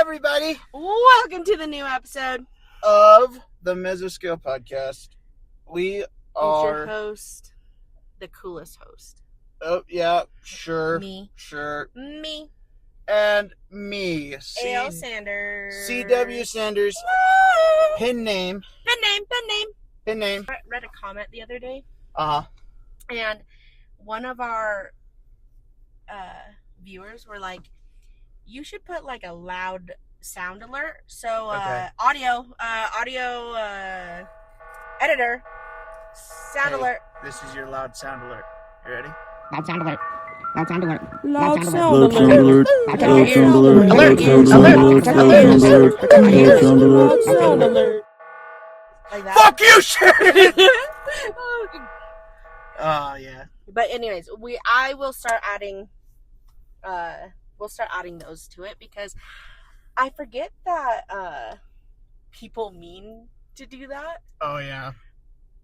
everybody. Welcome to the new episode of the Mesoscale Podcast. We are your host, the coolest host. Oh yeah, sure. Me. Sure. Me. And me. A.L. Sanders. C.W. Sanders. Pin name. Pin name. I read a comment the other day. And one of our viewers were like, you should put like a loud sound alert. So Okay. audio editor, sound alert. This is your loud sound alert. You ready? Loud sound alert. Loud sound alert. Loud sound sound alert. Loud sound alert. Like that. Fuck you, Shannon! Yeah. But anyways, I will start adding those to it because I forget that people mean to do that, Oh yeah.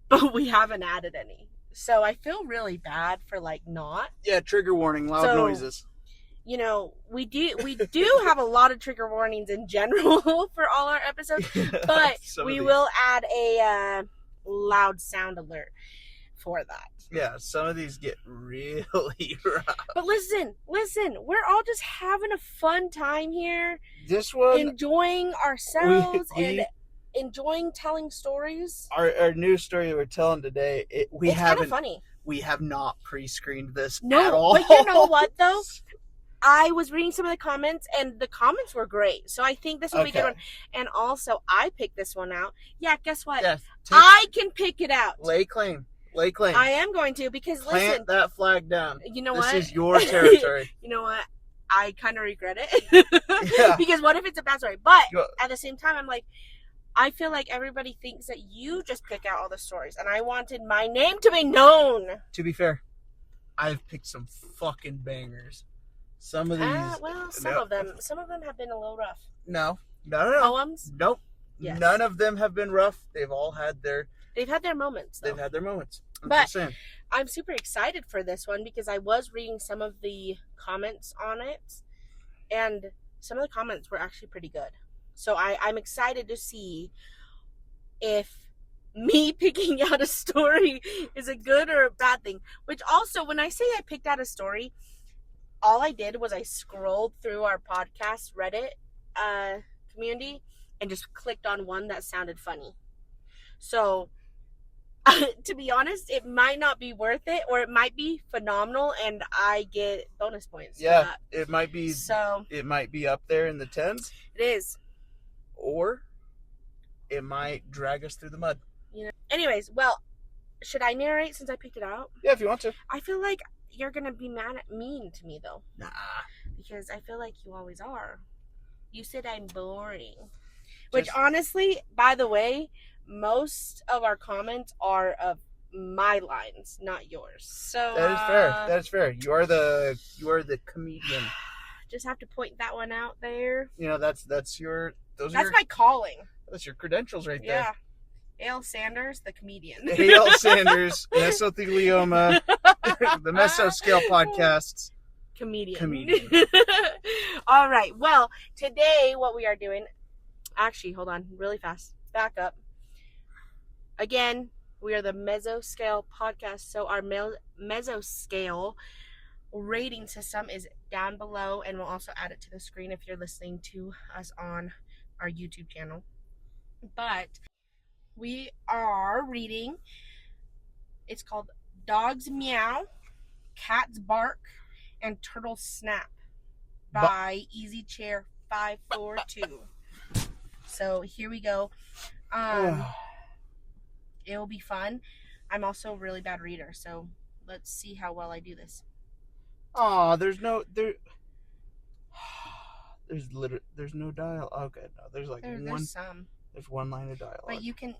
but we haven't added any. So I feel really bad for like not. Yeah, trigger warning, loud noises. You know, we do have a lot of trigger warnings in general for all our episodes, but we will add a loud sound alert for that. Yeah, some of these get really rough. But listen, we're all just having a fun time here, This one, enjoying ourselves we- and enjoying telling stories. our new story we're telling today, It's kind of funny. We have not pre-screened this No, at all. but you know what though? I was reading some of the comments, and the comments were great. So I think this will be a good one. And also, I picked this one out. Yeah, guess what? Yes, I can pick it out. lay claim. I am going to because Plant listen, that flag down. you know This what? is your territory. You know what? I kind of regret it. Yeah. Because what if it's a bad story? But You- at the same time, I'm like, I feel like everybody thinks that you just pick out all the stories, and I wanted my name to be known. To be fair, I've picked some fucking bangers. Some of these. Well, some of them have been a little rough. No. Poems, Nope. Yes. None of them have been rough. They've all had their. they've had their moments, though. They've had their moments. I'm But- just saying. I'm super excited for this one because I was reading some of the comments on it, and some of the comments were actually pretty good. So I'm excited to see if me picking out a story is a good or a bad thing. Which also, when I say I picked out a story, all I did was I scrolled through our podcast Reddit community and just clicked on one that sounded funny. So, to be honest, it might not be worth it, or it might be phenomenal, and I get bonus points. Yeah, for that. it might be. So It might be up there in the tens, it is. or it might drag us through the mud. You know. Anyways, well, should I narrate since I picked it out? Yeah, if you want to. I feel like you're gonna be mean to me though, Nah. because I feel like you always are. You said I'm boring, which honestly, by the way, most of our comments are of my lines, not yours. So That is fair. That is fair. You are the comedian. just have to point that one out there. You know, that's your That's my calling. that's your credentials right Yeah. A.L. Sanders, the comedian. there. A.L. Sanders, mesothelioma, the Mesoscale Podcasts. Comedian. All right. Well, today what we are doing, actually, hold on, really fast. Back up. Again, we are the Mesoscale Podcast, so our Mesoscale rating system is down below, and we'll also add it to the screen if you're listening to us on our YouTube channel. But we are reading, it's called Dogs Meow, Cats Bark, and Turtles Snap by Easy Chair 542. So here we go. It'll be fun. I'm also a really bad reader, so let's see how well I do this. Oh, there's no dial. Okay, no, there's like There's some, There's one line of dialogue. but you can.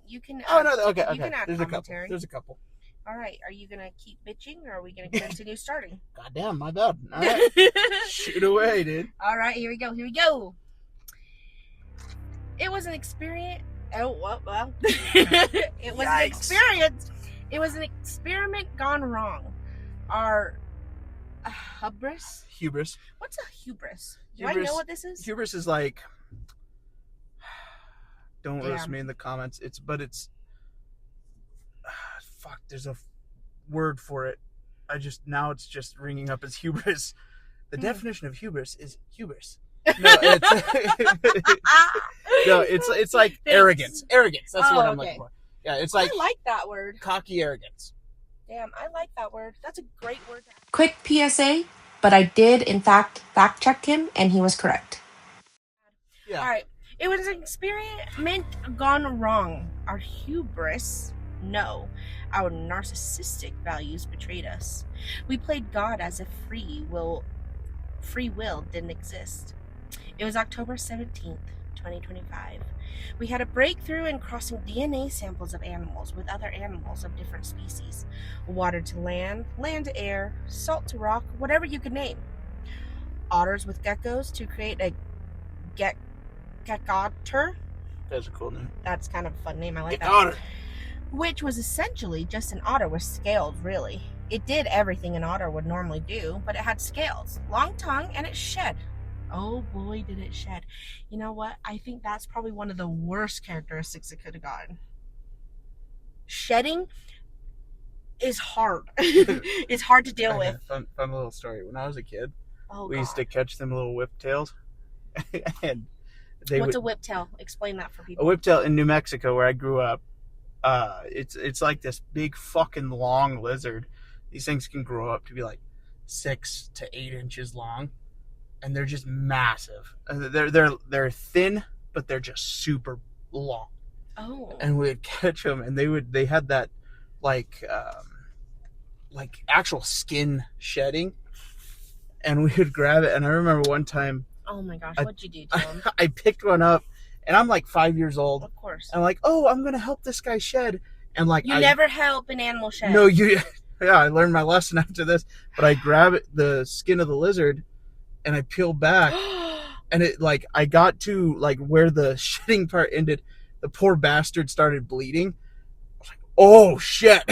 Oh no, okay. You can add There's commentary. There's a couple. All right, are you gonna keep bitching, or are we gonna continue starting? Goddamn, my bad. All right, shoot away, dude. All right, here we go. It was an experience. Oh, well. It was an experience. It was an experiment gone wrong. Our hubris. Hubris. What's a hubris? Do I know what this is? Hubris is like Don't roast me in the comments. Fuck, there's a word for it. Now it's just ringing up as hubris. The definition of hubris is hubris. No, it's like arrogance. Arrogance. That's what I'm looking for. Yeah, it's like I like that word. Cocky arrogance. Damn, I like that word. That's a great word. Quick PSA, but I did in fact fact check him and he was correct. Yeah. All right. It was an experiment gone wrong. Our hubris, no. Our narcissistic values betrayed us. We played God as if free will didn't exist. It was October 17th, 2025. We had a breakthrough in crossing DNA samples of animals with other animals of different species. Water to land, land to air, salt to rock, whatever you could name. Otters with geckos to create a geckotter. That's a cool name. That's kind of a fun name. I like that. Otter. Which was essentially just an otter with scales, really. It did everything an otter would normally do, but it had scales, long tongue, and it shed. Oh boy, did it shed. You know what? I think that's probably one of the worst characteristics it could have gotten. Shedding is hard. It's hard to deal with. Fun little story. When I was a kid, we God. used to catch them little whiptails. And What's a whiptail? Explain that for people. A whiptail in New Mexico, where I grew up, it's like this big fucking long lizard. These things can grow up to be like 6 to 8 inches long, and they're just massive. They're thin, but they're just super long. Oh. And we'd catch them, and they had that like actual skin shedding, and we would grab it. And I remember one time, oh my gosh, what'd you do to him? I picked one up, and I'm like 5 years old. Of course. I'm like, oh, I'm gonna help this guy shed, and like you never help an animal shed. No, yeah, I learned my lesson after this. But I grab the skin of the lizard, and I peel back, and it like I got to like where the shedding part ended. The poor bastard started bleeding. I was like, oh shit!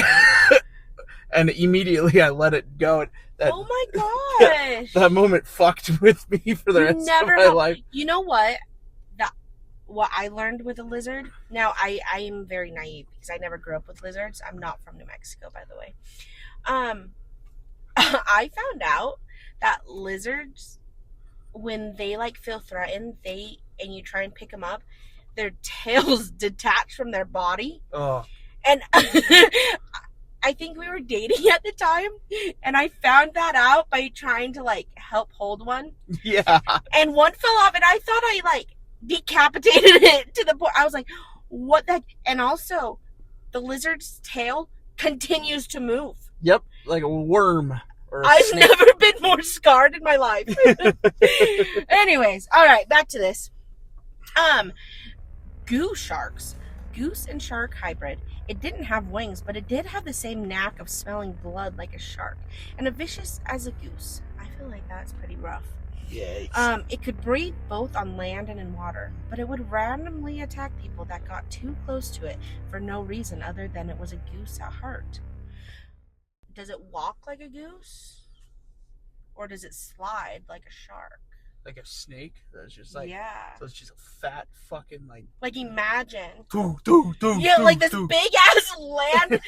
And immediately I let it go. Oh my gosh! That moment fucked with me for the rest of my life. You know what? What I learned with a lizard. Now I am very naive because I never grew up with lizards. I'm not from New Mexico, by the way. I found out that lizards, when they like feel threatened, and you try and pick them up, their tails detach from their body. Oh. And I think we were dating at the time, and I found that out by trying to like help hold one. Yeah. And one fell off, and I thought I like decapitated it to the point. I was like, what the heck? And also, the lizard's tail continues to move. Yep, like a worm. Or a I've snake. never been more scarred in my life. Anyways, all right, back to this. Goose sharks. Goose and shark hybrid. It didn't have wings, but it did have the same knack of smelling blood like a shark, and as vicious as a goose. I feel like that's pretty rough. Yikes. It could breed both on land and in water, but it would randomly attack people that got too close to it for no reason other than it was a goose at heart. Does it walk like a goose? Or does it slide like a shark? Like a snake? That's just like, yeah. So it's just a fat fucking like imagine. Yeah, like this big ass land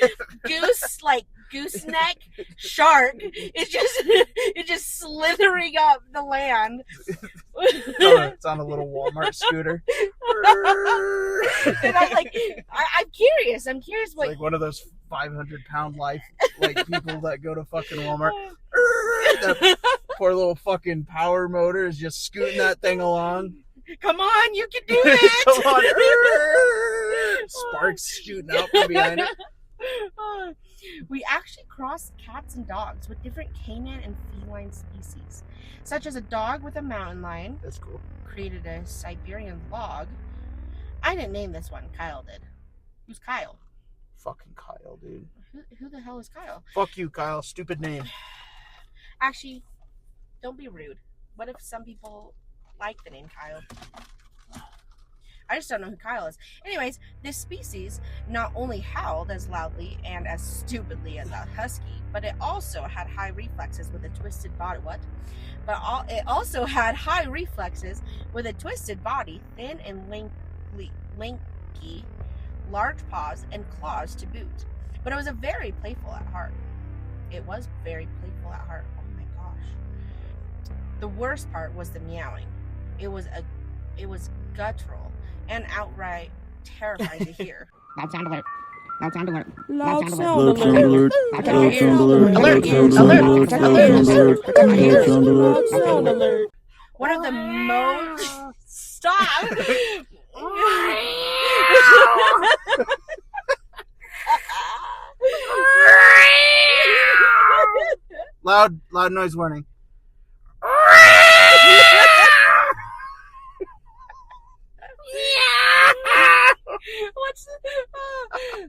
goose, like gooseneck shark. It's just slithering up the land. It's on a little Walmart scooter. And I'm curious. It's what, like one of those 500-pound life like people that go to fucking Walmart. That poor little fucking power motor is just scooting that thing along. Come on, you can do it. Come on. Sparks shooting out from behind it. We actually crossed cats and dogs with different canine and feline species, such as a dog with a mountain lion. That's cool. Created a Siberian log. I didn't name this one. Kyle did. Who's Kyle? Fucking Kyle, dude. Who the hell is Kyle? Fuck you, Kyle. Stupid name. Actually, don't be rude. What if some people like the name Kyle? I just don't know who Kyle is. Anyways, this species not only howled as loudly and as stupidly as a husky, but it also had high reflexes with a twisted body. It also had high reflexes with a twisted body, thin and lanky, large paws, and claws to boot. But it was very playful at heart. It was very playful at heart. Oh my gosh. The worst part was the meowing. It was guttural and outright terrifying to hear. Loud sound alert. Loud sound alert. Loud sound alert. alert. Loud Loud sound sound alert. alert. Alert. Loud sound alert. One of the most... Stop! Loud noise warning.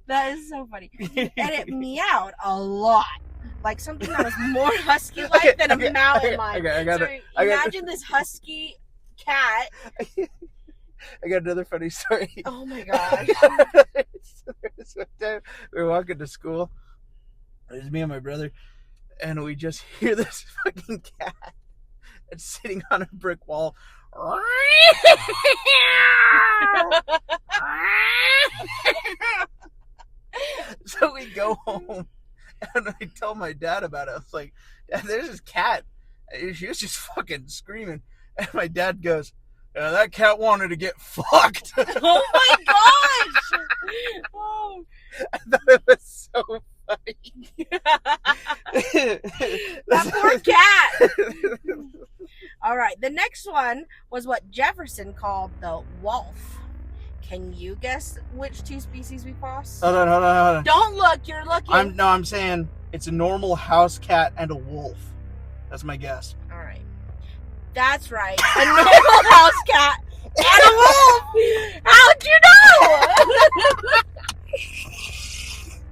That is so funny. And it meowed a lot. Like something that was more husky-like than a mountain lion. Imagine this husky cat. I got another funny story. Oh my gosh. One time we were walking to school. It was me and my brother. And we just hear this fucking cat. It's sitting on a brick wall. So we go home. And I tell my dad about it. I was like, Dad, there's this cat. She was just fucking screaming. And my dad goes, that cat wanted to get fucked. Oh my gosh! Oh. I thought it was so funny. That poor cat! All right, the next one was what Jefferson called the wolf. Can you guess which two species we crossed? Hold on. Don't look, you're looking. I'm saying it's a normal house cat and a wolf. That's my guess. All right. That's right. A normal house cat and a wolf. How'd you know?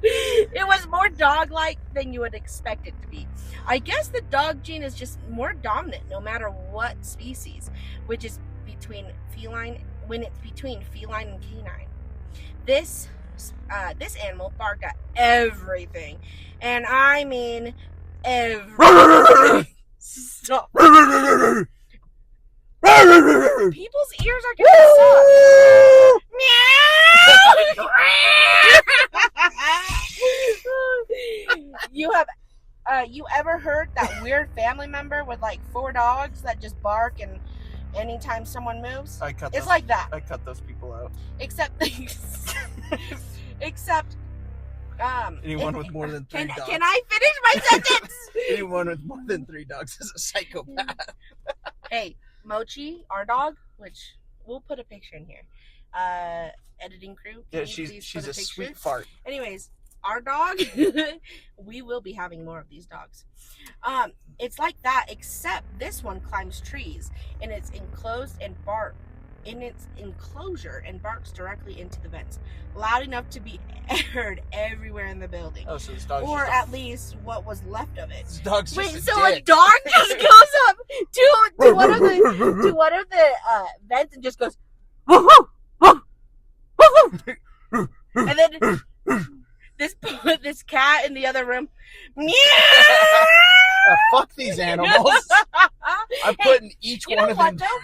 It was more dog-like than you would expect it to be. I guess the dog gene is just more dominant no matter what species, which is between feline and canine. This animal barked at everything, and I mean everything. Stop. People's ears are gonna suck. Meow. You ever heard that weird family member with like 4 dogs that just bark and anytime someone moves? It's like that. I cut those people out. Except anyone with more than 3 dogs. Can I finish my sentence? Anyone with more than 3 dogs is a psychopath. Hey, Mochi, our dog, which we'll put a picture in here. Editing crew. Yeah, she's a sweet fart. Anyways, our dog, we will be having more of these dogs. It's like that, except this one climbs trees and it's enclosure and barks directly into the vents, loud enough to be heard everywhere in the building. Oh, so this dog, or at least what was left of it. This dog's just Wait, a so dick. a dog just goes up to one of the vents and just goes, woof, woof, woof, woof, woof. And then this cat in the other room, meow. Fuck these animals. I'm putting each one of them. Though?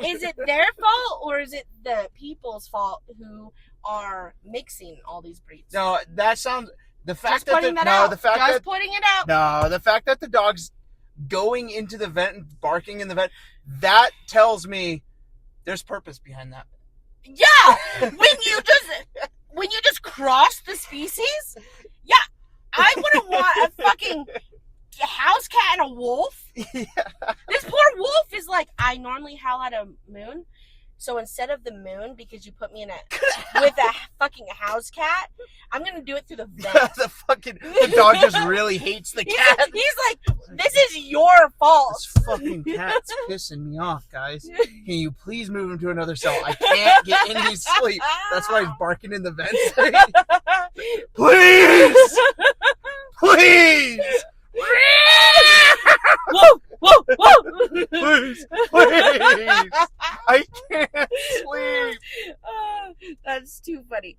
Is it their fault or is it the people's fault who are mixing all these breeds? No, that sounds. The fact Just putting it out. No, the fact that the dog's going into the vent and barking in the vent, that tells me there's purpose behind that. Yeah, when you just cross the species, yeah, I wouldn't want a fucking house cat and a wolf. Yeah. This poor wolf is like, I normally howl at a moon, so instead of the moon, because you put me in with a fucking house cat, I'm gonna do it through the vent. The dog just really hates the cat. He's like, this is your fault. This fucking cat's pissing me off, guys. Can you please move him to another cell? I can't get any sleep. That's why he's barking in the vents. Please! Please! Whoa, whoa, whoa! Please! Please! I can't sleep. That's too funny.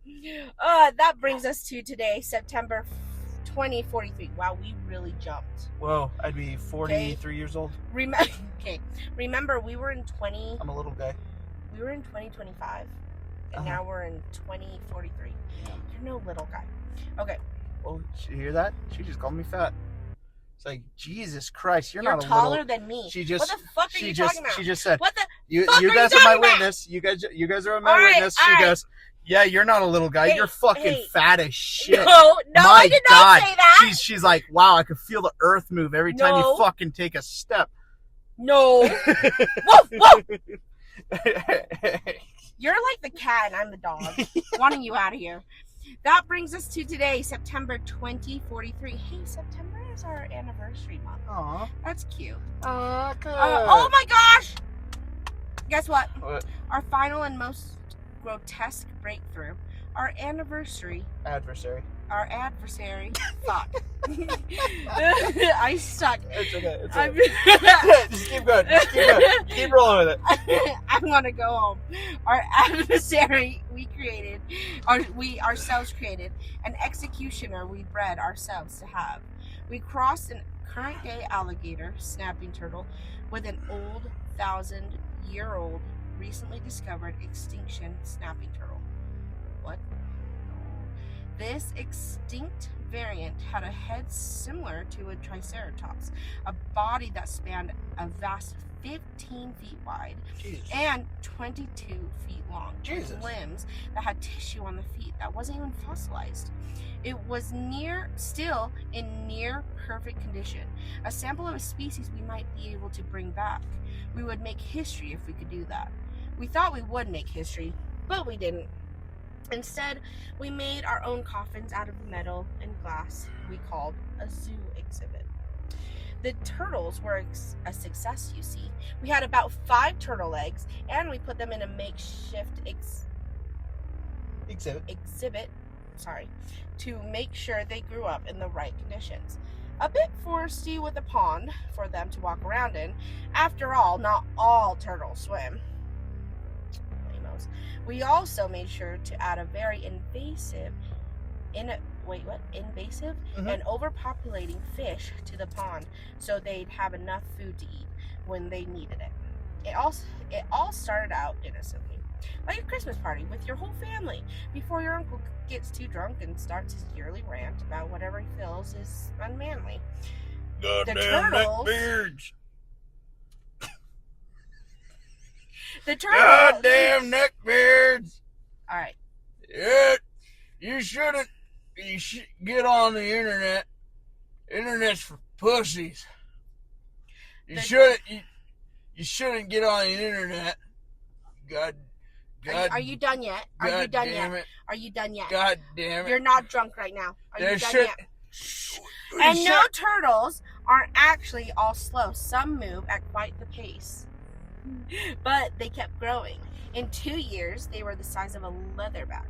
That brings us to today, September 2043. Wow, we really jumped. Whoa, I'd be 43 years old. Remember, we were in I'm a little guy. We were in 2025. and now we're in 2043. Yeah. You're no little guy. Okay. Well, you hear that? She just called me fat. It's like, Jesus Christ, you're not a taller little... than me. She just, what the fuck are you talking about? She just said, what the you fuck are guys you are my talking about? witness. You guys are my witness. She goes, yeah, you're not a little guy. You're fucking fat as shit. No, I did not say that. She's like, wow, I could feel the earth move every time you fucking take a step. No. Whoa. You're like the cat and I'm the dog. Wanting you out of here. That brings us to today, September 2043. Hey, September is our anniversary month. Aw. That's cute. Good. Oh my gosh! Guess what? What? Our final and most grotesque breakthrough. Our adversary. Fuck. I suck. It's okay. It's okay. Just keep going. Keep rolling with it. I want to go home. Our adversary we ourselves created, an executioner we bred ourselves to have. We crossed an current day alligator, snapping turtle, with an old 1,000-year-old, recently discovered extinction snapping turtle. What? This extinct variant had a head similar to a triceratops, a body that spanned a vast 15 feet wide and 22 feet long, with limbs that had tissue on the feet that wasn't even fossilized. It was still in near perfect condition, a sample of a species we might be able to bring back. We would make history if we could do that. We thought we would make history, but we didn't. Instead, we made our own coffins out of metal and glass we called a zoo exhibit. The turtles were a success, you see. We had about 5 turtle eggs, and we put them in a makeshift exhibit to make sure they grew up in the right conditions. A bit foresty with a pond for them to walk around in. After all, not all turtles swim. We also made sure to add a very invasive and overpopulating fish to the pond so they'd have enough food to eat when they needed it. It all started out innocently, like a Christmas party with your whole family, before your uncle gets too drunk and starts his yearly rant about whatever he feels is unmanly. Goddamn neckbeards. The turtles. Goddamn neckbeards. All right. Yeah, you should get on the internet. Internet's for pussies. You shouldn't get on the internet. God. Are you done yet? Are you done yet? God damn it. You're not drunk right now. Are you done yet? And no turtles aren't actually all slow. Some move at quite the pace. But they kept growing. In 2 years, they were the size of a leatherback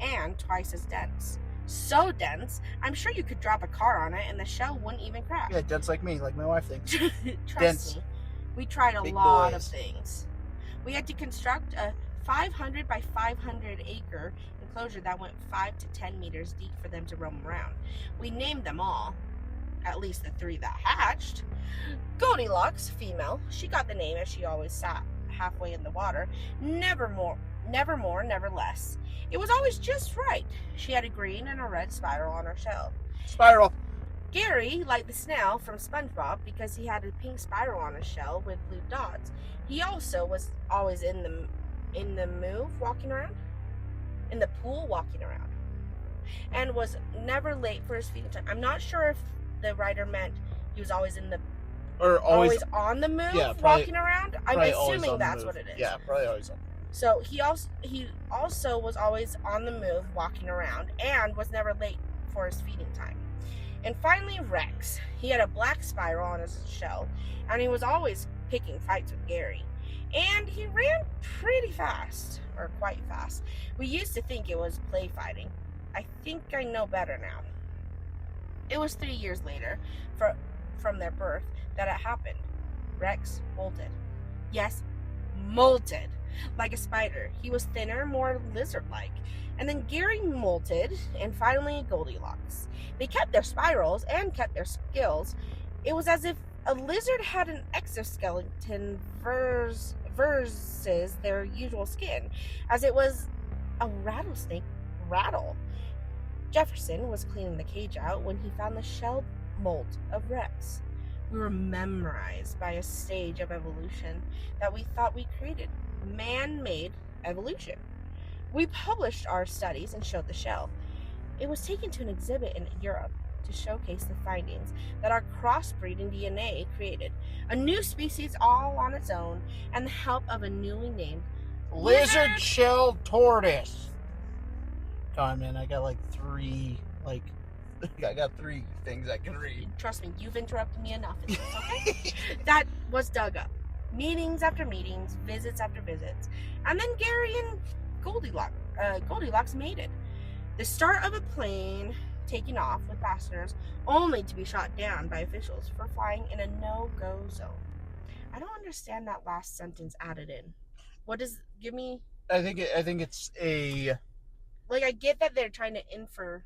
and twice as dense. So dense, I'm sure you could drop a car on it and the shell wouldn't even crack. Yeah, dense like me, like my wife thinks. Trust me, we tried a lot of things. We had to construct a 500 by 500 acre enclosure that went 5 to 10 meters deep for them to roam around. We named them all, at least the 3 that hatched. Goldilocks, female, she got the name as she always sat halfway in the water. Never more, never less. It was always just right. She had a green and a red spiral on her shell. Spiral. Gary liked the snail from SpongeBob because he had a pink spiral on his shell with blue dots. He also was always in the pool walking around, and was never late for his feeding time. I'm not sure if the writer meant he was always in the or always on the move, yeah, walking around. I'm assuming that's what it is. Yeah, probably always on the move. So he also was always on the move, walking around, and was never late for his feeding time. And finally, Rex. He had a black spiral on his shell, and he was always picking fights with Gary. And he ran pretty fast, or quite fast. We used to think it was play fighting. I think I know better now. It was 3 years later, from their birth, that it happened. Rex molted. Yes, molted. Like a spider. He was thinner, more lizard-like. And then Gary molted, and finally Goldilocks. They kept their spirals and kept their skills. It was as if a lizard had an exoskeleton versus their usual skin, as it was a rattlesnake rattle. Jefferson was cleaning the cage out when he found the shell mold of Rex. We were memorized by a stage of evolution that we thought we created, man-made evolution. We published our studies and showed the shell. It was taken to an exhibit in Europe to showcase the findings that our crossbreeding DNA created a new species all on its own and the help of a newly named Lizard shell tortoise. Come on, man. I got three things I can read. Trust me, you've interrupted me enough in this, okay? That was dug up. Meetings after meetings, visits after visits. And then Gary and Goldilocks mated. The start of a plane taking off with passengers only to be shot down by officials for flying in a no-go zone. I don't understand that last sentence added in. What does... Give me... I think it's a... I get that they're trying to infer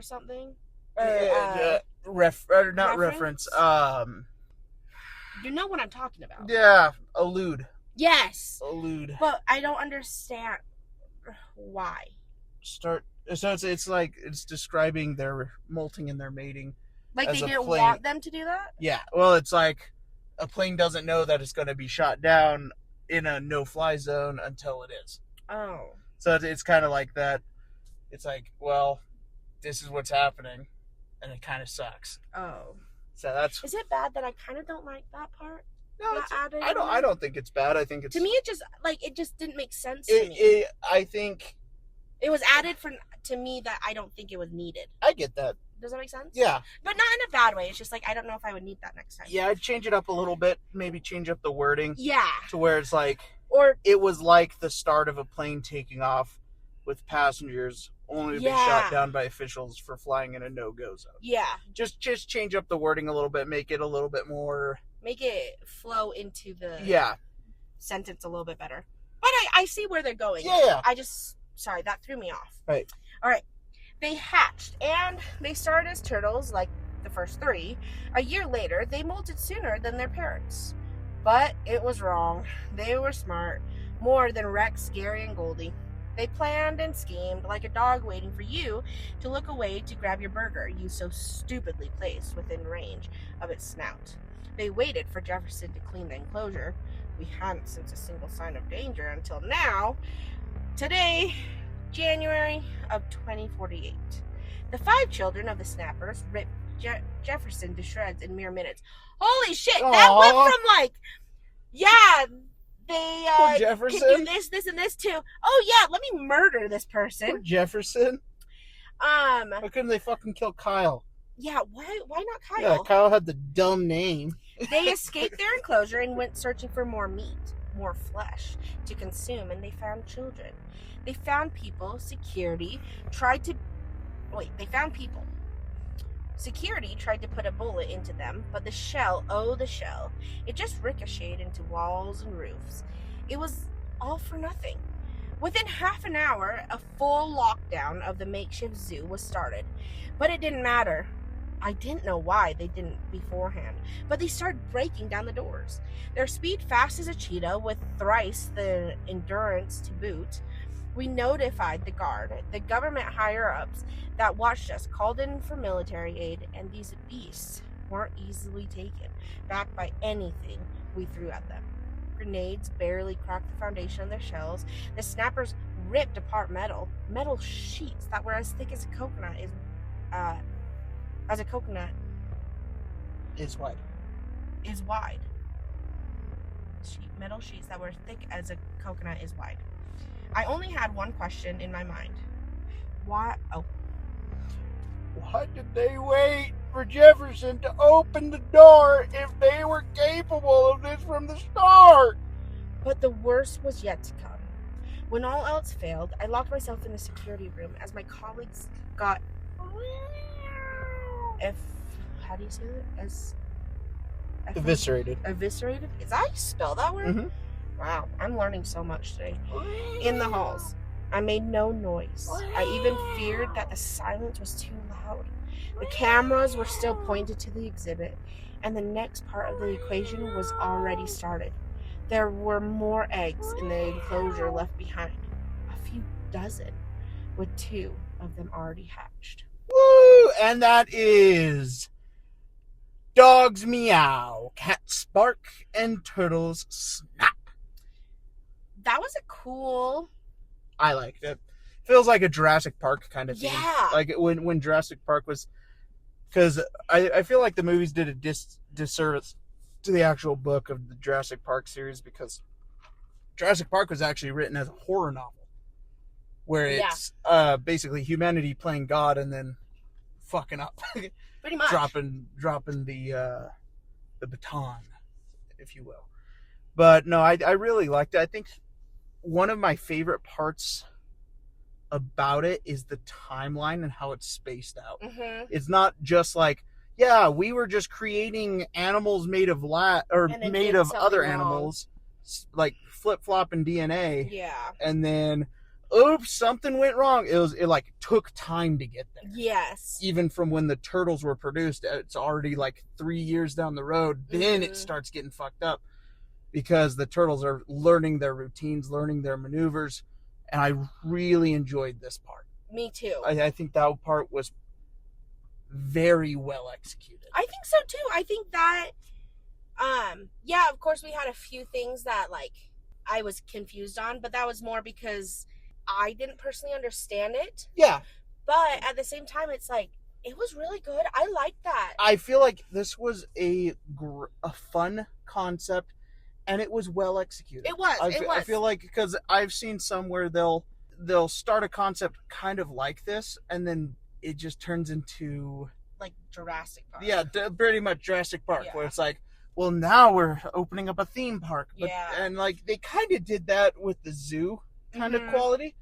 something. Not reference. You know what I'm talking about. Yeah, allude. Yes. Allude. But I don't understand why. So it's describing their molting and their mating. Like as they a didn't plane. want them to do that? Yeah. Well, it's like a plane doesn't know that it's going to be shot down in a no-fly zone until it is. Oh. So it's kind of like that. It's like, well, this is what's happening, and it kind of sucks. Oh. So that's. Is it bad that I kind of don't like that part? No, That I don't think it's bad. I think it's. To me, it just didn't make sense to me. I think. It was added to me that I don't think it was needed. I get that. Does that make sense? Yeah. But not in a bad way. It's just I don't know if I would need that next time. Yeah, I'd change it up a little bit. Maybe change up the wording. Yeah. To where it's like. Or. It was like the start of a plane taking off with passengers only to be shot down by officials for flying in a no-go zone. Yeah. Just change up the wording a little bit. Make it a little bit more. Make it flow into the sentence a little bit better. But I see where they're going. Yeah. Sorry, that threw me off. Right. All right. They hatched, and they started as turtles like the first three. A year later, they molted sooner than their parents. But it was wrong. They were smart. More than Rex, Gary, and Goldie. They planned and schemed like a dog waiting for you to look away to grab your burger you so stupidly placed within range of its snout. They waited for Jefferson to clean the enclosure. We hadn't sensed a single sign of danger until now. Today, January of 2048. The 5 children of the snappers ripped Jefferson to shreds in mere minutes. Holy shit! Aww. That went from they Poor Jefferson. can do this, and this too. Oh yeah, let me murder this person. Poor Jefferson. Why couldn't they fucking kill Kyle? Yeah, why not Kyle? Yeah, Kyle had the dumb name. They escaped their enclosure and went searching for more meat, more flesh to consume, and they found children. They found people. Security tried to put a bullet into them, but the shell, it just ricocheted into walls and roofs. It was all for nothing. Within half an hour, a full lockdown of the makeshift zoo was started. But it didn't matter. I didn't know why they didn't beforehand, but they started breaking down the doors. Their speed fast as a cheetah, with thrice the endurance to boot. We notified the guard. The government higher-ups that watched us called in for military aid, and these beasts weren't easily taken back by anything we threw at them. Grenades barely cracked the foundation of their shells. The snappers ripped apart metal sheets that were as thick as a coconut is wide. Metal sheets that were thick as a coconut is wide. I only had one question in my mind. Why did they wait for Jefferson to open the door if they were capable of this from the start? But the worst was yet to come. When all else failed, I locked myself in the security room as my colleagues got how do you say that? Eviscerated. Eviscerated? Is that how you spell that word? Mm-hmm. Wow, I'm learning so much today. In the halls, I made no noise. I even feared that the silence was too loud. The cameras were still pointed to the exhibit, and the next part of the equation was already started. There were more eggs in the enclosure left behind. A few dozen, with 2 of them already hatched. Woo! And that is dogs meow, cats bark, and turtles snap. That was a cool... I liked it. Feels like a Jurassic Park kind of theme. Yeah. Like when Jurassic Park was... Because I feel like the movies did a disservice to the actual book of the Jurassic Park series, because Jurassic Park was actually written as a horror novel, where it's basically humanity playing God and then fucking up. Pretty much. dropping the baton, if you will. But no, I really liked it. I think one of my favorite parts about it is the timeline and how it's spaced out. Mm-hmm. It's not just like, yeah, we were just creating animals made of made of other animals, like flip-flopping DNA. Yeah. And then, oops, something went wrong. It like took time to get there. Yes. Even from when the turtles were produced, it's already like 3 years down the road. Then it Mhm. starts getting fucked up, because the turtles are learning their routines, learning their maneuvers. And I really enjoyed this part. Me too. I think that part was very well executed. I think so too. I think that, yeah, of course we had a few things that like I was confused on, but that was more because I didn't personally understand it. Yeah. But at the same time, it's like, it was really good. I liked that. I feel like this was a fun concept, and it was well executed. It was. I feel like, because I've seen some where they'll start a concept kind of like this, and then it just turns into like Jurassic Park. Yeah, pretty much Jurassic Park, Yeah. where it's like, well, now we're opening up a theme park. But, Yeah. And like they kind of did that with the zoo kind Mhm. of quality,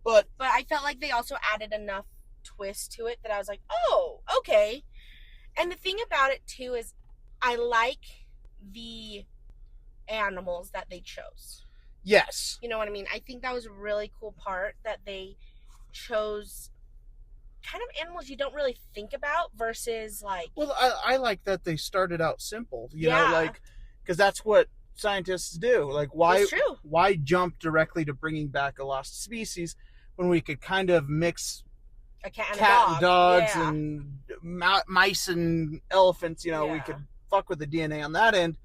but But I felt like they also added enough twist to it that I was like, oh, okay. And the thing about it too is I like the animals that they chose. yes, You know what I mean? I think that was a really cool part, that they chose kind of animals you don't really think about versus like... well, I like that they started out simple. You Yeah. know, like, because that's what scientists do. Like, It's true. why jump directly to bringing back a lost species when we could kind of mix A cat and cat a and dog. dogs Yeah. and mice and elephants? You know, we Yeah. could fuck with the DNA on that end,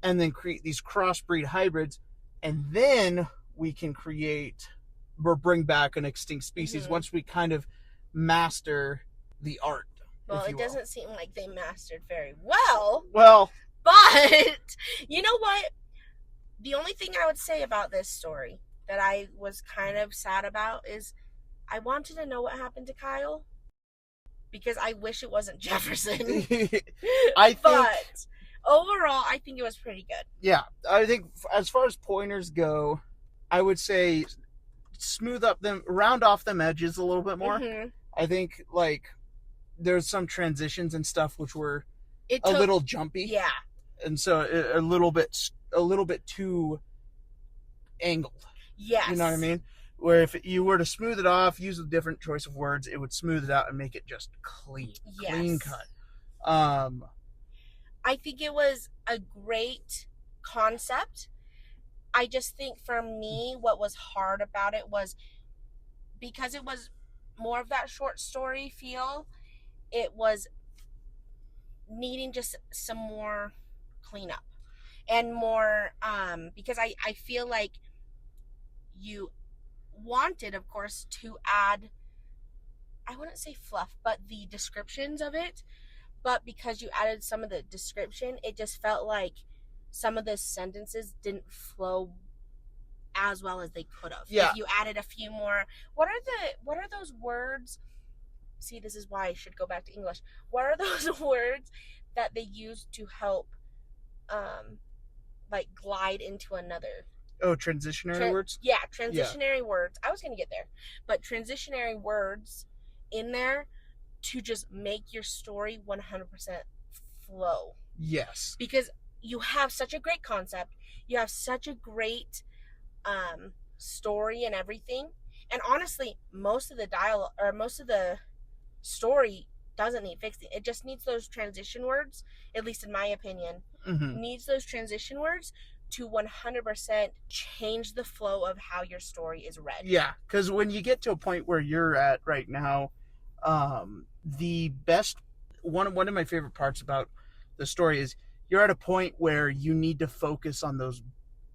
and then create these crossbreed hybrids, and then we can create or bring back an extinct species Mhm. once we kind of master the art. Well, if you it will. doesn't seem like they mastered very well. Well, But you know what? The only thing I would say about this story that I was kind of sad about is I wanted to know what happened to Kyle, because I wish it wasn't Jefferson. I think, But overall, I think it was pretty good. yeah, I think as far as pointers go, I would say round off them edges a little bit more. Mhm. I think like there's some transitions and stuff which were It a took, little jumpy, yeah, and so a little bit too angled. yes, You know what I mean? Where if you were to smooth it off, use a different choice of words, it would smooth it out and make it just clean Yes. cut. I think it was a great concept. I just think for me, what was hard about it was because it was more of that short story feel, it was needing just some more cleanup and more, because I feel like you wanted, of course, to add, I wouldn't say fluff, but the descriptions of it. But because you added some of the description, it just felt like some of the sentences didn't flow as well as they could have. Yeah. If you added a few more, what are those words? See, this is why I should go back to English. What are those words that they use to help, like glide into another? Oh, transitionary words? Yeah, transitionary words. I was gonna get there, but transitionary words in there to just make your story 100% flow. Yes. Because you have such a great concept, you have such a great story and everything, and honestly, most of the dialogue or most of the story doesn't need fixing. It just needs those transition words, at least in my opinion, Mm-hmm. needs those transition words to 100% change the flow of how your story is read. Yeah, because when you get to a point where you're at right now, the best one of my favorite parts about the story is you're at a point where you need to focus on those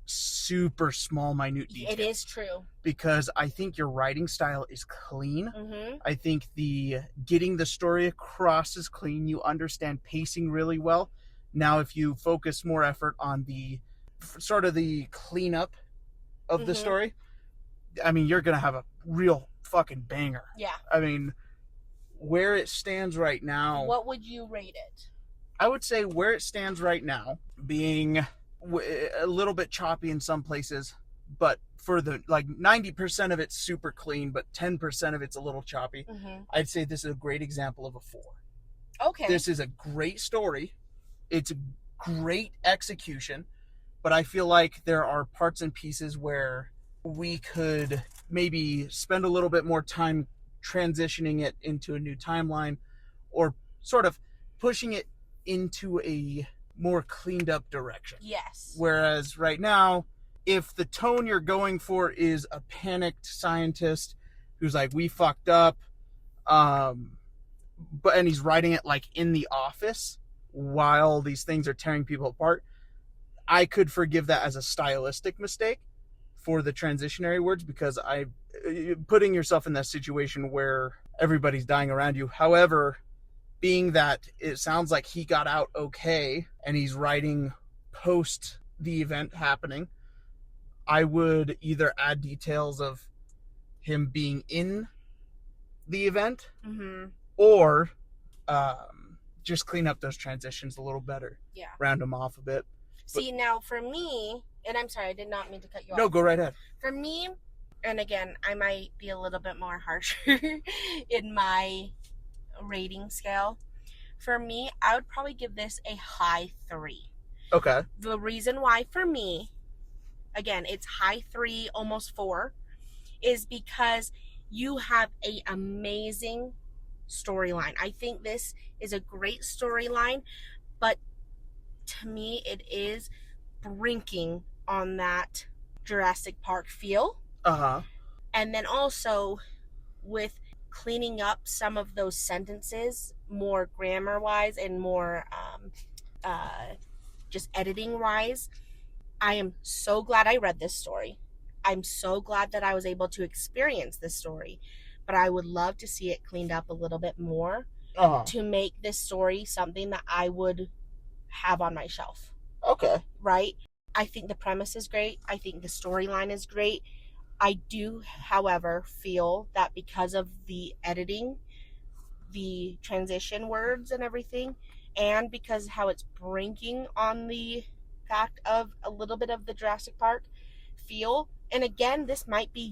super small, minute details. It is true. Because I think your writing style is clean. Mm-hmm. I think the getting the story across is clean. You understand pacing really well. Now, if you focus more effort on the sort of the cleanup of the story, I mean, you're going to have a real fucking banger. Yeah. I mean, where it stands right now. What would you rate it? I would say where it stands right now, being a little bit choppy in some places, but for the 90% of it's super clean, but 10% of it's a little choppy. Mm-hmm. I'd say this is a great example of a 4. Okay. This is a great story. It's a great execution, but I feel like there are parts and pieces where we could maybe spend a little bit more time transitioning it into a new timeline, or sort of pushing it into a more cleaned up direction. Yes. Whereas right now, if the tone you're going for is a panicked scientist who's like, we fucked up, and he's writing it like in the office while these things are tearing people apart, I could forgive that as a stylistic mistake for the transitionary words, because putting yourself in that situation where everybody's dying around you. However, being that it sounds like he got out okay and he's writing post the event happening, I would either add details of him being in the event, or just clean up those transitions a little better. Yeah. Round them off a bit. See, now for me, and I'm sorry, I did not mean to cut you off. No, go right ahead. For me, and again, I might be a little bit more harsher in my rating scale. For me, I would probably give this a high 3. Okay. The reason why for me, again, it's high 3, almost 4, is because you have an amazing storyline. I think this is a great storyline, but to me, it is brinking on that Jurassic Park feel. And then also with cleaning up some of those sentences more grammar wise and more just editing wise. I am so glad I read this story. I'm so glad that I was able to experience this story, but I would love to see it cleaned up a little bit more to make this story something that I would have on my shelf. Okay. Right? I think the premise is great. I think the storyline is great. I do, however, feel that because of the editing, the transition words and everything, and because how it's brinking on the fact of a little bit of the Jurassic Park feel, and again, this might be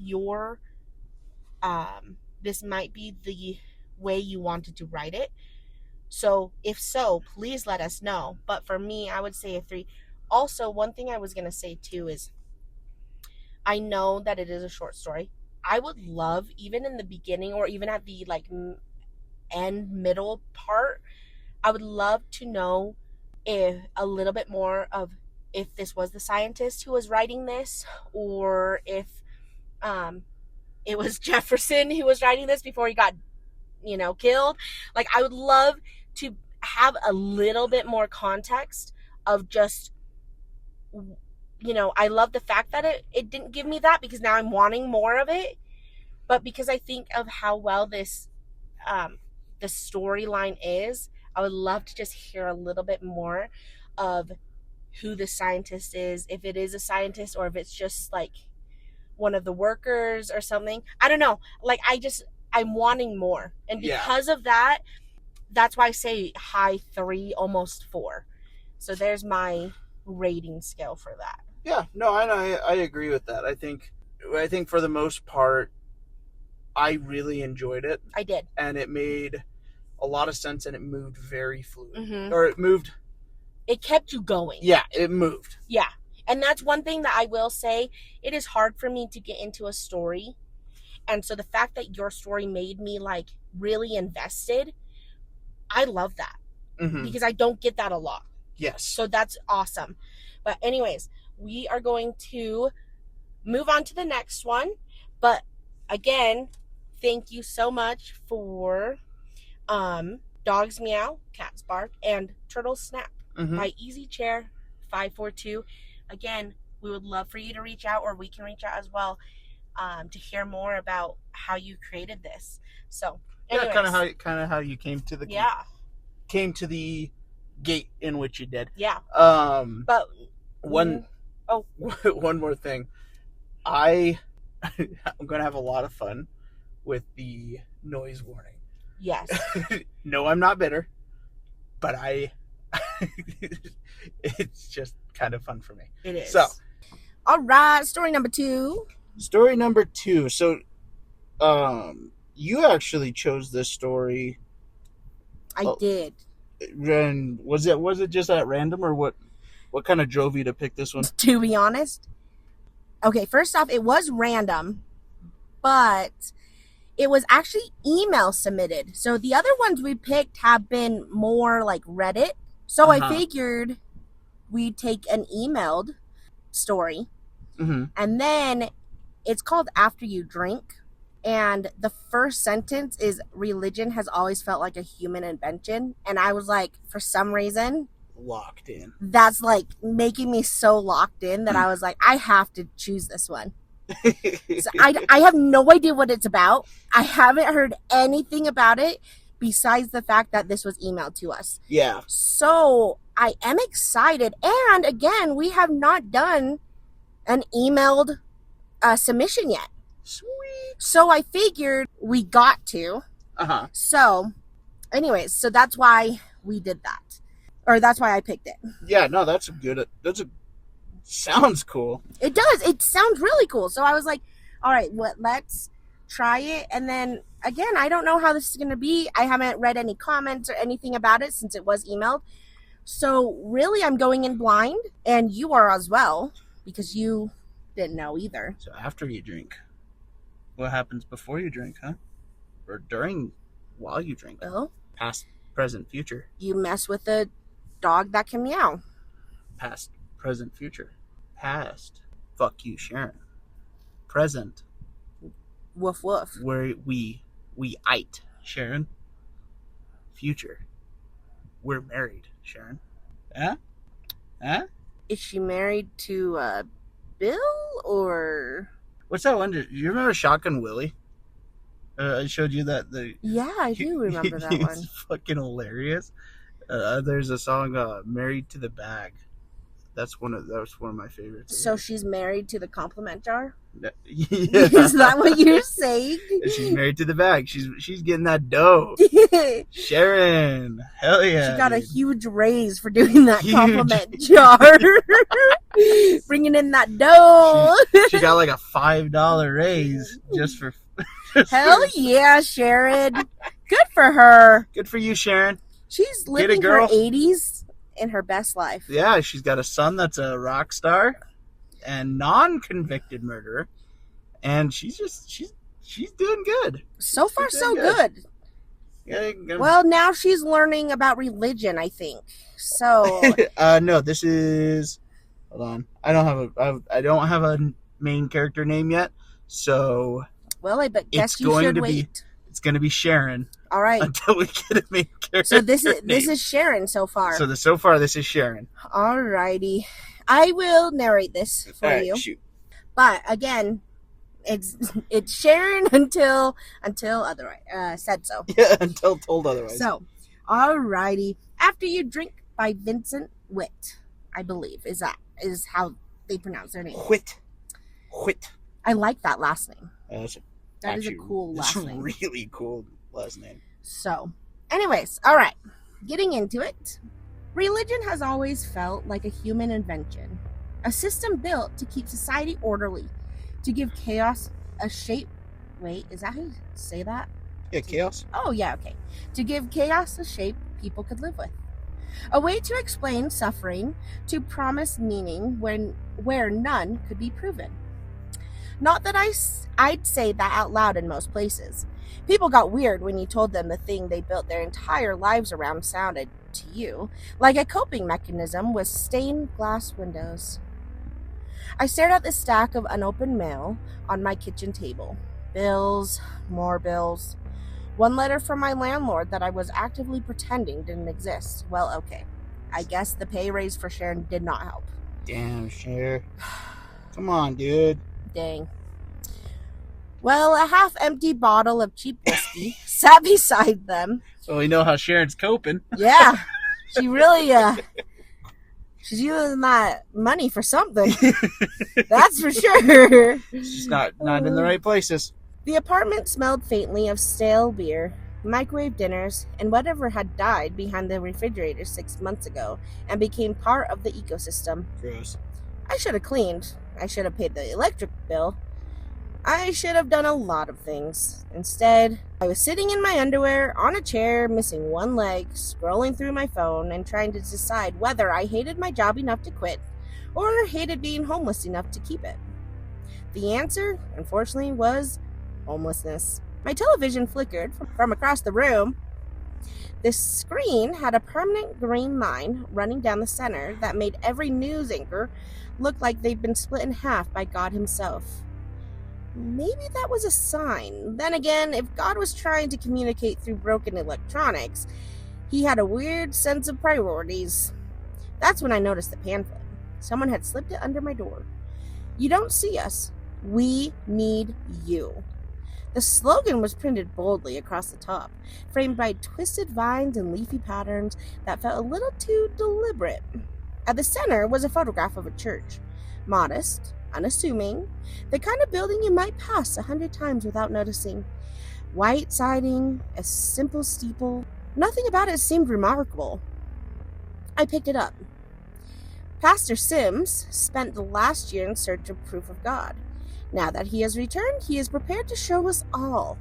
the way you wanted to write it. So if so, please let us know. But for me, I would say a 3. Also, one thing I was going to say too is, I know that it is a short story. I would love, even in the beginning or even at the middle part, I would love to know if a little bit more of if this was the scientist who was writing this, or if it was Jefferson who was writing this before he got, killed. Like, I would love to have a little bit more context of just, I love the fact that it didn't give me that, because now I'm wanting more of it. But because I think of how well this, the storyline is, I would love to just hear a little bit more of who the scientist is, if it is a scientist or if it's just like one of the workers or something. I don't know. Like, I'm wanting more. And because of that, that's why I say high 3, almost 4. So there's my rating scale for that. Yeah, no, I agree with that. I think for the most part, I really enjoyed it. I did. And it made a lot of sense, and it moved very fluid. Mm-hmm. Or it moved. It kept you going. Yeah, it moved. Yeah. And that's one thing that I will say. It is hard for me to get into a story. And so the fact that your story made me really invested, I love that. Because I don't get that a lot. Yes. So that's awesome. But anyways, we are going to move on to the next one. But again, thank you so much for Dogs Meow, Cats Bark, and Turtles Snap by Easy Chair 542. Again, we would love for you to reach out, or we can reach out as well, to hear more about how you created this. So, anyways, kind of how you came to the gate in which you did. Yeah. But one more thing, I'm gonna have a lot of fun with the noise warning. Yes. No, I'm not bitter, but it's just kind of fun for me. It is. So, all right, story number 2. So, you actually chose this story. I did. And was it just at random, or what kind of drove you to pick this one? To be honest, okay, first off, it was random, but it was actually email submitted. So the other ones we picked have been more like Reddit. So I figured we'd take an emailed story. And then it's called After You Drink. And the first sentence is, religion has always felt like a human invention. And I was like, for some reason, locked in. That's like making me so locked in that I was like, I have to choose this one. So I have no idea what it's about. I haven't heard anything about it besides the fact that this was emailed to us. Yeah. So I am excited. And again, we have not done an emailed submission yet. Sweet. So I figured we got to. So anyways, so that's why we did that. Or that's why I picked it. Yeah, no, sounds cool. It does. It sounds really cool. So I was like, all right, let's try it. And then again, I don't know how this is going to be. I haven't read any comments or anything about it since it was emailed. So really, I'm going in blind, and you are as well, because you didn't know either. So after you drink, what happens before you drink, huh? Or while you drink? Well, past, present, future. You mess with a dog that can meow. Past, present, future. Past, fuck you, Sharon. Present, woof woof. Where we ite, Sharon. Future, we're married, Sharon. Huh? Is she married to Bill, or what's that one? Do you remember Shotgun Willie? I showed you that. Yeah, I do remember that one. It's fucking hilarious. There's a song, "Married to the Bag." That was one of my favorites. So she's married to the compliment jar? Yeah. Is that what you're saying? She's married to the bag. She's getting that dough. Sharon, hell yeah! She got a huge raise for doing that compliment jar. Bringing in that dough. She got like a $5 raise just for. Hell yeah, Sharon! Good for her. Good for you, Sharon. She's living her 80s in her best life. Yeah, she's got a son that's a rock star and non-convicted murderer, and she's doing good. So far, so good. Yeah, well, now she's learning about religion, I think. So no, this is. Hold on, I don't have a main character name yet, so. Well, I guess you should wait. It's going to be Sharon. All right. Until we get a main character. So this is Sharon so far. So far this is Sharon. All righty. I will narrate this for you. Shoot. But again, it's Sharon until otherwise said so. Yeah, until told otherwise. So, all righty. After You Drink by Vincent Witt, I believe is how they pronounce their name. Witt. I like that last name. That is a cool last name. It's a really cool last name. So, anyways, all right. Getting into it. Religion has always felt like a human invention. A system built to keep society orderly. To give chaos a shape. Wait, is that how you say that? Yeah, chaos. Oh, yeah, okay. To give chaos a shape people could live with. A way to explain suffering. To promise meaning where none could be proven. Not that I'd say that out loud in most places. People got weird when you told them the thing they built their entire lives around sounded, to you, like a coping mechanism with stained glass windows. I stared at the stack of unopened mail on my kitchen table. Bills, more bills. One letter from my landlord that I was actively pretending didn't exist. Well, okay. I guess the pay raise for Sharon did not help. Damn, Cher. Come on, dude. Dang. Well, a half-empty bottle of cheap whiskey sat beside them. So we know how Sharon's coping. Yeah. She really, she's using that money for something. That's for sure. She's just not in the right places. The apartment smelled faintly of stale beer, microwave dinners, and whatever had died behind the refrigerator 6 months ago and became part of the ecosystem. Gross. I should have cleaned. I should have paid the electric bill. I should have done a lot of things. Instead, I was sitting in my underwear on a chair, missing one leg, scrolling through my phone and trying to decide whether I hated my job enough to quit or hated being homeless enough to keep it. The answer, unfortunately, was homelessness. My television flickered from across the room. The screen had a permanent green line running down the center that made every news anchor look like they'd been split in half by God himself. Maybe that was a sign. Then again, if God was trying to communicate through broken electronics, he had a weird sense of priorities. That's when I noticed the pamphlet. Someone had slipped it under my door. You don't see us. We need you. The slogan was printed boldly across the top, framed by twisted vines and leafy patterns that felt a little too deliberate. At the center was a photograph of a church. Modest, unassuming, the kind of building you might pass 100 times without noticing. White siding, a simple steeple. Nothing about it seemed remarkable. I picked it up. Pastor Sims spent the last year in search of proof of God. Now that he has returned, he is prepared to show us all.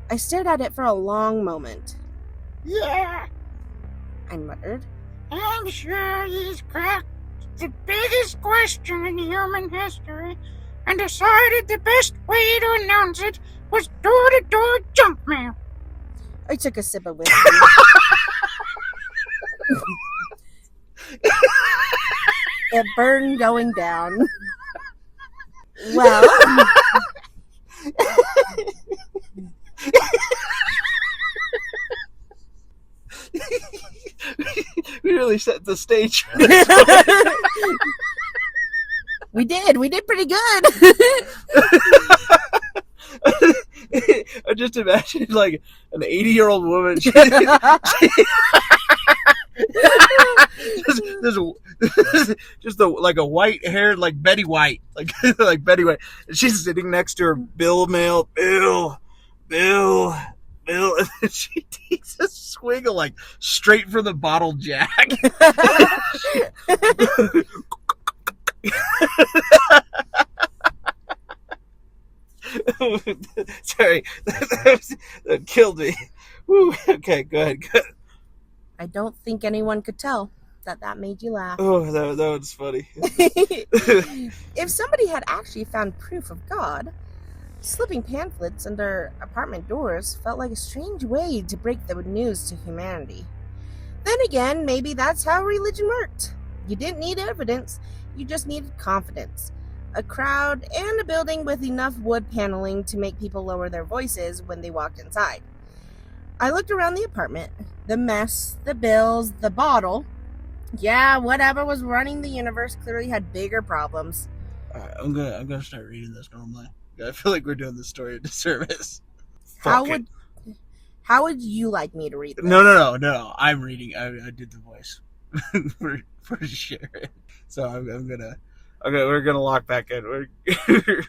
I stared at it for a long moment. Yeah, I muttered. I'm sure he's cracked the biggest question in human history and decided the best way to announce it was door-to-door junk mail. I took a sip of whiskey. It burned going down. Well, We really set the stage. we did pretty good. I just imagined like an 80-year-old woman. Like a white-haired like Betty White, like Betty White. And she's sitting next to her Bill, and then she takes a swig of like straight from the bottle Jack. Sorry, that killed me. Woo. Okay, go ahead. I don't think anyone could tell that made you laugh. Oh, that was funny. If somebody had actually found proof of God, slipping pamphlets under apartment doors felt like a strange way to break the news to humanity. Then again, maybe that's how religion worked. You didn't need evidence, you just needed confidence. A crowd and a building with enough wood paneling to make people lower their voices when they walked inside. I looked around the apartment. The mess, the bills, the bottle. Yeah, whatever was running the universe clearly had bigger problems. Alright, I'm gonna start reading this normally. I feel like we're doing this story a disservice. How would you like me to read this? No. I'm reading. I did the voice for Sharon. So we're gonna lock back in.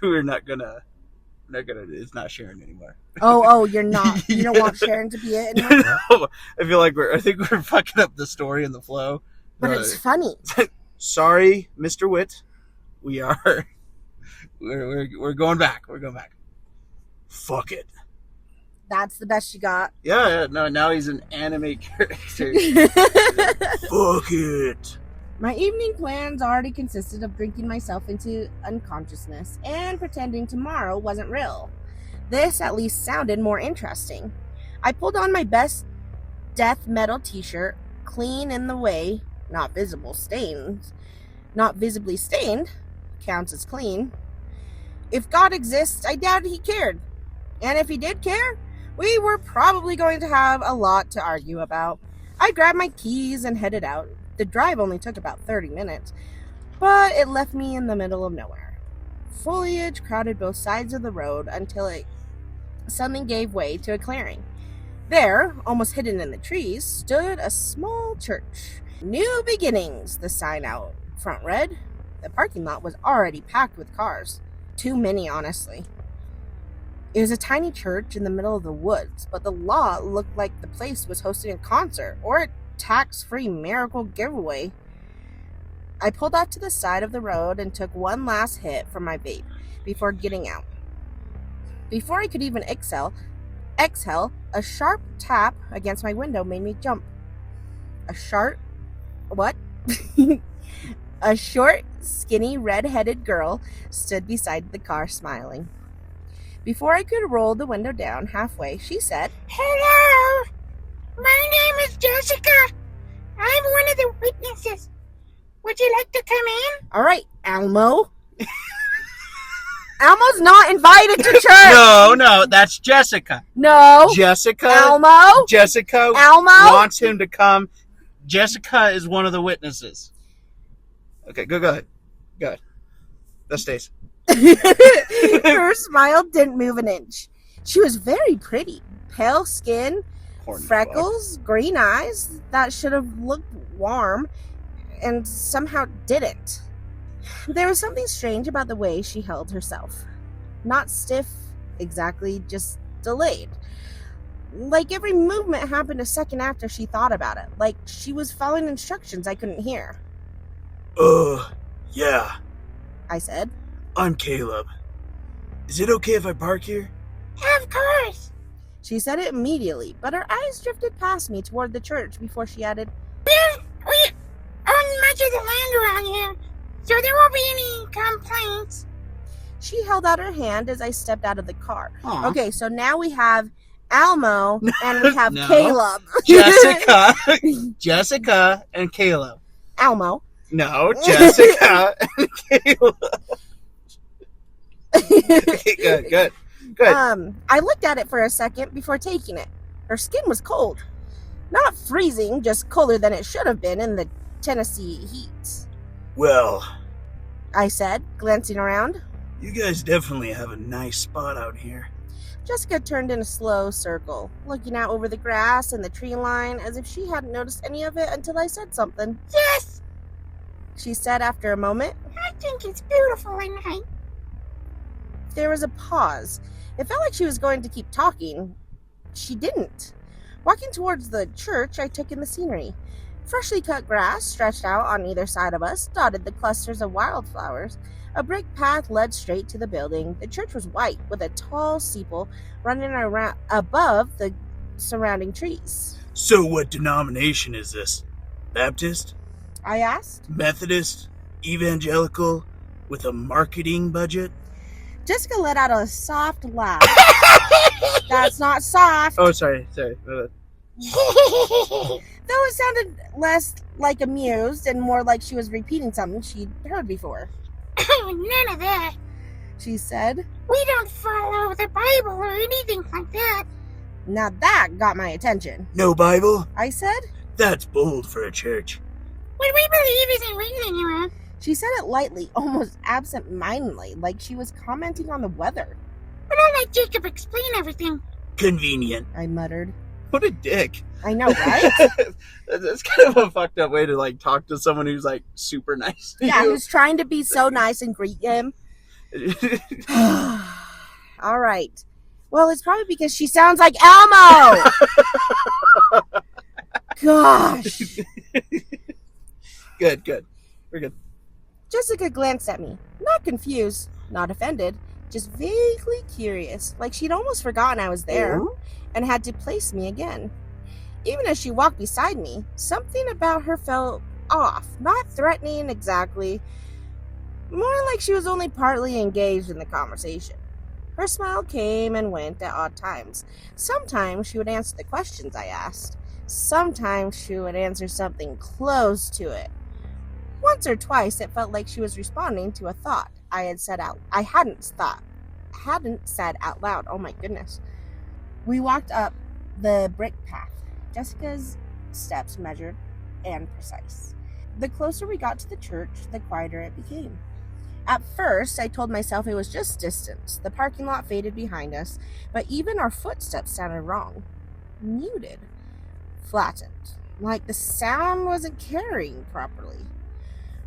We're not gonna. It's not Sharon anymore. Oh, you're not. You don't want Sharon to be it anymore? No, I feel like I think we're fucking up the story and the flow. But it's funny. Sorry, Mr. Witt. We're going back. We're going back. Fuck it. That's the best you got. Yeah. No, now he's an anime character. Fuck it. My evening plans already consisted of drinking myself into unconsciousness and pretending tomorrow wasn't real. This at least sounded more interesting. I pulled on my best death metal t-shirt, clean in the way, not visibly stained, counts as clean. If God exists, I doubt he cared. And if he did care, we were probably going to have a lot to argue about. I grabbed my keys and headed out. The drive only took about 30 minutes, but it left me in the middle of nowhere. Foliage crowded both sides of the road until it suddenly gave way to a clearing. There, almost hidden in the trees, stood a small church. New Beginnings, the sign out front read. The parking lot was already packed with cars. Too many, honestly. It was a tiny church in the middle of the woods, but the lot looked like the place was hosting a concert or a tax-free miracle giveaway. I pulled off to the side of the road and took one last hit from my vape before getting out. Before I could even exhale, a sharp tap against my window made me jump. A short, skinny, red-headed girl stood beside the car smiling. Before I could roll the window down halfway, she said, Hello, my name is Jessica. I'm one of the witnesses. Would you like to come in? All right, Elmo. Elmo's not invited to church. No, that's Jessica. No. Jessica. Elmo. Jessica Elmo wants him to come. Jessica is one of the witnesses. Okay, go ahead. Go ahead. That stays. Her smile didn't move an inch. She was very pretty. Pale skin, freckles, green eyes that should have looked warm and somehow didn't. There was something strange about the way she held herself. Not stiff, exactly, just delayed. Like every movement happened a second after she thought about it. Like she was following instructions I couldn't hear. Yeah. I said. I'm Caleb. Is it okay if I park here? Of course. She said it immediately, but her eyes drifted past me toward the church before she added, We own much of the land around here, so there won't be any complaints. She held out her hand as I stepped out of the car. Aww. Okay, so now we have Elmo and we have No. Caleb. Jessica and Caleb. Elmo. No, Jessica and Caleb. Okay, good. I looked at it for a second before taking it. Her skin was cold. Not freezing, just colder than it should have been in the Tennessee heat. Well, I said, glancing around. you guys definitely have a nice spot out here. Jessica turned in a slow circle, looking out over the grass and the tree line as if she hadn't noticed any of it until I said something. Yes, She said after a moment. I think it's beautiful at night. There was a pause. It felt like she was going to keep talking. She didn't. Walking towards the church, I took in the scenery. Freshly cut grass stretched out on either side of us, dotted the clusters of wildflowers. A brick path led straight to the building. The church was white, with a tall steeple running around above the surrounding trees. So what denomination is this? Baptist? I asked. Methodist? Evangelical? With a marketing budget? Jessica let out a soft laugh. That's not soft. Oh, sorry. Though it sounded less like amused and more like she was repeating something she'd heard before. None of that. She said. We don't follow the Bible or anything like that. Now that got my attention. No Bible? I said. That's bold for a church. What we believe isn't written anywhere. She said it lightly, almost absent-mindedly, like she was commenting on the weather. But I'll let Jacob explain everything. Convenient. I muttered. What a dick. I know, right? That's kind of a fucked up way to talk to someone who's super nice. Yeah, who's trying to be so nice and greet him. All right. Well, it's probably because she sounds like Elmo. Gosh. Good. We're good. Jessica glanced at me, not confused, not offended, just vaguely curious, like she'd almost forgotten I was there and had to place me again. Even as she walked beside me, something about her felt off, not threatening exactly, more like she was only partly engaged in the conversation. Her smile came and went at odd times. Sometimes she would answer the questions I asked. Sometimes she would answer something close to it. Once or twice, it felt like she was responding to a thought I hadn't said out loud. Oh my goodness. We walked up the brick path. Jessica's steps measured and precise. The closer we got to the church, the quieter it became. At first, I told myself it was just distance. The parking lot faded behind us, but even our footsteps sounded wrong. Muted. Flattened. Like the sound wasn't carrying properly.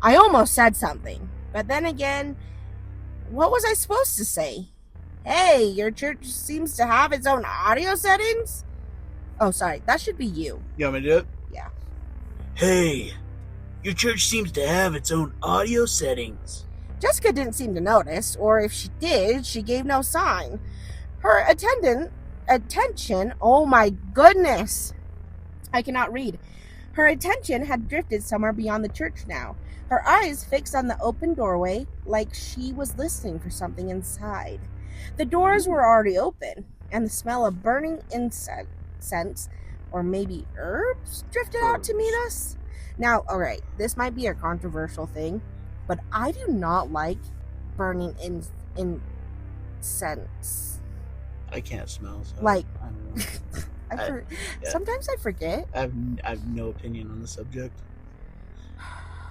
I almost said something, but then again, what was I supposed to say? Hey, your church seems to have its own audio settings? Oh, sorry, that should be you. You want me to do it? Yeah. Hey, your church seems to have its own audio settings. Jessica didn't seem to notice, or if she did, she gave no sign. Her attention, oh my goodness, I cannot read. Her attention had drifted somewhere beyond the church now. Her eyes fixed on the open doorway like she was listening for something inside. The doors were already open, and the smell of burning incense, or maybe herbs, drifted out to meet us. Now, alright, this might be a controversial thing, but I do not like burning incense. I can't smell. So Like, I don't know. Sometimes I forget. I have no opinion on the subject.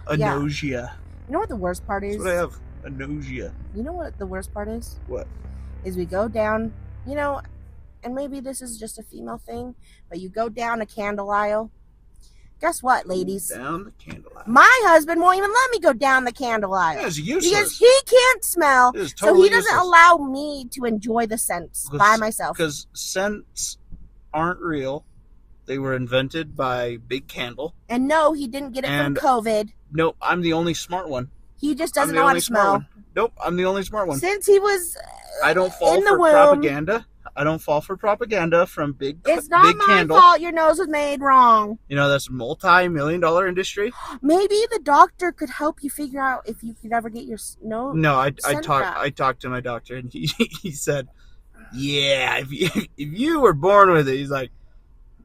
A Yeah. nausea. You know what the worst part is? That's what I have. A nausea. You know what the worst part is? What? Is we go down, and maybe this is just a female thing, but you go down a candle aisle. Guess what, ladies? Down the candle aisle. My husband won't even let me go down the candle aisle. Yeah, it's useless. Because he can't smell, It is so totally he doesn't useless. allow me to enjoy the scents by myself. Because scents aren't real. They were invented by Big Candle. And no, he didn't get it from And- COVID. Nope, I'm the only smart one. He just I'm doesn't the know how only to smart smell. one. Nope, I'm the only smart one. Since he was I don't fall in the for womb, propaganda. I don't fall for propaganda from Big it's not my Candle. fault your nose was made wrong. You know, that's a multi-million-dollar industry. Maybe the doctor could help you figure out if you could ever get your nose. No, I Scent back. talked to my doctor, and he said, yeah, if you were born with it, he's like,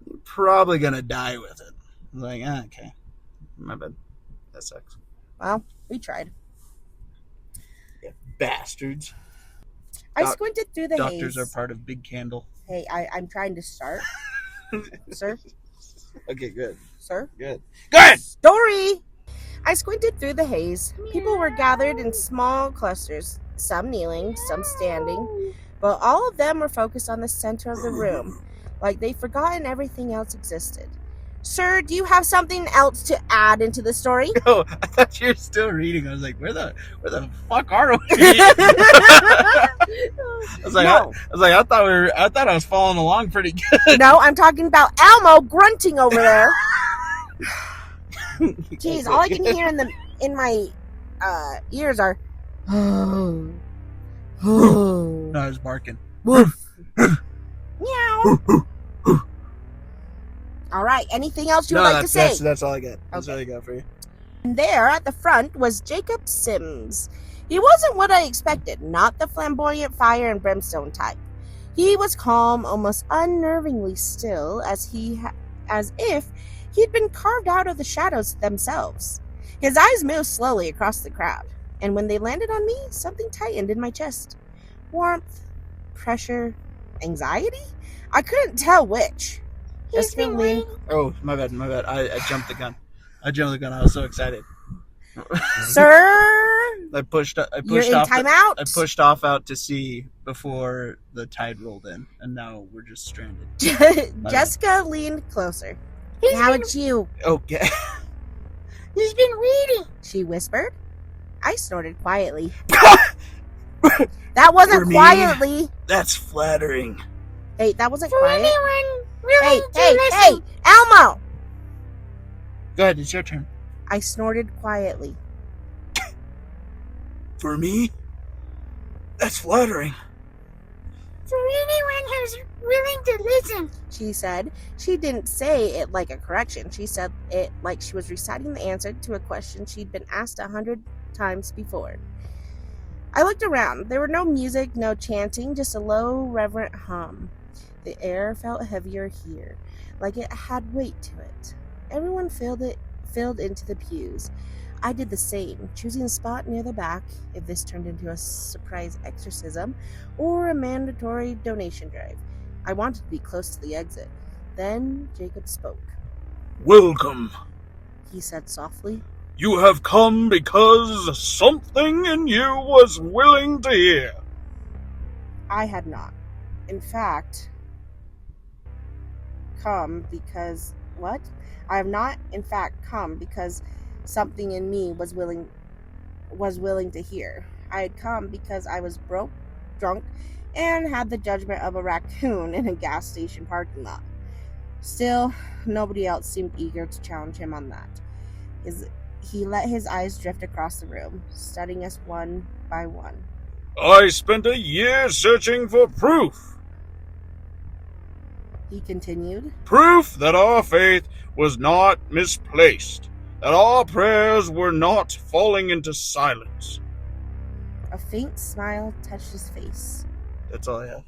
you're probably going to die with it. I was like, okay. My bad. That sucks. Well, we tried. Yeah, bastards. I squinted through the Doctors haze. are part of Big Candle. Hey, I'm trying to start. Sir? Okay, good. Sir? Good. Good! Story! I squinted through the haze. People were gathered in small clusters, some kneeling, some standing, but all of them were focused on the center of the room, like they'd forgotten everything else existed. Sir, do you have something else to add into the story? Oh, I thought you were still reading. I was like, where the fuck are we? I thought I was following along pretty good. No, I'm talking about Elmo grunting over there. Jeez, all I can hear in my ears are No, I was barking. meow. All right, anything else you would like to say? That's all I got. That's Okay. all I got for you. And there at the front was Jacob Sims. He wasn't what I expected, not the flamboyant fire and brimstone type. He was calm, almost unnervingly still, as if he'd been carved out of the shadows themselves. His eyes moved slowly across the crowd, and when they landed on me, something tightened in my chest. Warmth, pressure, anxiety? I couldn't tell which. Jessica leaned. Oh, my bad. I jumped the gun. I was so excited. Sir, I pushed you're in off. timeout. I pushed off out to sea before the tide rolled in, and now we're just stranded. Jessica leaned closer. Now it's you, Okay. He's been reading. she whispered. I snorted quietly. That wasn't For me. quietly. That's flattering. Hey, that wasn't For quiet. anyone willing to Hey, listen. Elmo! Go ahead, it's your turn. I snorted quietly. For me? That's flattering. For anyone who's willing to listen. She said. She didn't say it like a correction. She said it like she was reciting the answer to a question she'd been asked 100 times before. I looked around. There were no music, no chanting, just a low, reverent hum. The air felt heavier here, like it had weight to it. Everyone filled into the pews. I did the same, choosing a spot near the back if this turned into a surprise exorcism or a mandatory donation drive. I wanted to be close to the exit. Then Jacob spoke. Welcome. He said softly. You have come because something in you was willing to hear. I had not. In fact, come because... What? I have not, in fact, come because something in me was willing to hear. I had come because I was broke, drunk, and had the judgment of a raccoon in a gas station parking lot. Still, nobody else seemed eager to challenge him on that. He let his eyes drift across the room, studying us one by one. I spent a year searching for proof. He continued. Proof that our faith was not misplaced. That our prayers were not falling into silence. A faint smile touched his face. That's all I have.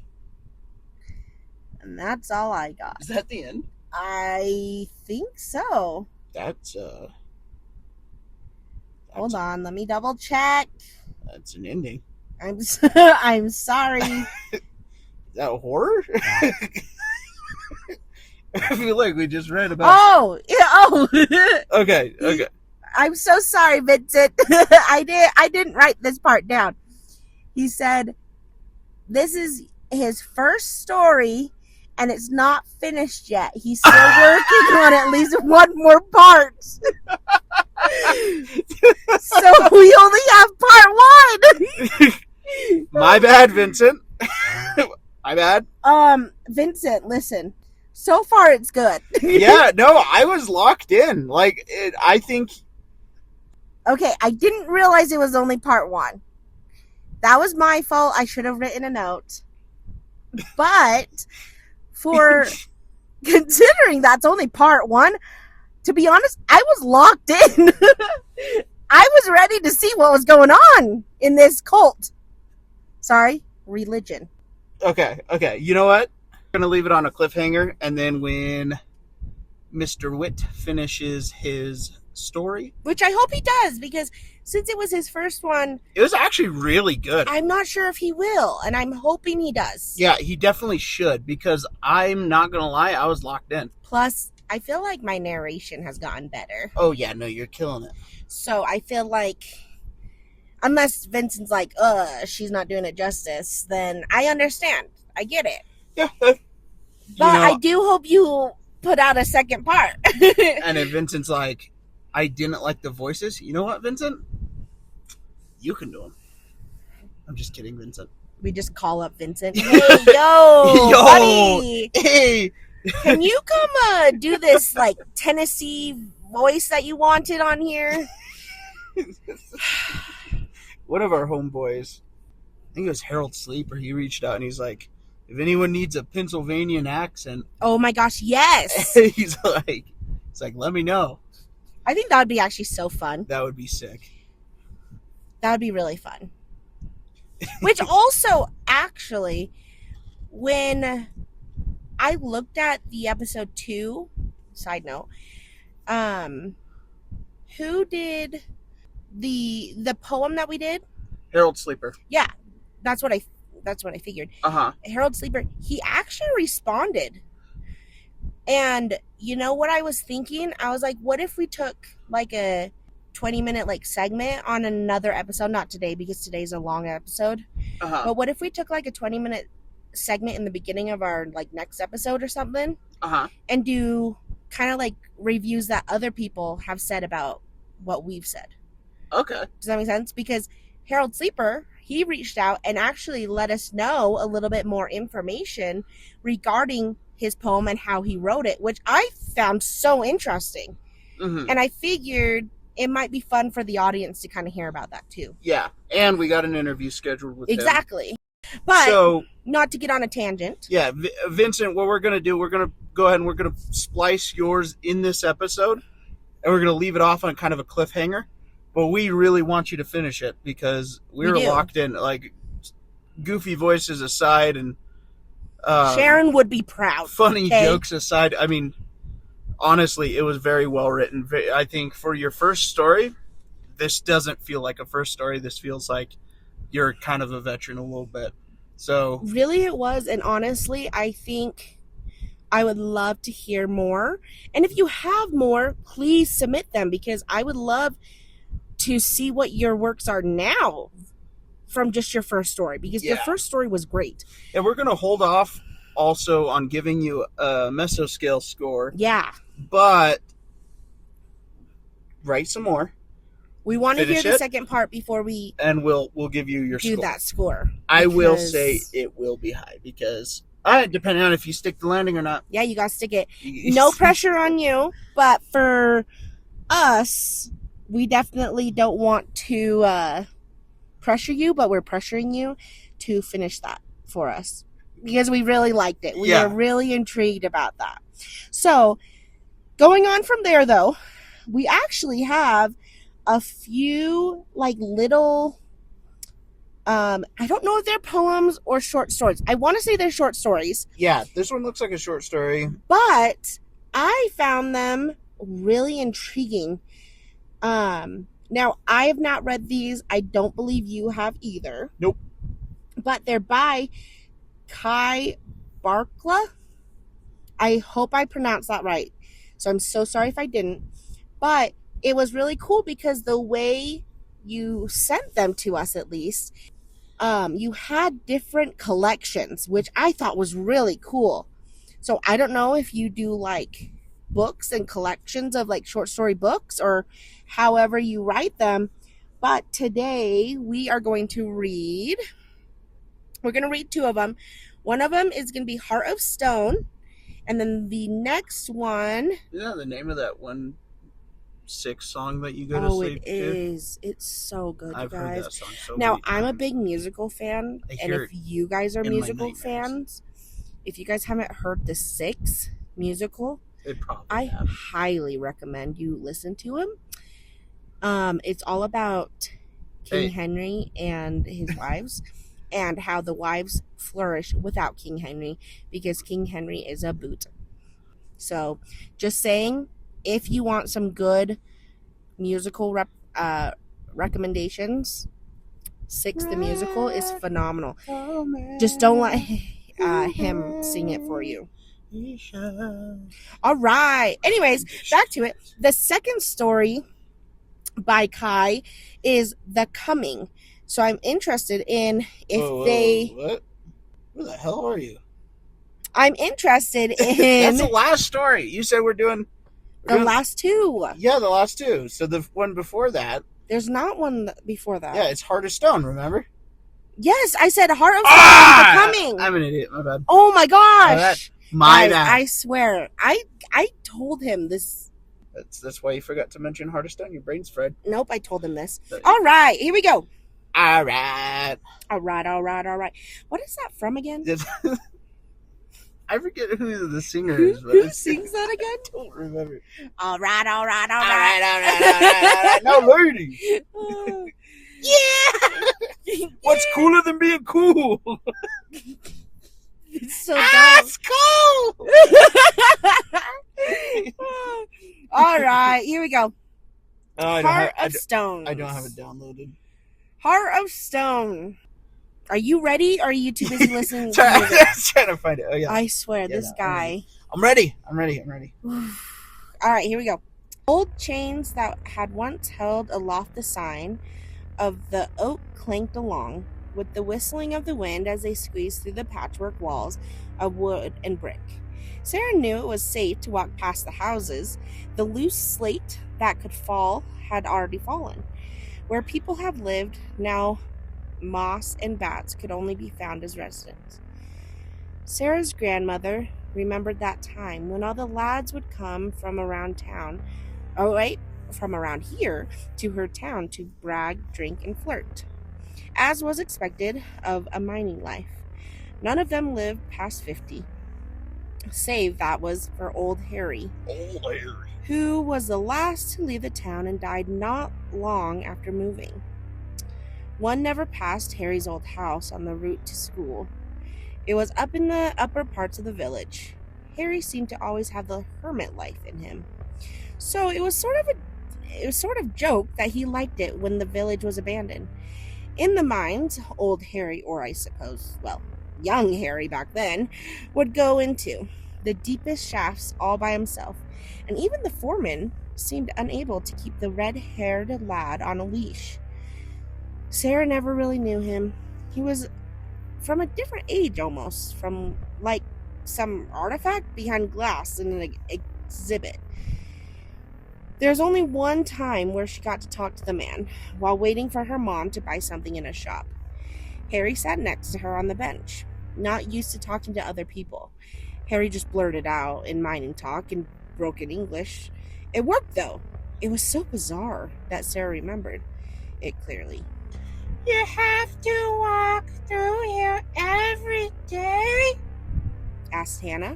And that's all I got. Is that the end? I think so. That's Hold on, let me double check. That's an ending. I'm sorry. Is that horror? I feel like we just read about... Oh! Okay. I'm so sorry, Vincent. I didn't write this part down. He said, this is his first story, and it's not finished yet. He's still working on at least one more part. So we only have part one. My bad, Vincent. My bad. Vincent, listen. So far, it's good. Yeah, no, I was locked in. I think... Okay, I didn't realize it was only part one. That was my fault. I should have written a note. But for considering that's only part one, to be honest, I was locked in. I was ready to see what was going on in this cult. Sorry, religion. Okay. You know what? I'm going to leave it on a cliffhanger, and then when Mr. Witt finishes his story... Which I hope he does, because since it was his first one... It was actually really good. I'm not sure if he will, and I'm hoping he does. Yeah, he definitely should, because I'm not going to lie, I was locked in. Plus, I feel like my narration has gotten better. Oh, yeah, no, you're killing it. So I feel like, unless Vincent's like, she's not doing it justice, then I understand. I get it. Yeah. But I do hope you put out a second part. And if Vincent's like, I didn't like the voices, you know what, Vincent? You can do them. I'm just kidding, Vincent. We just call up Vincent. Hey, yo, buddy. Hey. Can you come do this, Tennessee voice that you wanted on here? One of our homeboys, I think it was Harold Sleeper, he reached out and he's like, if anyone needs a Pennsylvanian accent... Oh my gosh, yes! He's like, let me know. I think that would be actually so fun. That would be sick. That would be really fun. Which also, actually, when I looked at the episode 2, side note, who did the poem that we did? Harold Sleeper. Yeah, that's what I figured. Harold Sleeper, he actually responded. And you know what I was thinking? I was like, what if we took a 20-minute segment on another episode? Not today, because today's a long episode. But what if we took a 20-minute segment in the beginning of our next episode or something? And do kind of reviews that other people have said about what we've said. Okay. Does that make sense? Because Harold Sleeper, he reached out and actually let us know a little bit more information regarding his poem and how he wrote it, which I found so interesting. Mm-hmm. And I figured it might be fun for the audience to kind of hear about that too. Yeah, and we got an interview scheduled with him. Exactly. But not to get on a tangent. Yeah, Vincent, what we're going to do, we're going to go ahead and we're going to splice yours in this episode, and we're going to leave it off on kind of a cliffhanger. But we really want you to finish it because we're locked in. Goofy voices aside and Sharon would be proud. Funny jokes aside, I mean, honestly, it was very well written. I think for your first story, this doesn't feel like a first story. This feels like you're kind of a veteran a little bit. So really it was, and honestly, I think I would love to hear more. And if you have more, please submit them, because I would love to see what your works are now from just your first story, because your first story was great. And we're going to hold off also on giving you a Mesoscale score. Yeah. But write some more. We want to hear the second part before we and we'll give you your do that score. I will say it will be high, because depending on if you stick the landing or not. Yeah, you got to stick it. No pressure on you, but for us, we definitely don't want to pressure you, but we're pressuring you to finish that for us, because we really liked it. We are really intrigued about that. So, going on from there, though, we actually have a few little I don't know if they're poems or short stories. I want to say they're short stories. Yeah, this one looks like a short story. But I found them really intriguing. Now, I have not read these. I don't believe you have either. Nope. But they're by Kai Barkla. I hope I pronounced that right. So I'm so sorry if I didn't. But it was really cool because the way you sent them to us, at least, you had different collections, which I thought was really cool. So I don't know if you do books and collections of short story books or however you write them. But today we are going to read. We're going to read two of them. One of them is going to be Heart of Stone. And then the next one. Isn't that the name of that 1/6 song that you go to sleep to? Oh, it is. It's so good, I've you heard guys. that song so Now, many I'm a times. big musical fan. And if you guys are musical fans, if you guys haven't heard the 6 musical, I highly recommend you listen to him. It's all about King Henry and his wives, and how the wives flourish without King Henry, because King Henry is a boot. So, just saying, if you want some good musical recommendations, 6 the musical is phenomenal. Just don't let him sing it for you. All right. Anyways, back to it. The second story by Kai is The Coming. So I'm interested in What? Where the hell are you? I'm interested in... That's the last story. You said we're doing... last 2. Yeah, the last 2. So the one before that... There's not one before that. Yeah, it's Hart of Stone, remember? Yes, I said Heart of Stone, The Coming. I'm an idiot, my bad. Oh my gosh. My bad. I swear. I told him this. That's why you forgot to mention Hart of Stone. Your brain's fried. Nope, I told him this. All right, here we go. All right. What is that from again? I forget who the singer Who is. But sings that again? I don't remember. All right. All right. No, lady. Yeah. What's cooler than being cool? It's so dumb. It's cool. All right, here we go. Heart of Stone. I don't have it downloaded. Heart of Stone. Are you ready, or are you too busy listening to I music? was trying to find it. Oh, yeah. I swear, this guy. I'm ready. I'm ready. All right, here we go. Old chains that had once held aloft the sign of the oak clanked along with the whistling of the wind as they squeezed through the patchwork walls of wood and brick. Sarah knew it was safe to walk past the houses. The loose slate that could fall had already fallen. Where people have lived, now moss and bats could only be found as residents. Sarah's grandmother remembered that time when all the lads would come from around here to her town to brag, drink, and flirt, as was expected of a mining life. None of them lived past 50, save that was for Old Harry, who was the last to leave the town and died not long after moving. One never passed Harry's old house on the route to school. It was up in the upper parts of the village. Harry seemed to always have the hermit life in him. So it was sort of it was sort of joked that he liked it when the village was abandoned. In the mines, old Harry, or I suppose, well, young Harry back then, would go into the deepest shafts all by himself, and even the foreman seemed unable to keep the red-haired lad on a leash. Sarah never really knew him. He was from a different age almost, from like some artifact behind glass in an exhibit. There's only one time where she got to talk to the man, while waiting for her mom to buy something in a shop. Harry sat next to her on the bench, not used to talking to other people. Harry just blurted out in mining talk in broken English. It worked, though. It was so bizarre that Sarah remembered it clearly. You have to walk through here every day? Asked Hannah.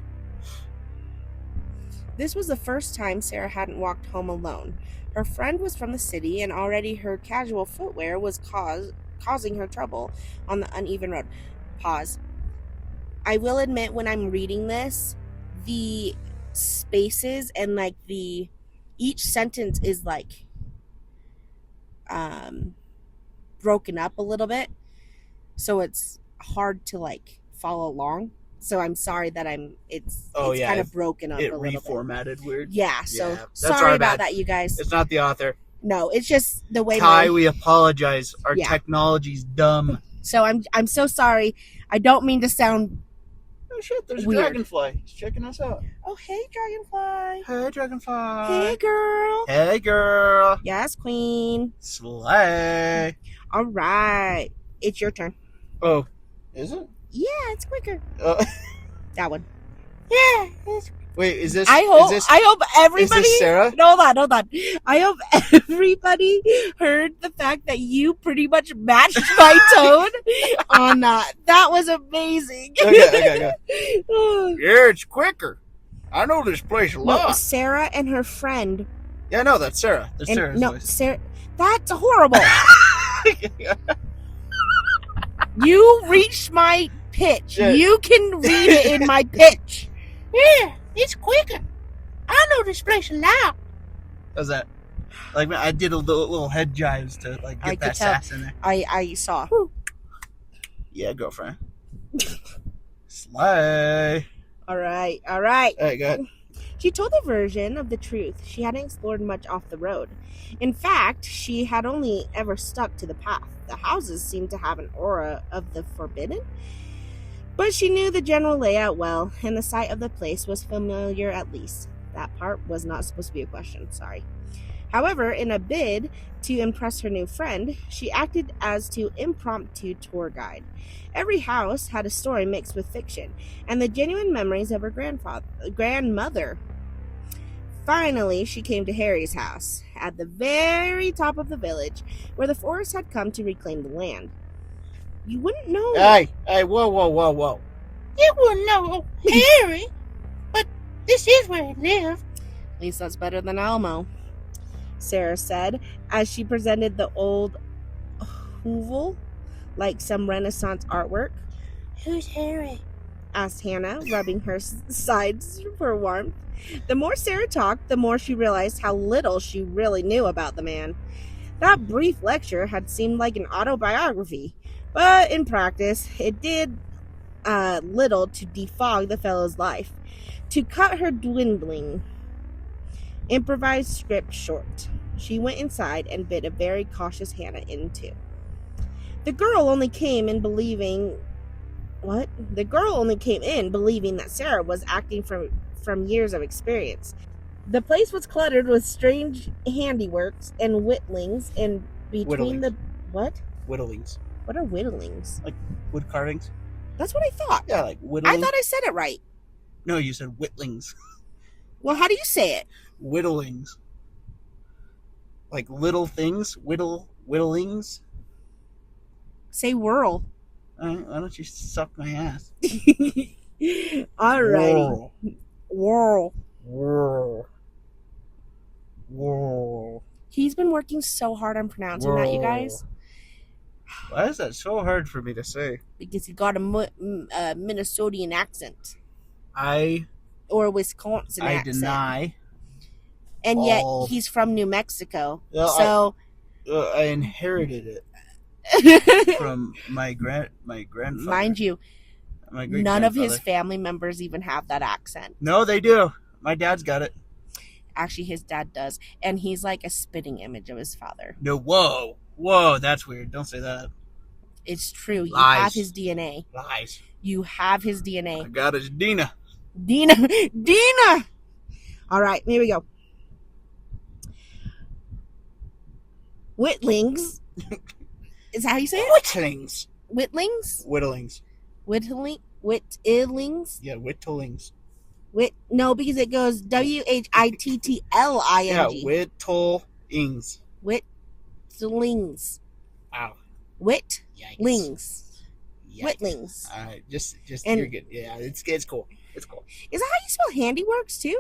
This was the first time Sarah hadn't walked home alone. Her friend was from the city, and already her casual footwear was causing her trouble on the uneven road. Pause. I will admit, when I'm reading this, the spaces and like each sentence is like broken up a little bit, so it's hard to like follow along. So I'm sorry that it's kind of broken up a little bit. It reformatted weird. Yeah, so that's sorry our about bad. that, you guys. It's not the author. No, it's just the way Kai, we apologize. Our Yeah. technology's dumb. So I'm so sorry. I don't mean to sound. Oh shit, there's Weird. a dragonfly. He's checking us out. Oh, hey, dragonfly. Hey, dragonfly. Hey, girl. Hey, girl. Yes, queen. Slay. All right, it's your turn. Oh, is it? Yeah, it's quicker. That one. Yeah, it's Wait, is this? I hope everybody. Is this Sarah? No, hold on. I hope everybody heard the fact that you pretty much matched my tone on that. That was amazing. Okay. Yeah, it's quicker. I know this place a No, lot. Sarah and her friend. Yeah, no, that's Sarah. That's Sarah's No, voice. Sarah. That's horrible. You reached my pitch. Yeah. You can read it in my pitch. yeah, it's quicker. I know this place a lot. How's that? Like, I did a little head jives to like I get that could tell. sass in there. I saw. Yeah, girlfriend. Slay. All right. Hey, go ahead. She told a version of the truth. She hadn't explored much off the road. In fact, she had only ever stuck to the path. The houses seemed to have an aura of the forbidden, but she knew the general layout well, and the site of the place was familiar at least. That part was not supposed to be a question, sorry. However, in a bid to impress her new friend, she acted as to impromptu tour guide. Every house had a story mixed with fiction, and the genuine memories of her grandmother. Finally, she came to Harry's house, at the very top of the village, where the forest had come to reclaim the land. You wouldn't know. Hey, whoa. You wouldn't know Harry, but this is where he lived. At least that's better than Elmo, Sarah said, as she presented the old hovel like some Renaissance artwork. Who's Harry? Asked Hannah, rubbing her sides for warmth. The more Sarah talked, the more she realized how little she really knew about the man. That brief lecture had seemed like an autobiography, but in practice, it did little to defog the fellow's life, to cut her dwindling improvised script short. She went inside and bid a very cautious Hannah in too. The girl only came in believing that Sarah was acting from years of experience. The place was cluttered with strange handiworks and whittlings, and between the what? Whittlings. What are whittlings? Like wood carvings. That's what I thought. Yeah, like whittling. I thought I said it right. No, you said whittlings. Well, how do you say it? Whittlings. Like little things. Whittlings. Say whirl. Why don't you suck my ass? Alrighty. Whirl. Whoa. He's been working so hard on pronouncing that, you guys, Why is that so hard for me to say? because he got a Minnesotan accent I or a Wisconsin accent. deny. And yet bald. he's from New Mexico. Yeah, So I inherited it from my grandfather. mind you, my none of his great-grandfather. family members even have that accent. No, they do. My dad's got it. Actually, his dad does. And he's like a spitting image of his father. No, whoa, that's weird. Don't say that. It's true. You Lies. have his DNA. Lies. You have his I DNA. got it, Dina. Dina! All right, here we go. Whittlings. Is that how you say it? Whittlings. Whittlings? Whittlings. Whittlings? Yeah, whittlings. No, because it goes WHITTLING. Yeah, whittlings. Whittlings. Ow. Whitlings. Yikes. Whittlings. All right, just And- you're good. Yeah, it's cool. It's cool. Is that how you spell handiworks too?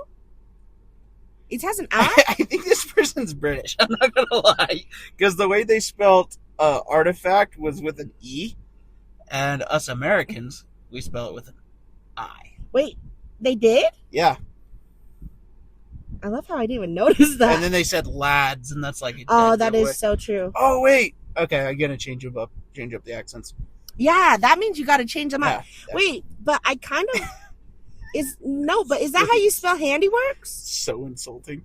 It has an I? I think this person's British. I'm not gonna lie, because the way they spelled artifact was with an E, and us Americans we spell it with an I. Wait, they did? Yeah, I love how I didn't even notice that. and then they said lads, and that's like a Oh, dead that giveaway. is so true. Oh wait, okay, I'm gonna change up the accents. Yeah, that means you got to change them up. Yeah, Wait, but I kind of is that how you spell handiworks? so insulting.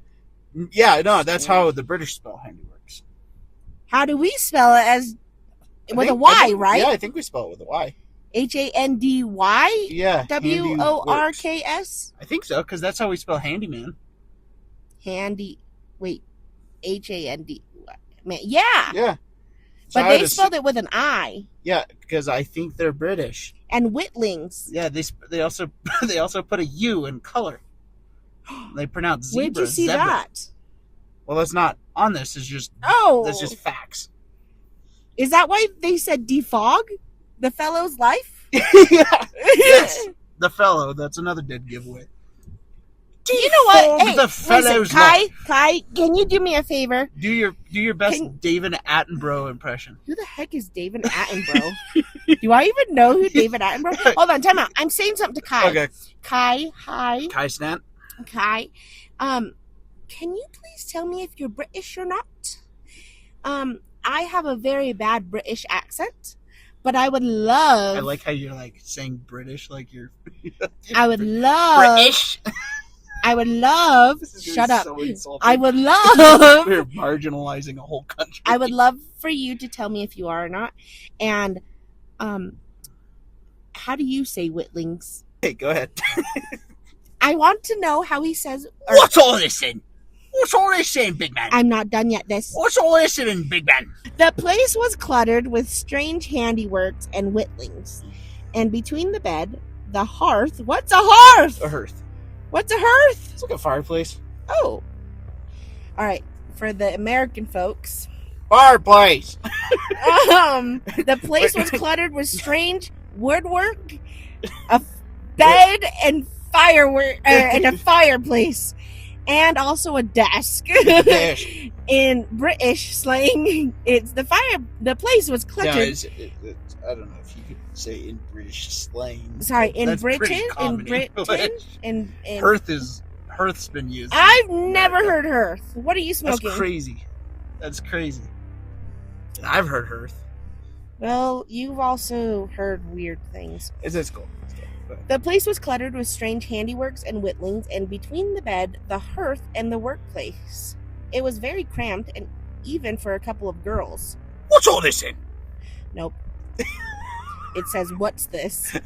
Yeah, no, that's how the British spell handiworks. How do we spell it? As I with a think- Y, I think- right? Yeah, I think we spell it with a Y. HANDY Yeah, WORKS. I think so, because that's how we spell handyman. Handy. Wait, HAND. Man, yeah. Yeah, But they spelled it with an I. Yeah, because I think they're British. And Whittlings. Yeah, they also put a U in color. They pronounce zebra. Where'd you see zebra. that? Well, that's not on this. It's just Oh, that's just facts. is that why they said defog the fellow's life? Yeah. Yes, the fellow. That's another dead giveaway. You know what? Defog Hey, the listen, fellow's Kai, can you do me a favor? Do your best David Attenborough impression. Who the heck is David Attenborough? Do I even know who David Attenborough? Hold on, time out. I'm saying something to Kai. Okay, Kai, hi, Kai Stant. Kai. Can you please tell me if you're British or not? I have a very bad British accent, but I would love. I like how you're like saying British, like you're. I would love. British. I would love. This is Shut up. so insulting. I would love. We're marginalizing a whole country. I would love for you to tell me if you are or not. And, how do you say Whittlings? Hey, go ahead. I want to know how he says. What's all this in? What's all this in, big man? I'm not done yet. What's all this in, big man? The place was cluttered with strange handiworks and whittlings. And between the bed, the hearth. What's a hearth? A hearth. What's a hearth? It's like a fireplace. Oh. All right. For the American folks, Fireplace. the place was cluttered with strange woodwork, a bed, and firework, and a fireplace, and also a desk. Dish. In British slang, it's the fire. The place was Yeah, cluttered. I don't know if you could say in British slang. Sorry, in That's pretty Britain, common in Britain, English. in Hearth's been used. I've never heard hearth. What are you That's smoking? crazy. That's crazy. I've heard hearth. Well, you've also heard weird things. It's cool. But The place was cluttered with strange handiworks and whittlings, and between the bed, the hearth, and the workplace. It was very cramped, and even for a couple of girls. what's all this in? Nope. It says, "What's this?"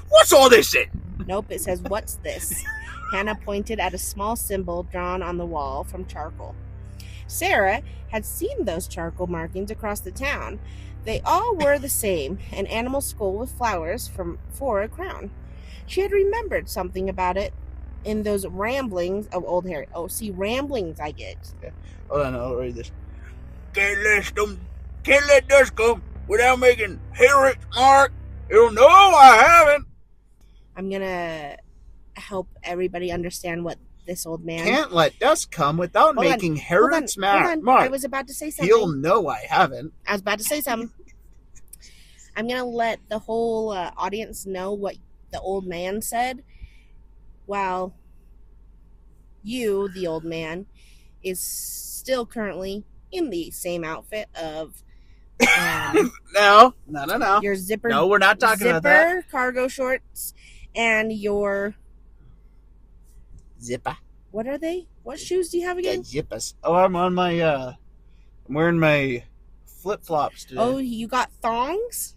What's all this in? Nope, it says, "What's this?" Hannah pointed at a small symbol drawn on the wall from charcoal. Sarah had seen those charcoal markings across the town. They all were the same, an animal skull with flowers for a crown. She had remembered something about it in those ramblings of Old Harry. Oh, see, ramblings I get. Hold on, I'll read this. Can't let dust come without making Harriet's mark. You know I haven't. I'm gonna help everybody understand what this old man... Can't let dust come without Hold on, making Hold Harriet's on. mark. I was about to say something. He'll know I haven't. I was about to say something. I'm going to let the whole audience know what the old man said. While you, the old man, is still currently in the same outfit of No. your zipper. No, we're not talking about that. Zipper cargo shorts and your Zipper. what are they? What shoes do you have again? Zippers. Oh, I'm on my. I'm wearing my flip flops today. Oh, you got thongs?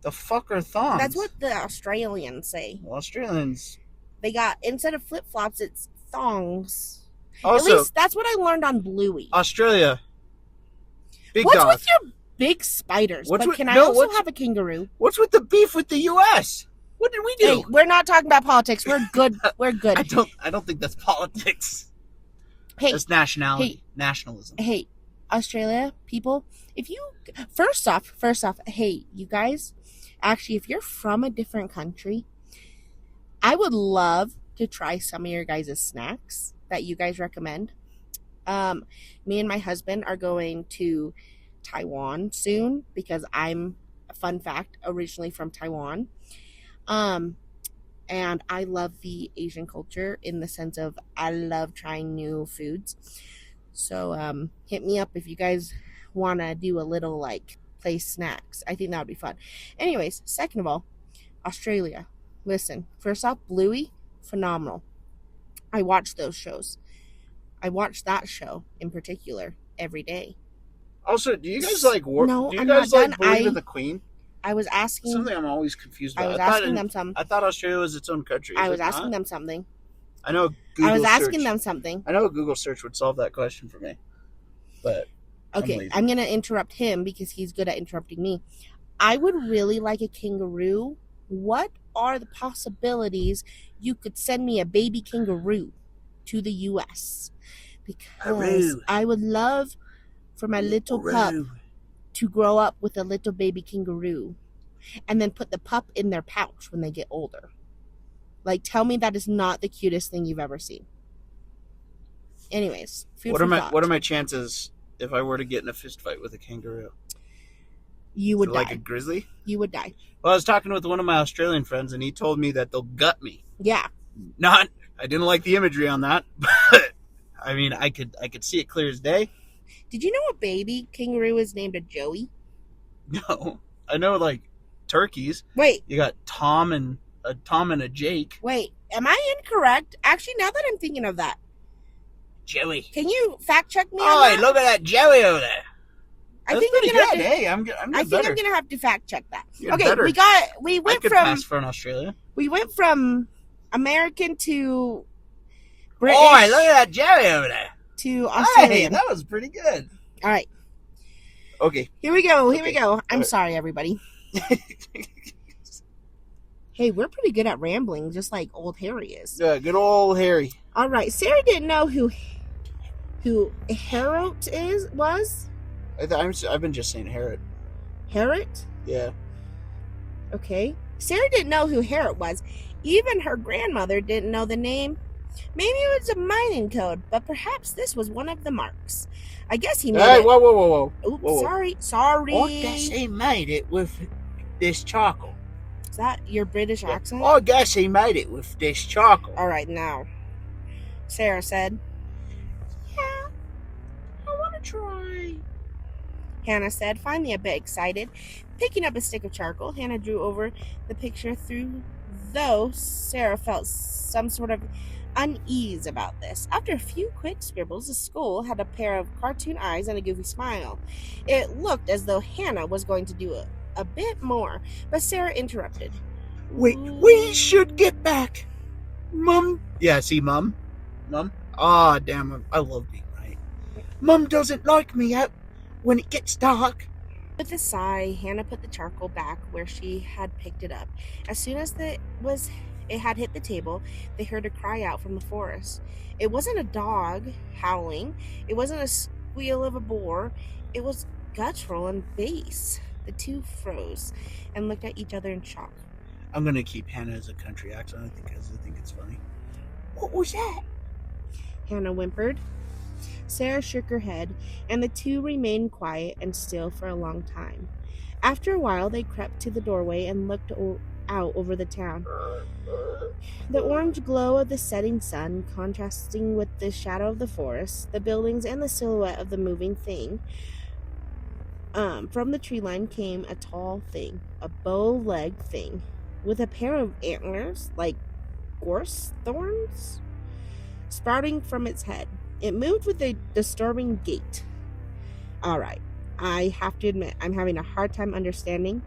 The fuck are thongs? That's what the Australians say. Well, Australians. They got, instead of flip flops, it's thongs. Also, At least that's what I learned on Bluey. Australia. Big What's dog. with your big spiders? What's but with- can I no, also what's- have a kangaroo? What's with the beef with the U.S.? What did we do? Hey, we're not talking about politics. We're good. We're good. I don't think that's politics. Hey, That's nationality. Nationalism. hey, Australia people, if you first off, hey, you guys, actually, if you're from a different country, I would love to try some of your guys' snacks that you guys recommend. Me and my husband are going to Taiwan soon because I'm, fun fact, originally from Taiwan. And I love the Asian culture in the sense of I love trying new foods. So hit me up if you guys want to do a little like play snacks. I think that would be fun. Anyways, second of all, Australia. Listen, first off, Bluey, phenomenal. I watch those shows. I watch that show in particular every day. Also, do you guys like war? No, do you I'm guys not like done. Believe in the Queen? I was asking. Something I'm always confused I about. was asking them something. I thought Australia was its own country. I was asking them something. I know. Google I was asking search, them something. I know a Google search would solve that question for me, but Okay, I'm gonna interrupt him because he's good at interrupting me. I would really like a kangaroo. What are the possibilities you could send me a baby kangaroo to the U.S.? Because Hooray. I would love for my little pup to grow up with a little baby kangaroo and then put the pup in their pouch when they get older. Like, tell me that is not the cutest thing you've ever seen. Anyways, food for thought. What are my chances if I were to get in a fist fight with a kangaroo? You would like die. a grizzly? You would die. Well, I was talking with one of my Australian friends, and he told me that they'll gut me. Yeah. I didn't like the imagery on that, but I mean, I could see it clear as day. Did you know a baby kangaroo is named a Joey? No, I know like turkeys. Wait, You got Tom and a Jake. wait. Am I incorrect? Actually, now that I'm thinking of that, Joey. can you fact check me on Oh, that? look at that Joey over there. I That's think I'm pretty gonna have good. to. Hey, I'm I think better. I'm gonna have to fact check that. You're Okay, better. we I went could from pass for an Australia. American to British Oh, look at that Joey over there. to Hey, Australian. that was pretty good. All right, Okay. here we go. Okay. I'm Alright. sorry, everybody. Hey, we're pretty good at rambling, just like old Harry is. Yeah, good old Harry. All right, Sarah didn't know who Harrot was. I've been just saying Harriet. Harrot? Yeah. Okay. Sarah didn't know who Harrot was. Even her grandmother didn't know the name. Maybe it was a mining code, but perhaps this was one of the marks. I guess he made Hey, it. whoa. Oops, whoa. sorry. I guess he made it with this charcoal. Is that your British accent? I guess he made it with this charcoal. All right, now. Sarah said, "Yeah, I want to try." Hannah said, finally a bit excited. Picking up a stick of charcoal, Hannah drew over the picture though Sarah felt some sort of unease about this. After a few quick scribbles, the skull had a pair of cartoon eyes and a goofy smile. It looked as though Hannah was going to do a bit more, but Sarah interrupted. We should get back. Mum. Yeah, see, Mum? Ah, damn, I love being right. Mum doesn't like me out when it gets dark. With a sigh, Hannah put the charcoal back where she had picked it up. As soon as it had hit the table, they heard a cry out from the forest. It wasn't a dog howling. It wasn't a squeal of a boar. It was guttural and bass. The two froze and looked at each other in shock. I'm going to keep Hannah as a country accent because I think it's funny. What was that? Hannah whimpered. Sarah shook her head, and the two remained quiet and still for a long time. After a while, they crept to the doorway and looked out over the town. The orange glow of the setting sun contrasting with the shadow of the forest, the buildings, and the silhouette of the moving thing. From the tree line came a tall thing, a bow-legged thing, with a pair of antlers, like gorse thorns, sprouting from its head. It moved with a disturbing gait. Alright, I have to admit, I'm having a hard time understanding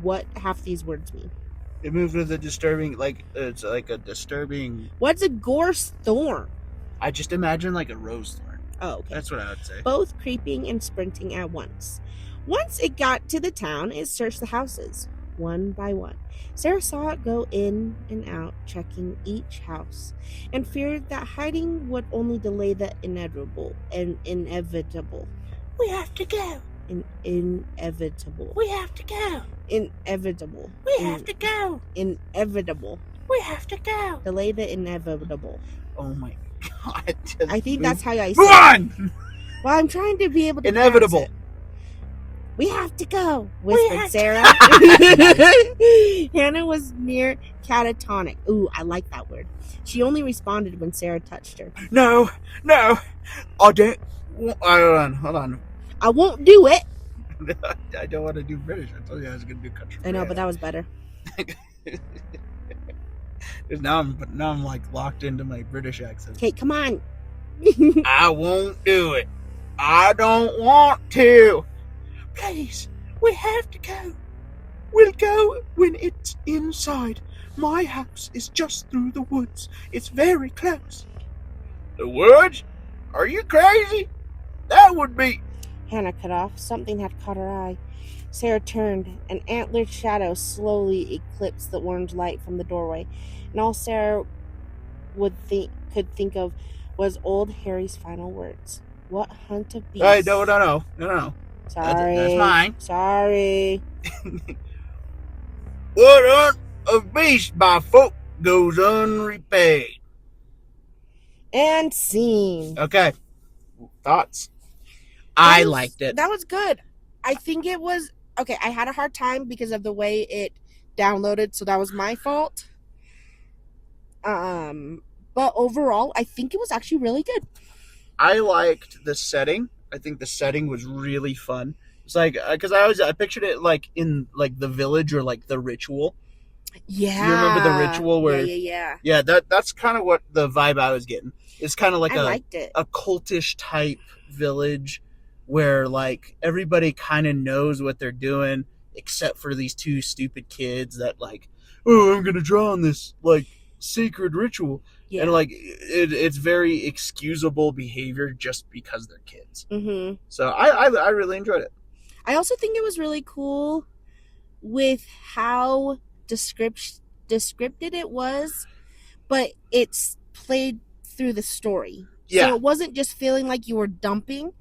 what half these words mean. It moved with a disturbing, like, it's like a disturbing... What's a gorse thorn? I just imagine like a rose thorn. Oh, okay. That's what I would say. Both creeping and sprinting at once. Once it got to the town, it searched the houses, one by one. Sarah saw it go in and out, checking each house, and feared that hiding would only delay the inevitable. We have to go. Inevitable. We have to go. Inevitable. We have to go. Inevitable. We have to go. Delay the inevitable. Oh my god. I think that's how I Move say it. on! Well, I'm trying to be able to Inevitable. pronounce it. We have to go, whispered Sarah. Hannah was near catatonic. Ooh, I like that word. She only responded when Sarah touched her. No. I don't... Hold on. I won't do it. I don't want to do British. I told you I was going to do country. I know, but that was better. Now I'm like locked into my British accent. Okay, come on. I won't do it. I don't want to. Please, we have to go. We'll go when it's inside. My house is just through the woods. It's very close. The woods? Are you crazy? That would be... Hannah cut off. Something had caught her eye. Sarah turned. An antlered shadow slowly eclipsed the orange light from the doorway, and all Sarah could think of was old Harry's final words. What hunt of beasts? Hey, no. Sorry. That's mine. Sorry. What hunt of beasts by folk goes unrepaid. And scene. Okay. Thoughts? I liked it. That was good. I think it was... Okay, I had a hard time because of the way it downloaded, so that was my fault. But overall, I think it was actually really good. I liked the setting. I think the setting was really fun. It's like, because I pictured it like in like the village or like the ritual. Yeah. You remember the ritual where... Yeah. Yeah, that's kind of what the vibe I was getting. It's kind of like I liked it. a cultish type village where like everybody kind of knows what they're doing except for these two stupid kids that like, oh, I'm gonna draw on this like sacred ritual. Yeah. And like it's very excusable behavior just because they're kids. Mm-hmm. So I really enjoyed it. I also think it was really cool with how descriptive it was, but it's played through the story. Yeah. So it wasn't just feeling like you were dumping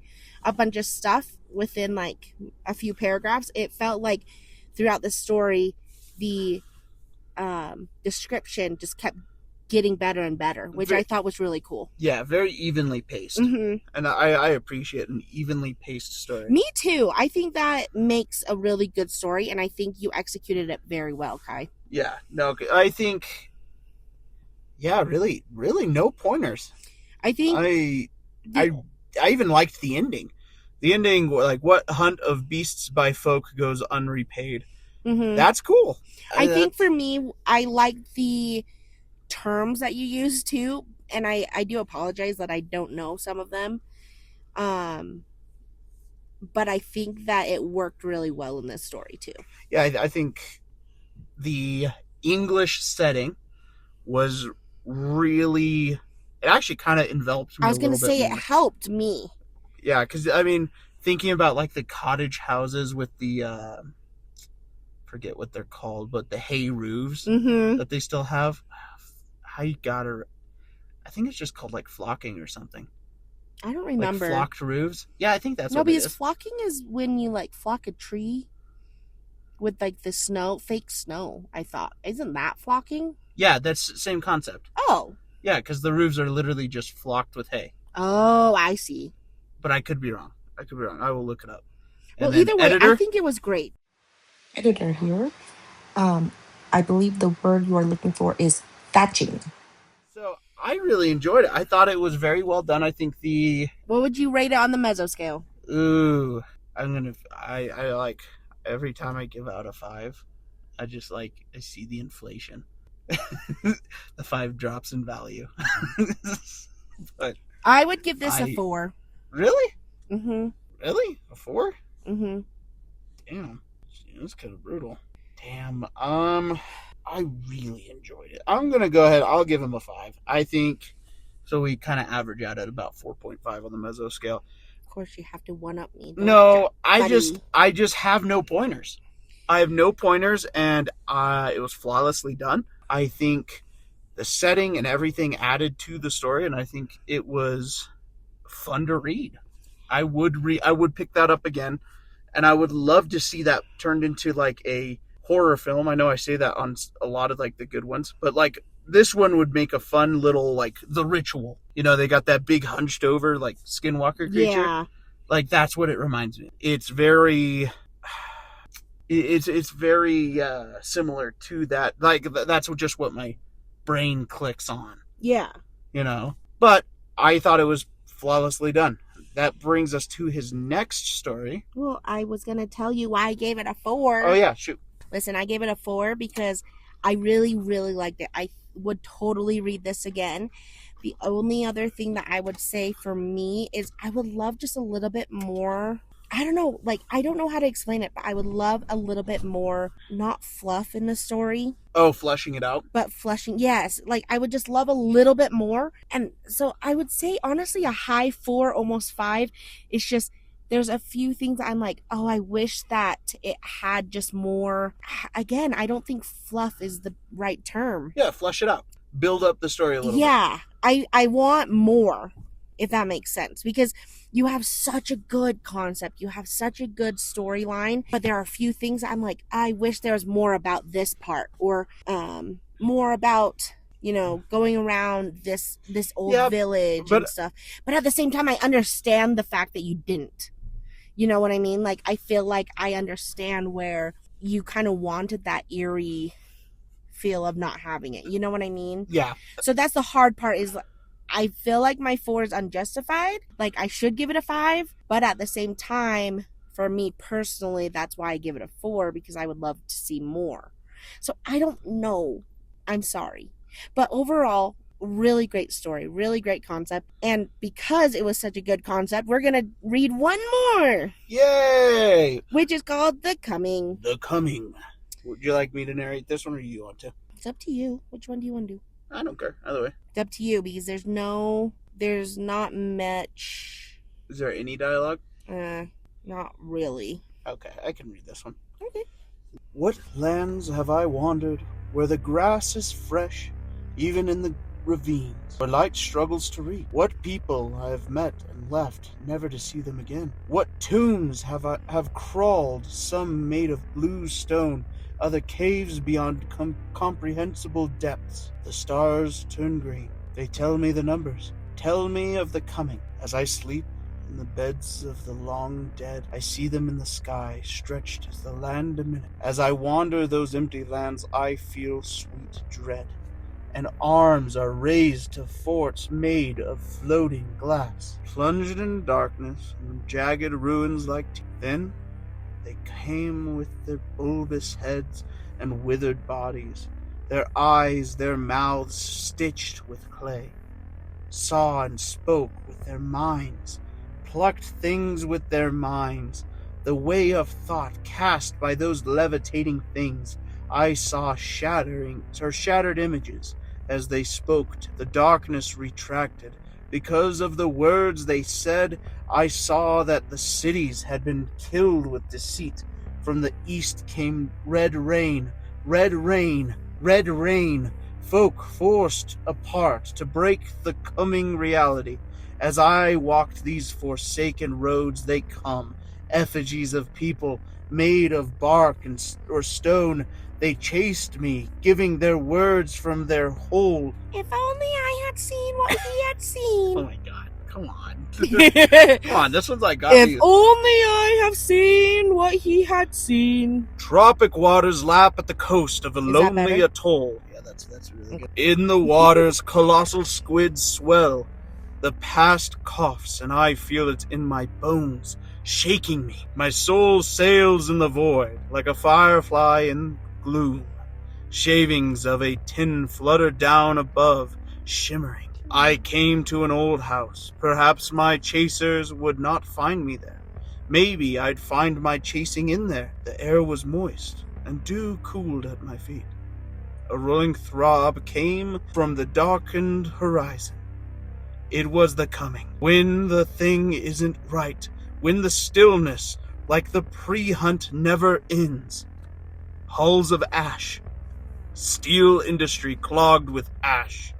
a bunch of stuff within like a few paragraphs. It felt like throughout the story, the description just kept getting better and better, which I thought was really cool. Yeah, very evenly paced. Mm-hmm. And I appreciate an evenly paced story. Me too. I think that makes a really good story, and I think you executed it very well, Kai. Yeah, no, I think, yeah, really no pointers. I think I even liked the ending. The ending, like, what hunt of beasts by folk goes unrepaid. Mm-hmm. That's cool. I think for me, I like the terms that you use too, and I do apologize that I don't know some of them. But I think that it worked really well in this story too. Yeah, I think the English setting was really... It actually kind of enveloped me. I was going to say it helped me. Yeah, because, I mean, thinking about, like, the cottage houses with the, forget what they're called, but the hay roofs that they still have. How you gotta... I think it's just called, like, flocking or something. I don't remember. Like, flocked roofs? Yeah, I think that's what it is. No, because flocking is when you, like, flock a tree with, like, the snow, fake snow, I thought. Isn't that flocking? Yeah, that's the same concept. Oh. Yeah, because the roofs are literally just flocked with hay. Oh, I see. But I could be wrong. I will look it up. Well, either way, I think it was great. Editor here. I believe the word you are looking for is thatching. So I really enjoyed it. I thought it was very well done. I think What would you rate it on the Mesoscale? I like every time I give out a 5, I see the inflation. The 5 drops in value. But I would give this a 4. Really? Mm-hmm. Really? A 4? Mm-hmm. Damn. That's kind of brutal. Damn. I really enjoyed it. I'm gonna go ahead. I'll give him a 5. I think so. We kind of average out at about 4.5 on the Mesoscale. Of course, you have to one-up me. No, I buddy. just have no pointers. I have no pointers, and it was flawlessly done. I think the setting and everything added to the story, and I think it was fun to read. I would pick that up again, and I would love to see that turned into like a horror film. I know I say that on a lot of like the good ones, but like this one would make a fun little like The Ritual. You know, they got that big hunched over like skinwalker creature. Yeah. Like that's what it reminds me. It's very similar to that. Like that's just what my brain clicks on. Yeah. You know, but I thought it was flawlessly done. That brings us to his next story. Well, I was going to tell you why I gave it a 4. Oh, yeah, shoot. Listen, I gave it a 4 because I really, really liked it. I would totally read this again. The only other thing that I would say for me is I would love just a little bit more. I don't know, like, I don't know how to explain it, but I would love a little bit more, not fluff in the story. Oh, fleshing it out? But fleshing, yes. Like, I would just love a little bit more. And so I would say, honestly, a high 4, almost 5. It's just, there's a few things I'm like, oh, I wish that it had just more. Again, I don't think fluff is the right term. Yeah, flesh it out. Build up the story a little bit. Yeah, I want more, if that makes sense. Because you have such a good concept. You have such a good storyline. But there are a few things I'm like, I wish there was more about this part. Or more about, you know, going around this old village and stuff. But at the same time, I understand the fact that you didn't. You know what I mean? Like, I feel like I understand where you kind of wanted that eerie feel of not having it. You know what I mean? Yeah. So that's the hard part is I feel like my 4 is unjustified. Like, I should give it a 5. But at the same time, for me personally, that's why I give it a 4, because I would love to see more. So I don't know. I'm sorry. But overall, really great story, really great concept. And because it was such a good concept, we're going to read one more. Yay! Which is called The Coming. The Coming. Would you like me to narrate this one, or do you want to? It's up to you. Which one do you want to do? I don't care. Either way. It's up to you, because there's not much. Is there any dialogue? Not really. Okay, I can read this one. Okay. What lands have I wandered where the grass is fresh, even in the ravines, where light struggles to reach? What people I have met and left, never to see them again? What tombs have crawled, some made of blue stone, other caves beyond comprehensible depths? The stars turn green. They tell me the numbers, tell me of the coming. As I sleep in the beds of the long dead, I see them in the sky, stretched as the land a minute. As I wander those empty lands, I feel sweet dread, and arms are raised to forts made of floating glass, plunged in darkness and jagged ruins like teeth. Then they came with their bulbous heads and withered bodies, their eyes, their mouths stitched with clay, saw and spoke with their minds, plucked things with their minds. The way of thought cast by those levitating things, I saw shattered images as they spoke. The darkness retracted. Because of the words they said, I saw that the cities had been killed with deceit. From the east came red rain, red rain, red rain. Folk forced apart to break the coming reality. As I walked these forsaken roads, they come, effigies of people made of bark or stone. They chased me, giving their words from their hole. If only I had seen what he had seen. Oh my God. Come on. Come on, this one's like got If me. only I have seen what he had seen. Tropic waters lap at the coast of a Is that lonely better? atoll. Yeah, that's really good. In the waters, colossal squids swell. The past coughs, and I feel it in my bones, shaking me. My soul sails in the void, like a firefly in gloom. Shavings of a tin flutter down above, shimmering. I came to an old house. Perhaps my chasers would not find me there. Maybe I'd find my chasing in there. The air was moist, and dew cooled at my feet. A rolling throb came from the darkened horizon. It was the coming. When the thing isn't right, when the stillness, like the pre-hunt, never ends. Hulls of ash. Steel industry clogged with ash.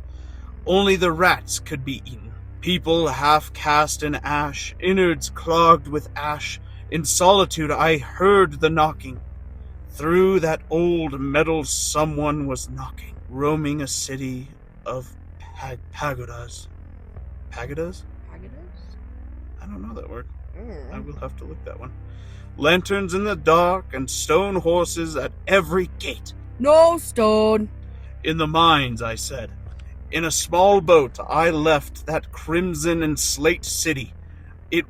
Only the rats could be eaten. People half cast in ash, innards clogged with ash. In solitude I heard the knocking. Through that old metal someone was knocking, roaming a city of pagodas. Pagodas? I don't know that word. I will have to look that one. Lanterns in the dark and stone horses at every gate. No stone. In the mines, I said. In a small boat, I left that crimson and slate city. It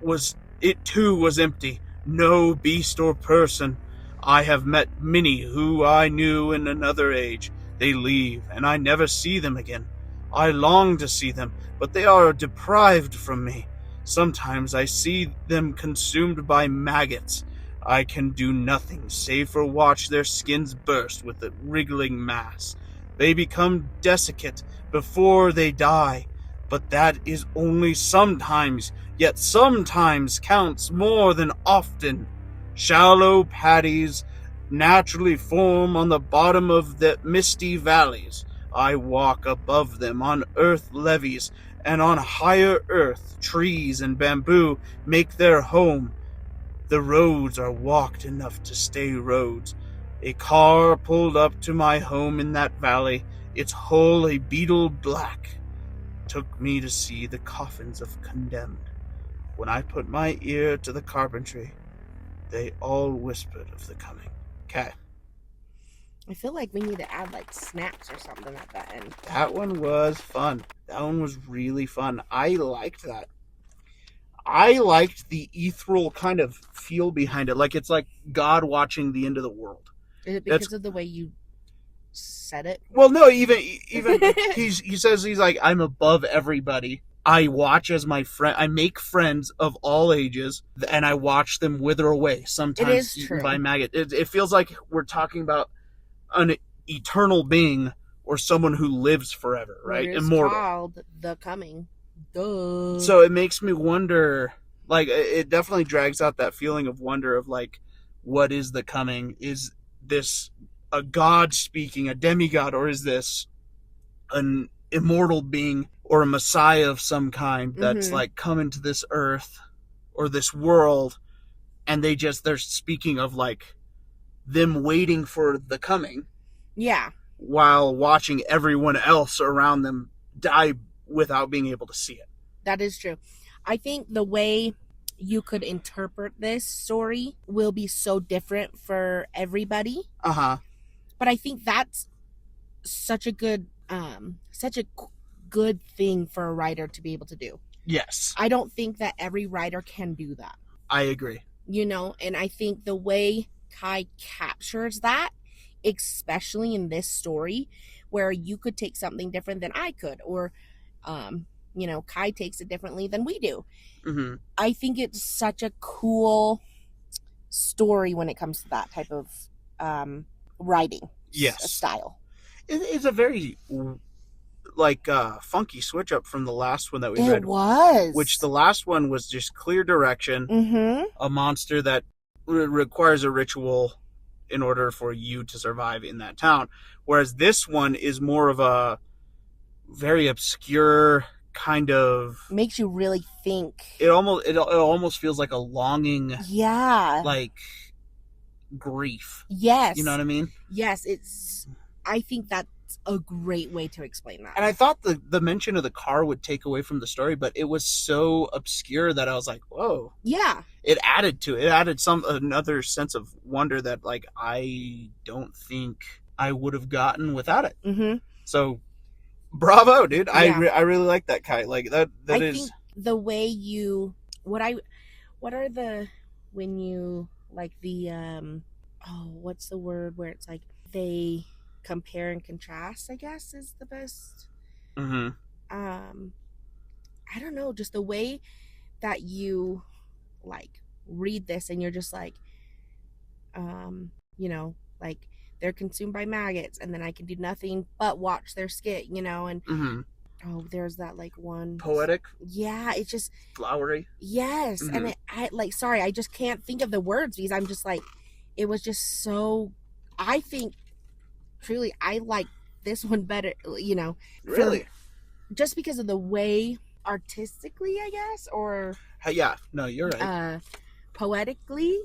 too was empty. No beast or person. I have met many who I knew in another age. They leave, and I never see them again. I long to see them, but they are deprived from me. Sometimes I see them consumed by maggots. I can do nothing save for watch their skins burst with a wriggling mass. They become desiccate before they die, but that is only sometimes, yet sometimes counts more than often. Shallow paddies naturally form on the bottom of the misty valleys. I walk above them on earth levees, and on higher earth, trees and bamboo make their home. The roads are walked enough to stay roads. A car pulled up to my home in that valley, its hull a beetle black. Took me to see the coffins of condemned. When I put my ear to the carpentry, they all whispered of the coming. Okay. I feel like we need to add like snaps or something at that end. That one was fun. That one was really fun. I liked that. I liked the ethereal kind of feel behind it. Like it's like God watching the end of the world. Is it because of the way you said it? Well, no, even he says he's like, I'm above everybody. I watch as my friend. I make friends of all ages, and I watch them wither away. Sometimes eaten by maggot. It feels like we're talking about an eternal being or someone who lives forever, right? It is Immortal. called The Coming. Duh. So it makes me wonder, like, it definitely drags out that feeling of wonder of, like, what is the coming? Is this a god speaking, a demigod, or is this an immortal being or a messiah of some kind that's, like, coming to this earth or this world, and they're speaking of, like, them waiting for the coming. Yeah. While watching everyone else around them die without being able to see it. That is true. I think the way you could interpret this story will be so different for everybody. Uh-huh. But I think that's such a good thing for a writer to be able to do. Yes. I don't think that every writer can do that. I agree. You know, and I think the way Kai captures that, especially in this story, where you could take something different than I could, or you know, Kai takes it differently than we do. Mm-hmm. I think it's such a cool story when it comes to that type of writing style. It's a very like funky switch up from the last one that we read. It was. Which the last one was just clear direction. Mm-hmm. A monster that requires a ritual in order for you to survive in that town. Whereas this one is more of a very obscure kind of, makes you really think. It almost feels like a longing. Yeah. Like grief. Yes. You know what I mean? Yes, I think that's a great way to explain that. And I thought the mention of the car would take away from the story, but it was so obscure that I was like, whoa. Yeah. It added to it. It added another sense of wonder that, like, I don't think I would have gotten without it. Mm-hmm. So, bravo, dude. Yeah. I really like that, Kai. Like, that I is... think the way you... What are the... When you... Like, the... what's the word where it's like they compare and contrast, I guess, is the best. Mm-hmm. I don't know, just the way that you like read this and you're just like, you know, like they're consumed by maggots and then I can do nothing but watch their skit, you know, and there's that like one poetic. Yeah, it's just flowery. Yes, and I just can't think of the words because I'm just like, it was just so. I think truly I like this one better, you know. Really? Just because of the way artistically, I guess, or yeah, no, you're right. Poetically,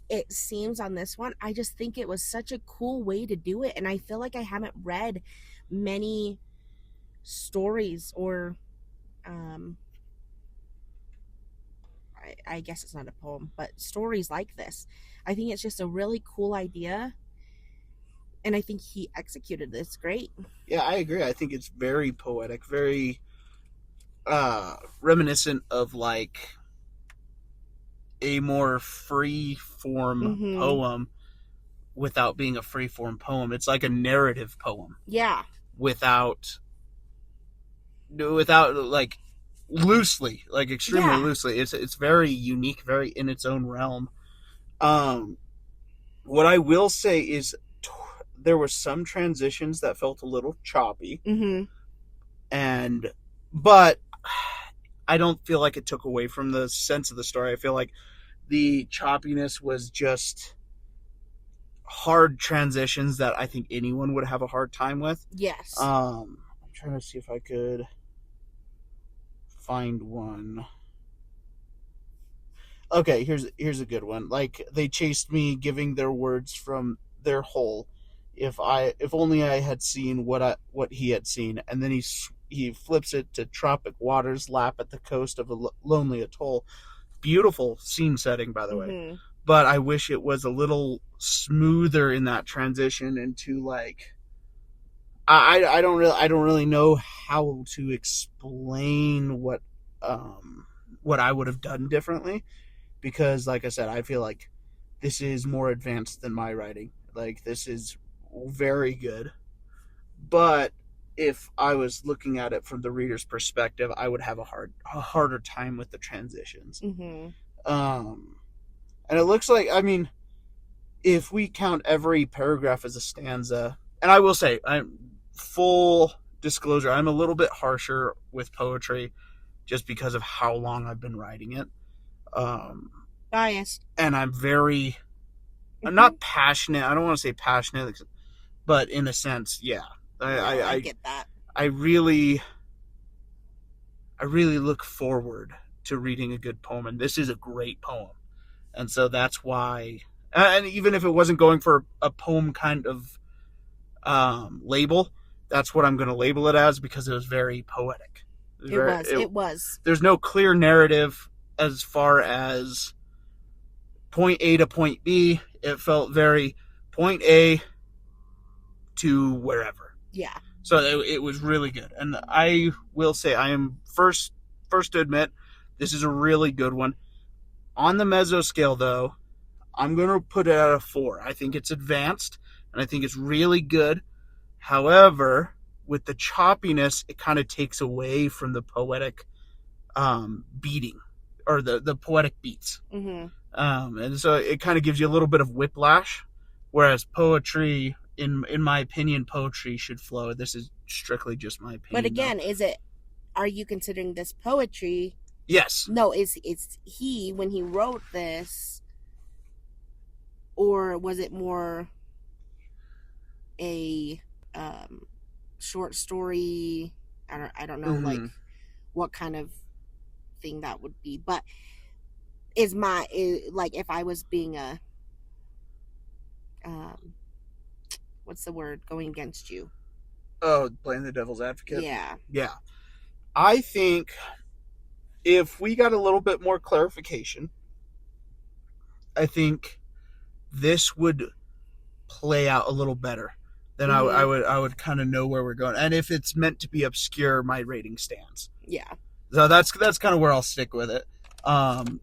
it seems on this one. I just think it was such a cool way to do it, and I feel like I haven't read many stories or I guess it's not a poem, but stories like this. I think it's just a really cool idea, and I think he executed this great. Yeah, I agree. I think it's very poetic, very reminiscent of like a more free form poem without being a free form poem. It's like a narrative poem. Yeah. Without like loosely, like extremely loosely. It's very unique, very in its own realm. What I will say is there were some transitions that felt a little choppy. But I don't feel like it took away from the sense of the story. I feel like the choppiness was just hard transitions that I think anyone would have a hard time with. Yes. I'm trying to see if I could find one. Okay, here's a good one. Like, they chased me, giving their words from their hole. If only I had seen what he had seen. And then he flips it to tropic waters lap at the coast of a lonely atoll. Beautiful scene setting, by the way. But I wish it was a little smoother in that transition into like I don't really know how to explain what I would have done differently, because like I said, I feel like this is more advanced than my writing. Like, this is very good. But if I was looking at it from the reader's perspective, I would have a harder time with the transitions. And it looks like, I mean, if we count every paragraph as a stanza, and I will say, I'm full disclosure, I'm a little bit harsher with poetry just because of how long I've been writing it. Biased. And I'm very, I'm not passionate. I don't want to say passionate, but in a sense, yeah. I get that. I really look forward to reading a good poem, and this is a great poem. And so that's why, and even if it wasn't going for a poem kind of label, that's what I'm going to label it as, because it was very poetic. It was. There's no clear narrative as far as point A to point B. It felt very point A to wherever. Yeah. So it was really good. And I will say, I am first to admit, this is a really good one. On the Mesoscale, though, I'm going to put it at a 4. I think it's advanced, and I think it's really good. However, with the choppiness, it kind of takes away from the poetic beating, or the poetic beats. And so it kind of gives you a little bit of whiplash, whereas poetry, in my opinion, poetry should flow. This is strictly just my opinion. But again, are you considering this poetry? Yes. No, is he, when he wrote this, or was it more a short story? I don't know, like what kind of thing that would be. But like, if I was being a what's the word, going against you? Oh, playing the devil's advocate? Yeah. Yeah. I think if we got a little bit more clarification, I think this would play out a little better. Then I would kind of know where we're going. And if it's meant to be obscure, my rating stands. Yeah. So that's kind of where I'll stick with it.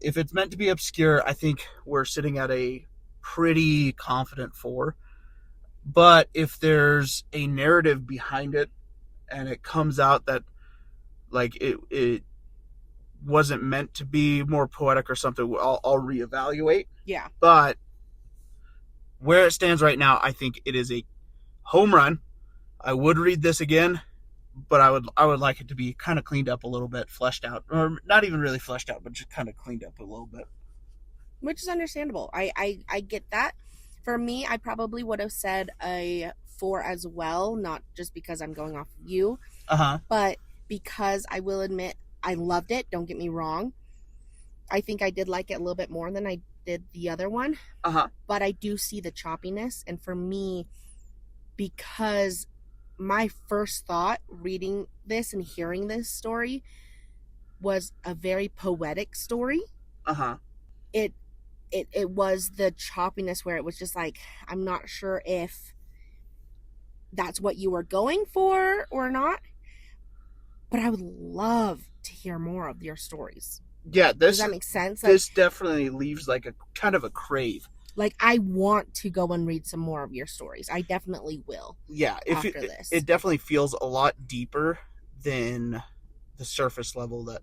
If it's meant to be obscure, I think we're sitting at a pretty confident 4. But if there's a narrative behind it, and it comes out that like it wasn't meant to be more poetic or something, I'll reevaluate. Yeah. But where it stands right now, I think it is a home run. I would read this again, but I would like it to be kind of cleaned up a little bit, fleshed out, or not even really fleshed out, but just kind of cleaned up a little bit. Which is understandable. I get that. For me, I probably would have said a 4 as well, not just because I'm going off of you, but because I will admit I loved it. Don't get me wrong. I think I did like it a little bit more than I did the other one. But I do see the choppiness, and for me, because my first thought reading this and hearing this story was a very poetic story. It was the choppiness where it was just like, I'm not sure if that's what you were going for or not, but I would love to hear more of your stories. Yeah, does that make sense? This definitely leaves like a kind of a crave. Like, I want to go and read some more of your stories. I definitely will. Yeah, after this, it definitely feels a lot deeper than the surface level that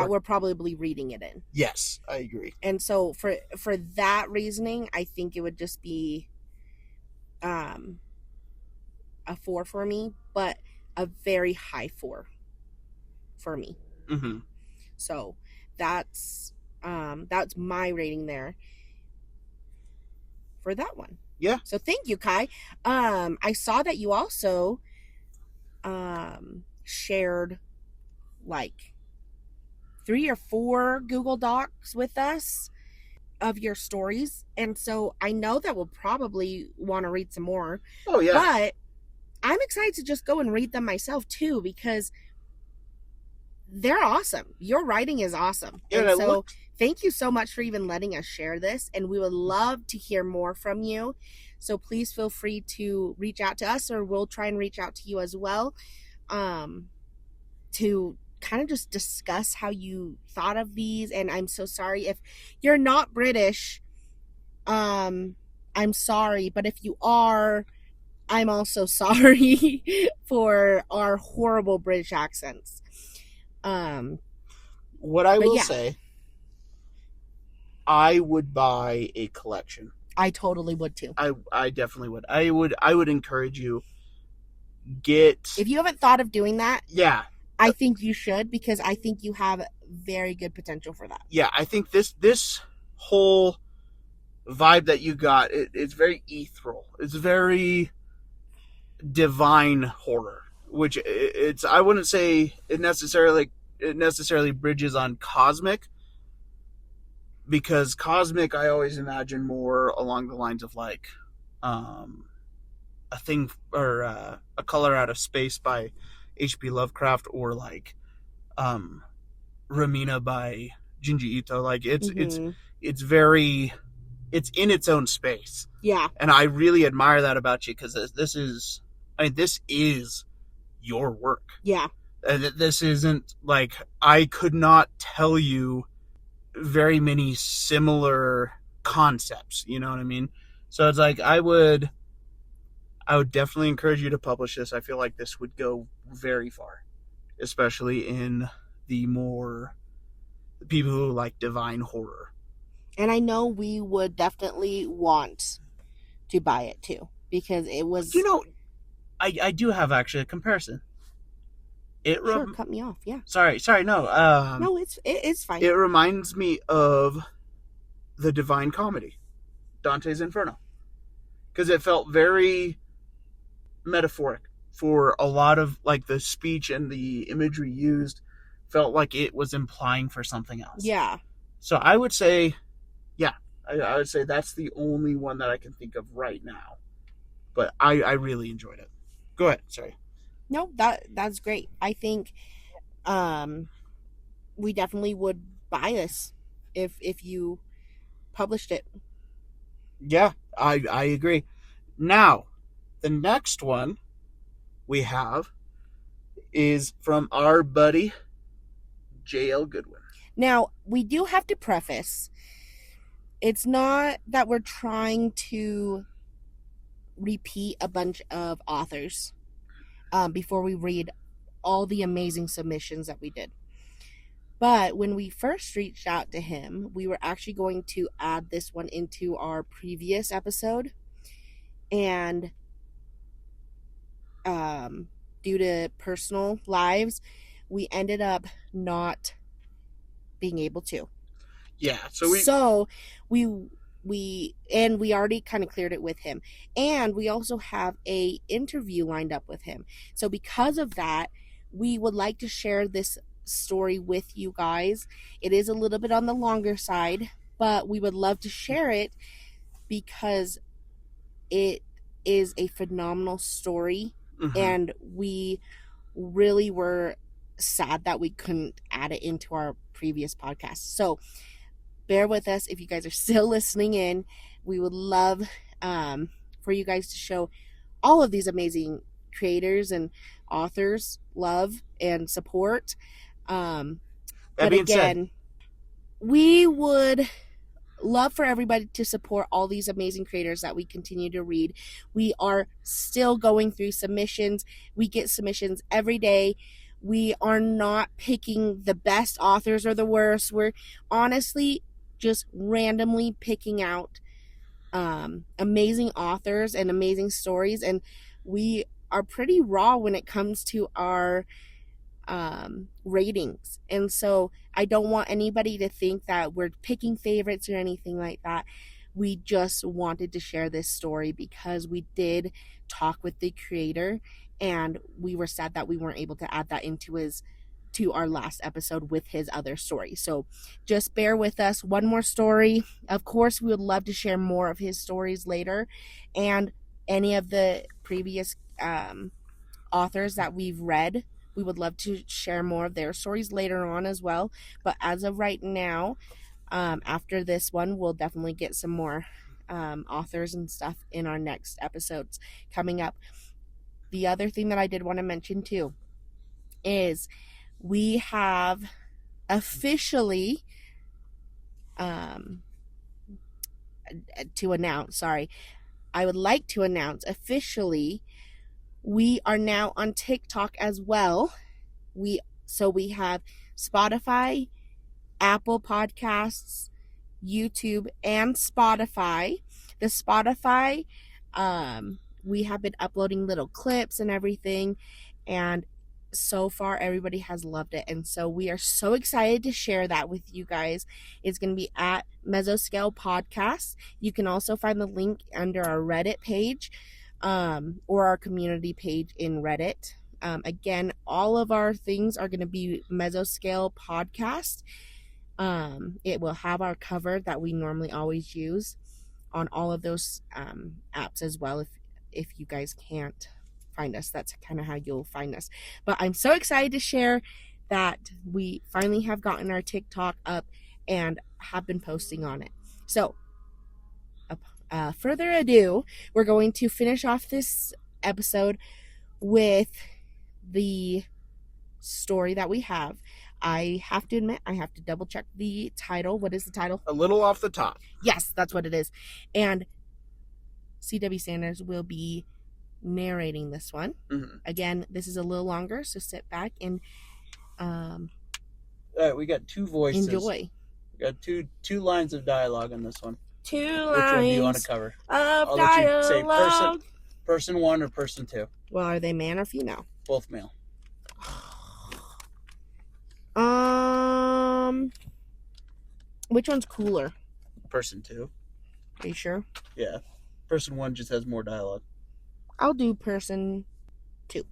we're probably reading it in. Yes, I agree. And so for that reasoning, I think it would just be a 4 for me, but a very high 4 for me. So that's my rating there for that one. Yeah. So thank you, Kai. I saw that you also shared like 3 or 4 Google Docs with us of your stories, and so I know that we'll probably want to read some more. Oh yeah. But I'm excited to just go and read them myself too, because they're awesome. Your writing is awesome. Yeah, and so thank you so much for even letting us share this, and we would love to hear more from you. So please feel free to reach out to us, or we'll try and reach out to you as well, to kind of just discuss how you thought of these. And I'm so sorry if you're not British. I'm sorry, but if you are, I'm also sorry for our horrible British accents. What I will say, I would buy a collection. I totally would too. I definitely would. I would encourage you, if you haven't thought of doing that, I think you should, because I think you have very good potential for that. Yeah, I think this whole vibe that you got, it's very ethereal. It's very divine horror, which I wouldn't say it necessarily bridges on cosmic, because cosmic I always imagine more along the lines of like a thing, or A Color Out of Space by H.P. Lovecraft, or like Ramina by Junji Ito. Like it's very, it's in its own space. Yeah. And I really admire that about you, because this is your work. Yeah. This isn't like, I could not tell you very many similar concepts, you know what I mean? So it's like, I would definitely encourage you to publish this. I feel like this would go very far, especially in the people who like divine horror. And I know we would definitely want to buy it too, because it was... I do have actually a comparison. Sure, cut me off, yeah. Sorry, no. No, it's fine. It reminds me of the Divine Comedy, Dante's Inferno. Because it felt very metaphoric for a lot of, like, the speech and the imagery used felt like it was implying for something else. Yeah. So I would say, I would say that's the only one that I can think of right now. But I really enjoyed it. Go ahead, sorry. No, that's great. I think we definitely would buy this if you published it. Yeah, I agree. Now, the next one we have is from our buddy J.L. Goodwin. Now, we do have to preface, it's not that we're trying to repeat a bunch of authors before we read all the amazing submissions that we did. But when we first reached out to him, we were actually going to add this one into our previous episode. And due to personal lives, we ended up not being able to. Yeah, so we already kind of cleared it with him, and we also have a interview lined up with him. So because of that, we would like to share this story with you guys. It is a little bit on the longer side, but we would love to share it because it is a phenomenal story. Mhm. And we really were sad that we couldn't add it into our previous podcast. So bear with us if you guys are still listening in. We would love for you guys to show all of these amazing creators and authors love and support. That But being again, we would love for everybody to support all these amazing creators that we continue to read. We are still going through submissions. We get submissions every day. We are not picking the best authors or the worst. We're honestly just randomly picking out amazing authors and amazing stories. And we are pretty raw when it comes to our ratings. And so I don't want anybody to think that we're picking favorites or anything like that. We just wanted to share this story because we did talk with the creator and we were sad that we weren't able to add that to our last episode with his other story. So just bear with us. One more story. Of course, we would love to share more of his stories later, and any of the previous authors that we've read, we would love to share more of their stories later on as well. But as of right now, after this one, we'll definitely get some more authors and stuff in our next episodes coming up. The other thing that I did want to mention too is we have officially I would like to announce officially we are now on TikTok as well. We have Spotify, Apple Podcasts, YouTube, and Spotify. The Spotify, we have been uploading little clips and everything, and so far everybody has loved it, and so we are so excited to share that with you guys. It's going to be at Mesoscale Podcast. You can also find the link under our Reddit page or our community page in Reddit. Again, all of our things are going to be Mesoscale Podcast. It will have our cover that we normally always use on all of those apps as well. If you guys can't find us, that's kind of how you'll find us. But I'm so excited to share that we finally have gotten our TikTok up and have been posting on it. So further ado, we're going to finish off this episode with the story that we have. I have to admit, I have to double check the title. What is the title? A Little Off the Top. Yes, that's what it is. And C.W. Sanders will be narrating this one. Mm-hmm. Again, this is a little longer, so sit back and we got two voices. enjoy. We got two lines of dialogue on this one. Two Which one do you want to cover? I'll let you say person one or person two. Well, are they man or female? Both male. Which one's cooler? Person two. Are you sure? Yeah. Person one just has more dialogue. I'll do person two.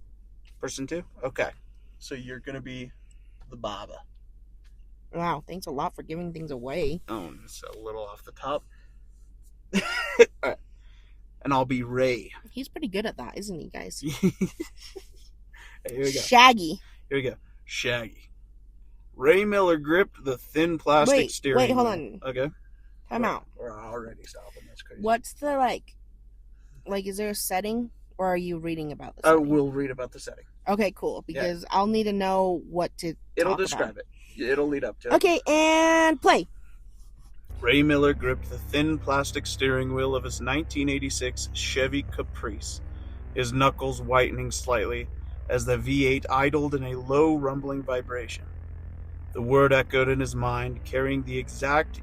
Person two? Okay. So you're going to be the Baba. Wow, thanks a lot for giving things away. Oh, it's a little off the top. All right. And I'll be Ray. He's pretty good at that, isn't he, guys? Here we go. Shaggy. Here we go. Shaggy. Ray Miller gripped the thin plastic steering wheel. Wait, hold on. Okay. Time out. We're already stopping. That's crazy. What's the, like, is there a setting, or are you reading about the I setting? will read about the setting. Okay, cool, because I'll need to know what to It'll talk describe about. it. It'll lead up to it. Okay, and play. Ray Miller gripped the thin plastic steering wheel of his 1986 Chevy Caprice, his knuckles whitening slightly as the V8 idled in a low rumbling vibration. The word echoed in his mind, carrying the exact,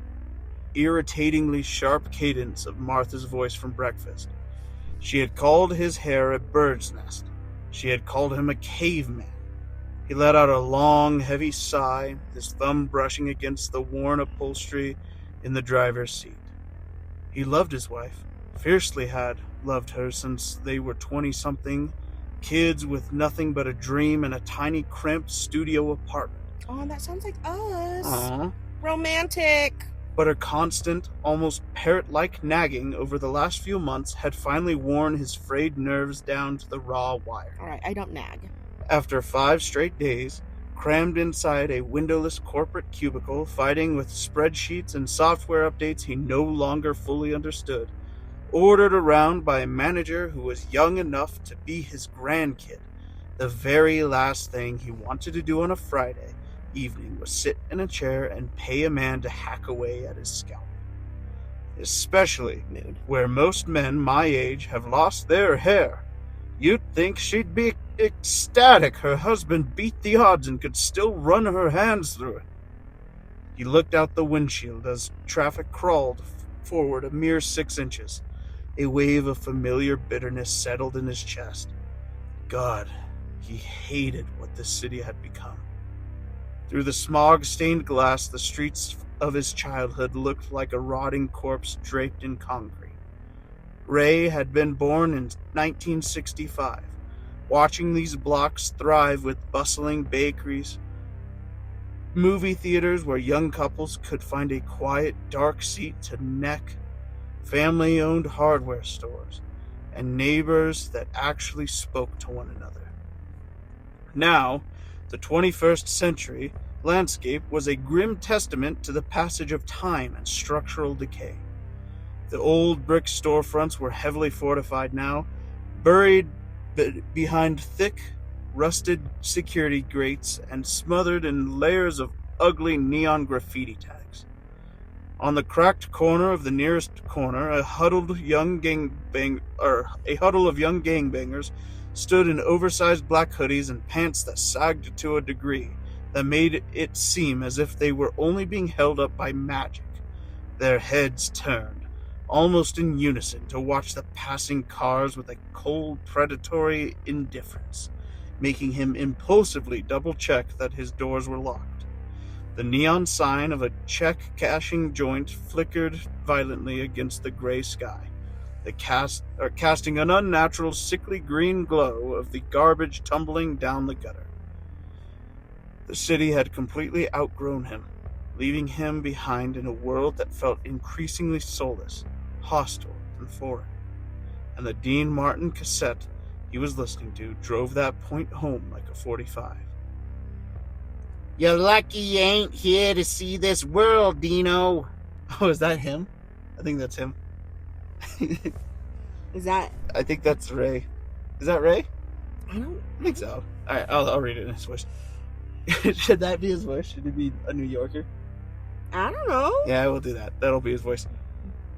irritatingly sharp cadence of Martha's voice from breakfast. She had called his hair a bird's nest. She had called him a caveman. He let out a long, heavy sigh, his thumb brushing against the worn upholstery in the driver's seat. He loved his wife, fiercely had loved her since they were 20-something, kids with nothing but a dream and a tiny cramped studio apartment. Oh, that sounds like us. Aww. Romantic. But her constant, almost parrot-like nagging over the last few months had finally worn his frayed nerves down to the raw wire. All right, I don't nag. After 5 straight days, crammed inside a windowless corporate cubicle, fighting with spreadsheets and software updates he no longer fully understood, ordered around by a manager who was young enough to be his grandkid, the very last thing he wanted to do on a Friday evening was sit in a chair and pay a man to hack away at his scalp. Especially where most men my age have lost their hair. You'd think she'd be ecstatic her husband beat the odds and could still run her hands through it. He looked out the windshield as traffic crawled forward a mere 6 inches. A wave of familiar bitterness settled in his chest. God, he hated what this city had become. Through the smog-stained glass, the streets of his childhood looked like a rotting corpse draped in concrete. Ray had been born in 1965, watching these blocks thrive with bustling bakeries, movie theaters where young couples could find a quiet, dark seat to neck, family-owned hardware stores, and neighbors that actually spoke to one another. Now, the 21st century landscape was a grim testament to the passage of time and structural decay. The old brick storefronts were heavily fortified now, buried behind thick, rusted security grates and smothered in layers of ugly neon graffiti tags. On the cracked corner of the nearest corner, a huddle of young gangbangers stood in oversized black hoodies and pants that sagged to a degree that made it seem as if they were only being held up by magic. Their heads turned, almost in unison, to watch the passing cars with a cold, predatory indifference, making him impulsively double-check that his doors were locked. The neon sign of a check-cashing joint flickered violently against the gray sky, casting an unnatural, sickly green glow of the garbage tumbling down the gutter. The city had completely outgrown him, leaving him behind in a world that felt increasingly soulless, hostile, and foreign. And the Dean Martin cassette he was listening to drove that point home like a 45. You're lucky you ain't here to see this world, Dino. Oh, is that him? I think that's him. Is that? I think that's Ray. Is that Ray? I don't think so. Alright, I'll read it in his voice. Should that be his voice? Should it be a New Yorker? I don't know. Yeah, we'll do that. That'll be his voice.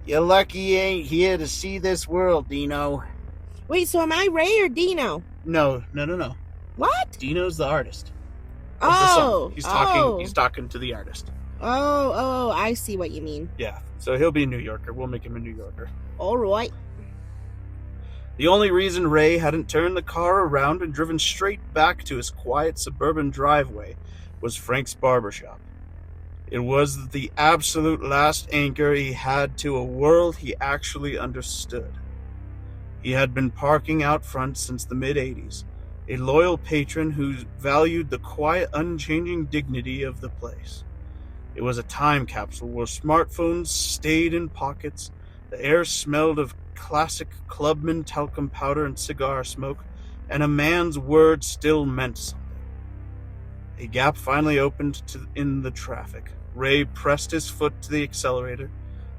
You're lucky you ain't here to see this world, Dino. Wait, so am I Ray or Dino? No. What? Dino's the artist. Of the song. He's talking to the artist. Oh, I see what you mean. Yeah, so he'll be a New Yorker. We'll make him a New Yorker. All right. The only reason Ray hadn't turned the car around and driven straight back to his quiet suburban driveway was Frank's barbershop. It was the absolute last anchor he had to a world he actually understood. He had been parking out front since the mid-'80s, a loyal patron who valued the quiet, unchanging dignity of the place. It was a time capsule where smartphones stayed in pockets, the air smelled of classic clubman talcum powder and cigar smoke, and a man's word still meant something. A gap finally opened in the traffic. Ray pressed his foot to the accelerator,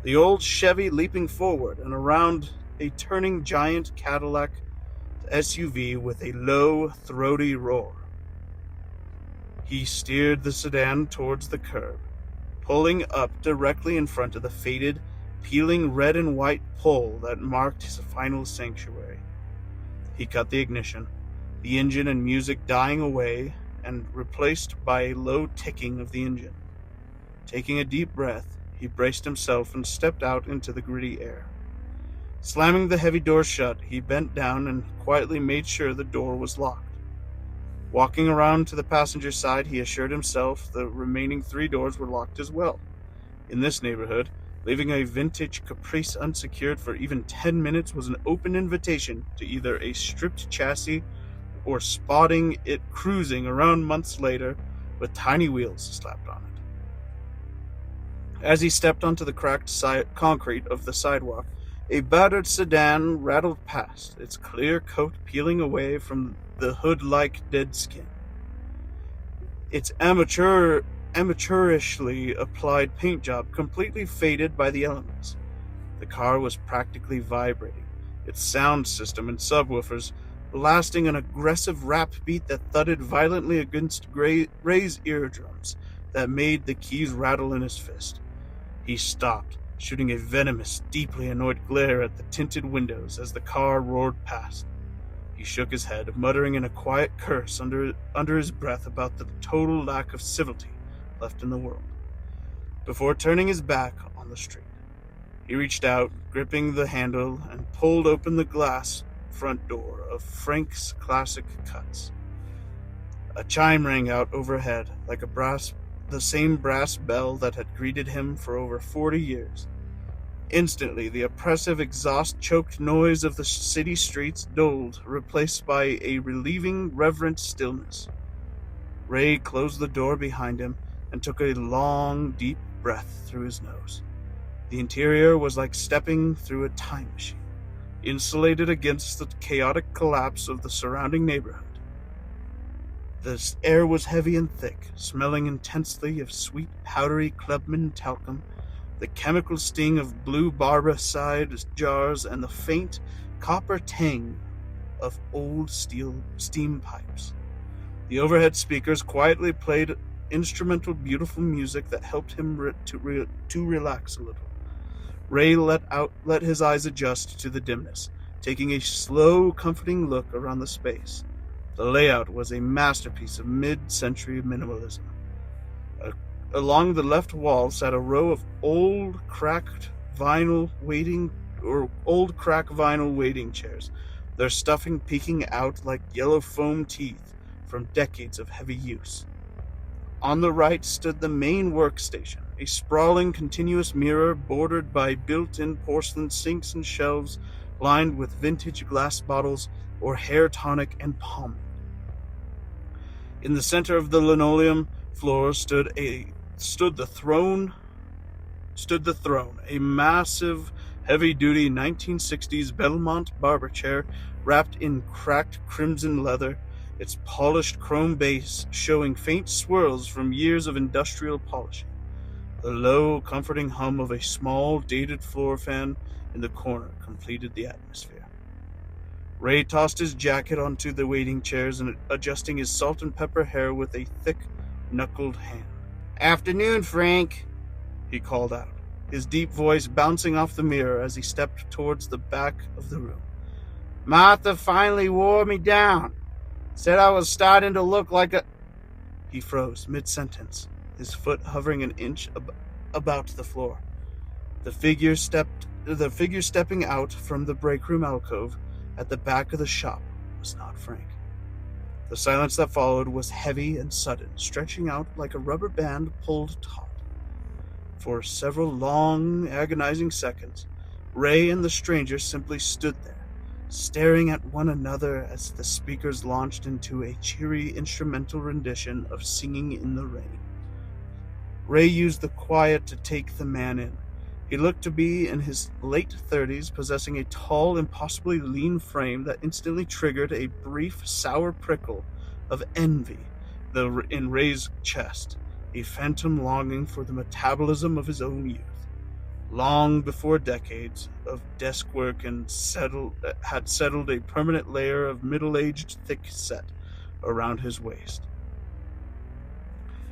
the old Chevy leaping forward and around a turning giant Cadillac SUV with a low, throaty roar. He steered the sedan towards the curb, pulling up directly in front of the faded, peeling red and white pole that marked his final sanctuary. He cut the ignition, the engine and music dying away and replaced by a low ticking of the engine. Taking a deep breath, he braced himself and stepped out into the gritty air. Slamming the heavy door shut, he bent down and quietly made sure the door was locked. Walking around to the passenger side, he assured himself the remaining 3 doors were locked as well. In this neighborhood, leaving a vintage Caprice unsecured for even 10 minutes was an open invitation to either a stripped chassis or spotting it cruising around months later with tiny wheels slapped on it. As he stepped onto the cracked concrete of the sidewalk, a battered sedan rattled past, its clear coat peeling away from the hood-like dead skin. Its amateurishly applied paint job completely faded by the elements. The car was practically vibrating, its sound system and subwoofers blasting an aggressive rap beat that thudded violently against Ray's eardrums that made the keys rattle in his fist. He stopped, shooting a venomous, deeply annoyed glare at the tinted windows as the car roared past. He shook his head, muttering in a quiet curse under his breath about the total lack of civility left in the world, before turning his back on the street. He reached out, gripping the handle, and pulled open the glass front door of Frank's Classic Cuts. A chime rang out overhead, like the same brass bell that had greeted him for over 40 years. Instantly, the oppressive, exhaust-choked noise of the city streets dulled, replaced by a relieving, reverent stillness. Ray closed the door behind him and took a long, deep breath through his nose. The interior was like stepping through a time machine, insulated against the chaotic collapse of the surrounding neighborhood. The air was heavy and thick, smelling intensely of sweet, powdery Clubman talcum, the chemical sting of blue barbicide jars, and the faint copper tang of old steel steam pipes. The overhead speakers quietly played instrumental, beautiful music that helped him to relax a little. Ray let his eyes adjust to the dimness, taking a slow, comforting look around the space. The layout was a masterpiece of mid-century minimalism. Along the left wall sat a row of old crack vinyl waiting chairs, their stuffing peeking out like yellow foam teeth from decades of heavy use. On the right stood the main workstation, a sprawling continuous mirror bordered by built-in porcelain sinks and shelves lined with vintage glass bottles or hair tonic and pomade. In the center of the linoleum floor stood the throne, a massive, heavy-duty 1960s Belmont barber chair wrapped in cracked crimson leather, its polished chrome base showing faint swirls from years of industrial polishing. The low, comforting hum of a small, dated floor fan in the corner completed the atmosphere. Ray tossed his jacket onto the waiting chairs and adjusting his salt and pepper hair with a thick, knuckled hand. "Afternoon, Frank," he called out, his deep voice bouncing off the mirror as he stepped towards the back of the room. "Martha finally wore me down. Said I was starting to look like a..." He froze mid-sentence, his foot hovering an inch about the floor. The figure stepping out from the break room alcove at the back of the shop was not Frank. The silence that followed was heavy and sudden, stretching out like a rubber band pulled taut. For several long, agonizing seconds, Ray and the stranger simply stood there, staring at one another as the speakers launched into a cheery instrumental rendition of Singing in the Rain. Ray used the quiet to take the man in, He looked to be in his late 30s, possessing a tall, impossibly lean frame that instantly triggered a brief, sour prickle of envy in Ray's chest, a phantom longing for the metabolism of his own youth. Long before decades of desk work had settled a permanent layer of middle-aged thick set around his waist.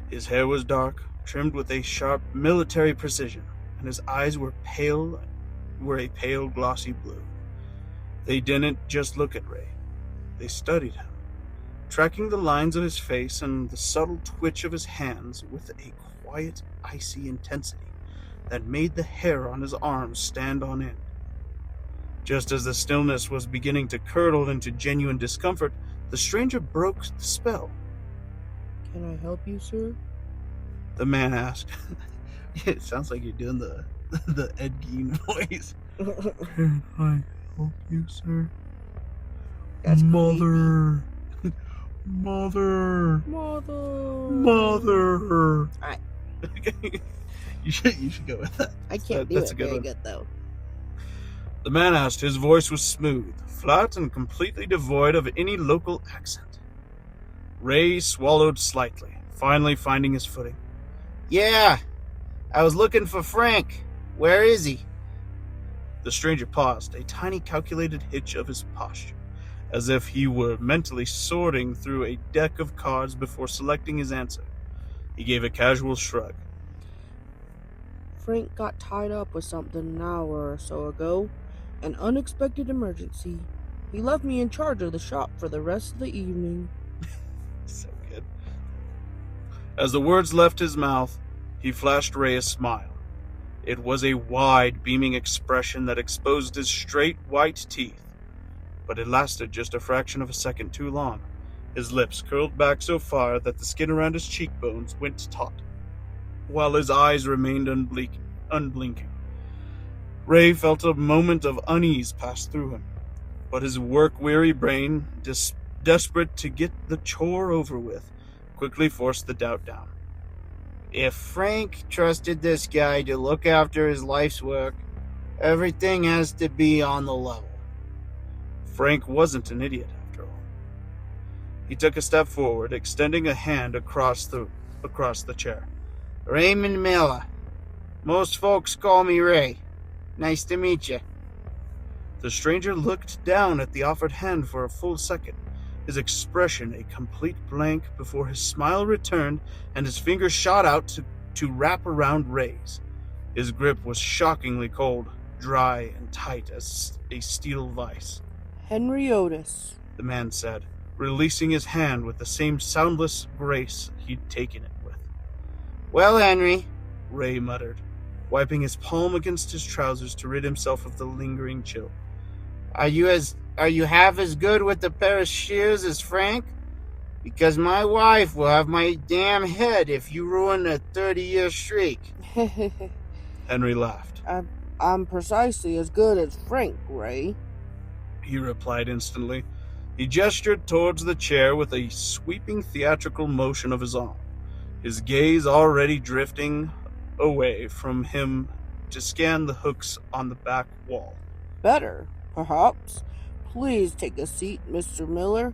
His hair was dark, trimmed with a sharp military precision, and his eyes were a pale glossy blue. They didn't just look at Ray. They studied him, tracking the lines of his face and the subtle twitch of his hands with a quiet, icy intensity that made the hair on his arms stand on end. Just as the stillness was beginning to curdle into genuine discomfort, the stranger broke the spell. Can I help you, sir? The man asked. It sounds like you're doing the Ed Gein voice. Can I help you, sir? That's Mother. Mother. Alright. You should go with that. I can't do That's it a good very one. good, though. The man asked. His voice was smooth, flat, and completely devoid of any local accent. Ray swallowed slightly, finally finding his footing. Yeah, I was looking for Frank. Where is he? The stranger paused, a tiny calculated hitch of his posture, as if he were mentally sorting through a deck of cards before selecting his answer. He gave a casual shrug. Frank got tied up with something an hour or so ago. An unexpected emergency. He left me in charge of the shop for the rest of the evening. So good. As the words left his mouth, he flashed Ray a smile. It was a wide, beaming expression that exposed his straight, white teeth. But it lasted just a fraction of a second too long. His lips curled back so far that the skin around his cheekbones went taut, while his eyes remained unblinking. Ray felt a moment of unease pass through him, but his work-weary brain, desperate to get the chore over with, quickly forced the doubt down. If Frank trusted this guy to look after his life's work, everything has to be on the level. Frank wasn't an idiot, after all. He took a step forward, extending a hand across the chair. Raymond Miller. Most folks call me Ray. Nice to meet you. The stranger looked down at the offered hand for a full second, his expression a complete blank before his smile returned and his fingers shot out to wrap around Ray's. His grip was shockingly cold, dry, and tight as a steel vice. Henry Otis, The man said, releasing his hand with the same soundless grace he'd taken it with. Well, Henry, Ray muttered, wiping his palm against his trousers to rid himself of the lingering chill. Are you half as good with a pair of shears as Frank? Because my wife will have my damn head if you ruin a 30-year streak. Henry laughed. I'm precisely as good as Frank, Ray. He replied instantly. He gestured towards the chair with a sweeping theatrical motion of his arm, his gaze already drifting away from him to scan the hooks on the back wall. Better, perhaps. Please take a seat, Mr. Miller.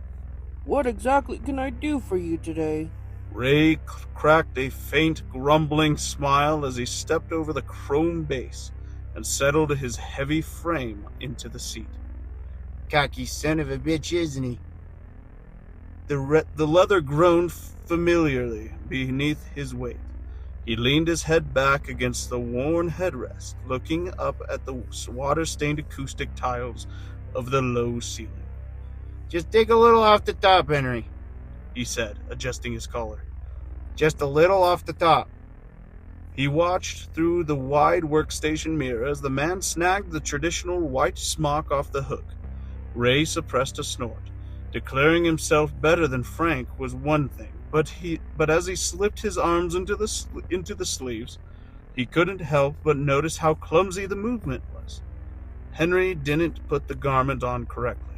What exactly can I do for you today? Ray cracked a faint, grumbling smile as he stepped over the chrome base and settled his heavy frame into the seat. Cocky son of a bitch, isn't he? The leather groaned familiarly beneath his weight. He leaned his head back against the worn headrest, looking up at the water-stained acoustic tiles of the low ceiling. Just take a little off the top, Henry, he said, adjusting his collar. Just a little off the top. He watched through the wide workstation mirror as the man snagged the traditional white smock off the hook. Ray suppressed a snort. Declaring himself better than Frank was one thing, but as he slipped his arms into the sleeves, he couldn't help but notice how clumsy the movement was. Henry didn't put the garment on correctly.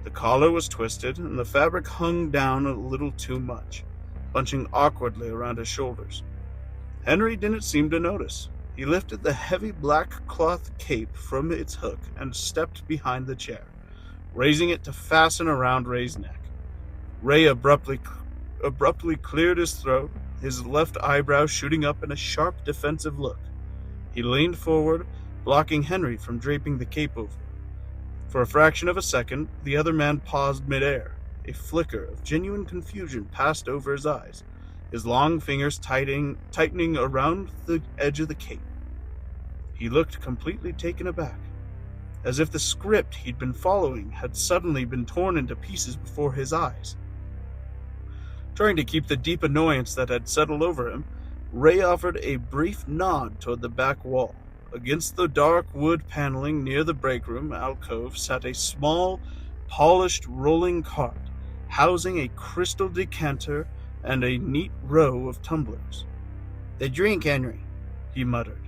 The collar was twisted, and the fabric hung down a little too much, bunching awkwardly around his shoulders. Henry didn't seem to notice. He lifted the heavy black cloth cape from its hook and stepped behind the chair, raising it to fasten around Ray's neck. Ray abruptly cleared his throat, his left eyebrow shooting up in a sharp defensive look. He leaned forward, blocking Henry from draping the cape over. For a fraction of a second, the other man paused midair. A flicker of genuine confusion passed over his eyes, his long fingers tightening around the edge of the cape. He looked completely taken aback, as if the script he'd been following had suddenly been torn into pieces before his eyes. Trying to keep the deep annoyance that had settled over him, Ray offered a brief nod toward the back wall. Against the dark wood paneling near the break room alcove sat a small, polished rolling cart, housing a crystal decanter and a neat row of tumblers. "The drink, Henry," he muttered.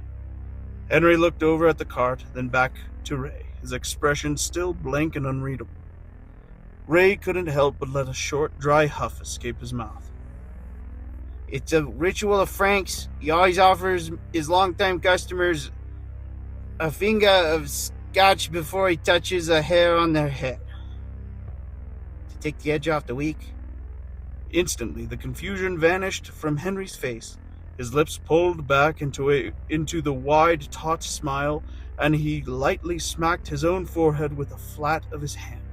Henry looked over at the cart, then back to Ray, his expression still blank and unreadable. Ray couldn't help but let a short, dry huff escape his mouth. "It's a ritual of Frank's. He always offers his longtime customers a finger of scotch before he touches a hair on their head, to take the edge off the week." Instantly, the confusion vanished from Henry's face. His lips pulled back into the wide, taut smile, and he lightly smacked his own forehead with the flat of his hand.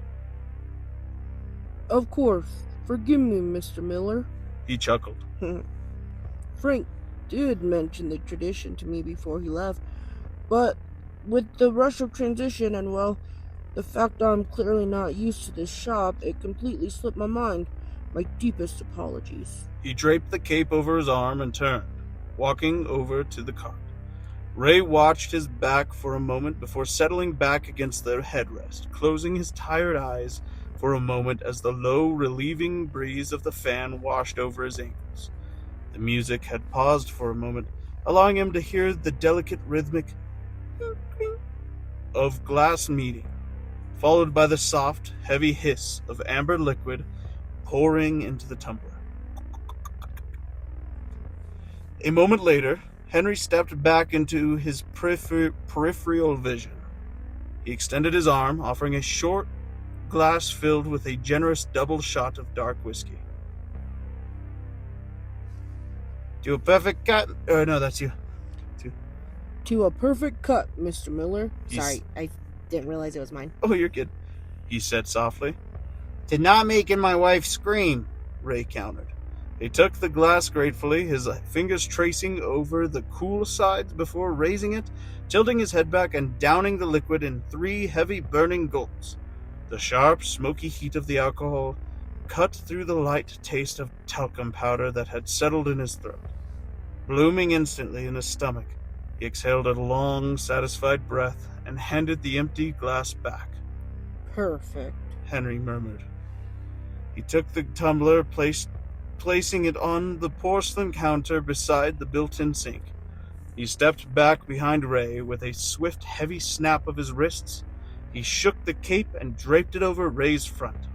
Of course. Forgive me, Mr. Miller. He chuckled. Frank did mention the tradition to me before he left, but with the rush of transition and, well, the fact I'm clearly not used to this shop, it completely slipped my mind. My deepest apologies. He draped the cape over his arm and turned, walking over to the cart. Ray watched his back for a moment before settling back against the headrest, closing his tired eyes for a moment as the low, relieving breeze of the fan washed over his ankles. The music had paused for a moment, allowing him to hear the delicate rhythmic of glass meeting, followed by the soft, heavy hiss of amber liquid pouring into the tumbler. A moment later, Henry stepped back into his peripheral vision. He extended his arm, offering a short glass filled with a generous double shot of dark whiskey. "To a perfect cut." No, that's you. To a perfect cut, Mr. Miller. Sorry, I didn't realize it was mine. Oh, you're good, he said softly. "To not making my wife scream," Ray countered. He took the glass gratefully, his fingers tracing over the cool sides before raising it, tilting his head back and downing the liquid in 3 heavy burning gulps. The sharp, smoky heat of the alcohol cut through the light taste of talcum powder that had settled in his throat. Blooming instantly in his stomach, he exhaled a long, satisfied breath and handed the empty glass back. Perfect, Henry murmured. He took the tumbler, placing it on the porcelain counter beside the built-in sink. He stepped back behind Ray with a swift, heavy snap of his wrists. He shook the cape and draped it over Ray's front.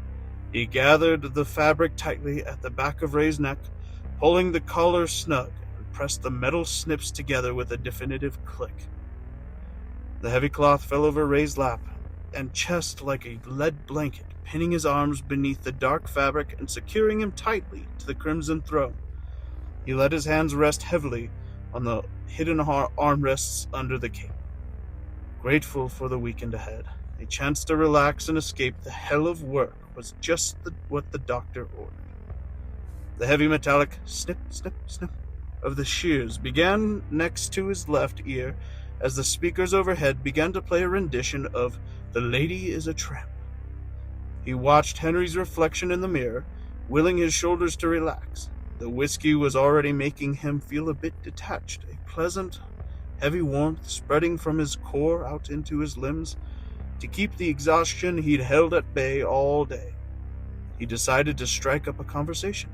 He gathered the fabric tightly at the back of Ray's neck, pulling the collar snug, and pressed the metal snips together with a definitive click. The heavy cloth fell over Ray's lap and chest like a lead blanket, pinning his arms beneath the dark fabric and securing him tightly to the crimson throne. He let his hands rest heavily on the hidden armrests under the cape. Grateful for the weekend ahead, a chance to relax and escape the hell of work was just what the doctor ordered. The heavy metallic snip, snip, snip of the shears began next to his left ear as the speakers overhead began to play a rendition of "The Lady is a Tramp." He watched Henry's reflection in the mirror, willing his shoulders to relax. The whiskey was already making him feel a bit detached, a pleasant, heavy warmth spreading from his core out into his limbs to keep the exhaustion he'd held at bay all day. He decided to strike up a conversation.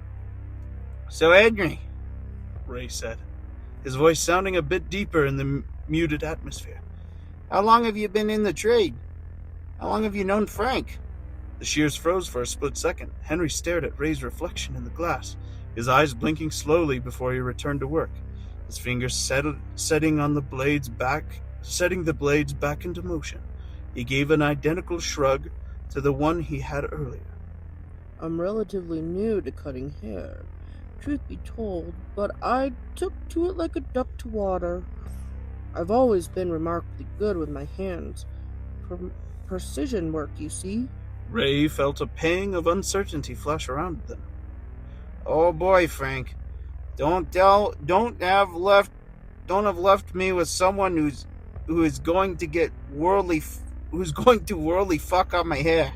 "So, Henry," Ray said, his voice sounding a bit deeper in the muted atmosphere, "how long have you been in the trade? How long have you known Frank?" The shears froze for a split second. Henry stared at Ray's reflection in the glass, his eyes blinking slowly before he returned to work. his fingers setting the blades back into motion. He gave an identical shrug to the one he had earlier. I'm relatively new to cutting hair, truth be told, but I took to it like a duck to water. I've always been remarkably good with my hands. Precision work, you see. Ray felt a pang of uncertainty flash around them. Oh boy, Frank. Don't have left me with someone who's going to worldly fuck up my hair.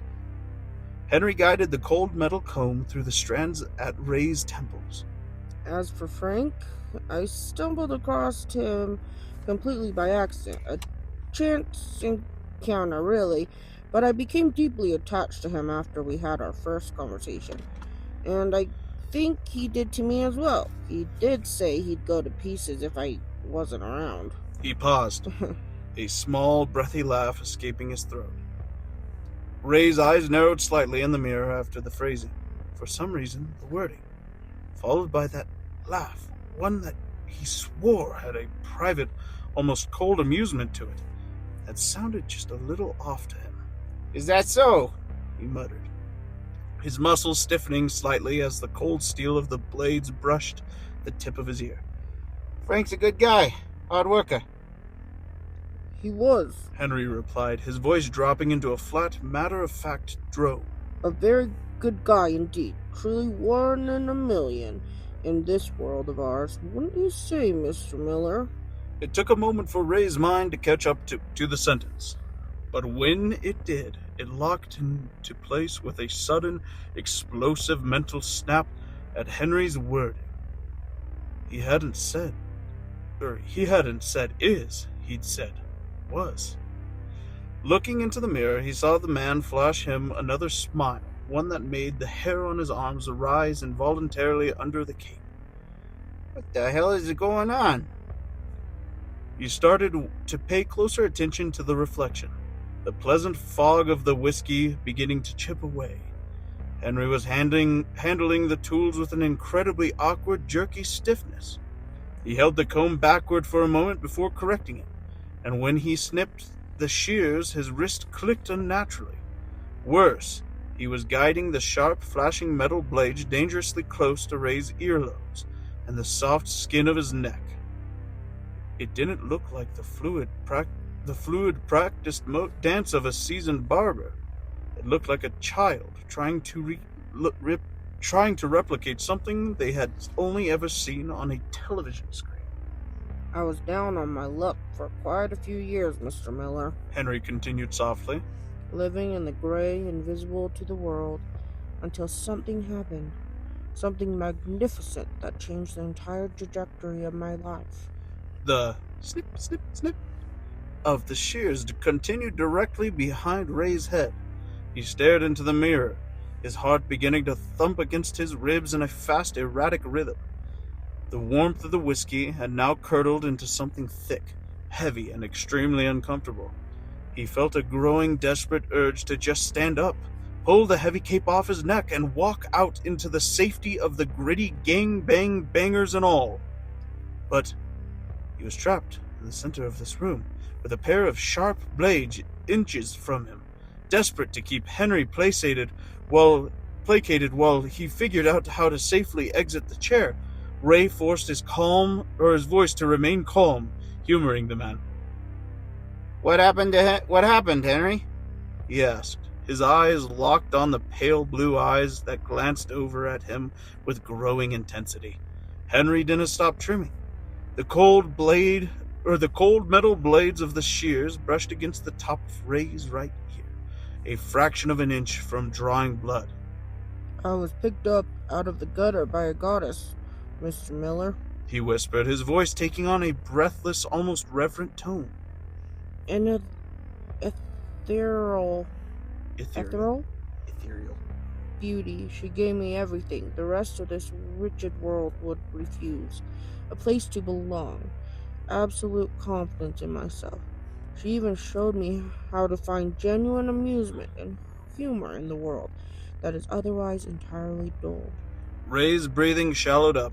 Henry guided the cold metal comb through the strands at Ray's temples. As for Frank, I stumbled across him completely by accident. A chance encounter, really, but I became deeply attached to him after we had our first conversation. And I think he did to me as well. He did say he'd go to pieces if I wasn't around. He paused, a small, breathy laugh escaping his throat. Ray's eyes narrowed slightly in the mirror after the phrasing. For some reason, the wording, followed by that laugh, one that he swore had a private, almost cold amusement to it, had sounded just a little off to him. Is that so? He muttered, his muscles stiffening slightly as the cold steel of the blades brushed the tip of his ear. Frank's a good guy, hard worker. He was. Henry replied, his voice dropping into a flat, matter-of-fact drone. A very good guy indeed. Truly one in a million in this world of ours. Wouldn't you say, Mr. Miller? It took a moment for Ray's mind to catch up to the sentence. But when it did, it locked into place with a sudden, explosive mental snap at Henry's wording. He hadn't said is, he'd said was. Looking into the mirror, he saw the man flash him another smile, one that made the hair on his arms rise involuntarily under the cape. What the hell is going on? He started to pay closer attention to the reflection, the pleasant fog of the whiskey beginning to chip away. Henry was handling the tools with an incredibly awkward, jerky stiffness. He held the comb backward for a moment before correcting it, and when he snipped the shears, his wrist clicked unnaturally. Worse, he was guiding the sharp, flashing metal blades dangerously close to Ray's earlobes and the soft skin of his neck. It didn't look like the fluid practiced dance of a seasoned barber. It looked like a child trying to replicate something they had only ever seen on a television screen. I was down on my luck for quite a few years, Mr. Miller. Henry continued softly, living in the gray, invisible to the world, until something happened. Something magnificent that changed the entire trajectory of my life. The snip, snip, snip of the shears continued directly behind Ray's head. He stared into the mirror, his heart beginning to thump against his ribs in a fast, erratic rhythm. The warmth of the whiskey had now curdled into something thick, heavy, and extremely uncomfortable. He felt a growing, desperate urge to just stand up, pull the heavy cape off his neck, and walk out into the safety of the gritty bangers and all. But he was trapped in the center of this room, with a pair of sharp blades inches from him, desperate to keep Henry placated while he figured out how to safely exit the chair. Ray forced his voice to remain calm, humoring the man. What happened, Henry? He asked, his eyes locked on the pale blue eyes that glanced over at him with growing intensity. Henry didn't stop trimming. The cold metal blades of the shears brushed against the top of Ray's right ear, a fraction of an inch from drawing blood. I was picked up out of the gutter by a goddess, Mr. Miller, he whispered, his voice taking on a breathless, almost reverent tone. An ethereal beauty. She gave me everything the rest of this rigid world would refuse. A place to belong. Absolute confidence in myself. She even showed me how to find genuine amusement and humor in the world that is otherwise entirely dull. Ray's breathing shallowed up,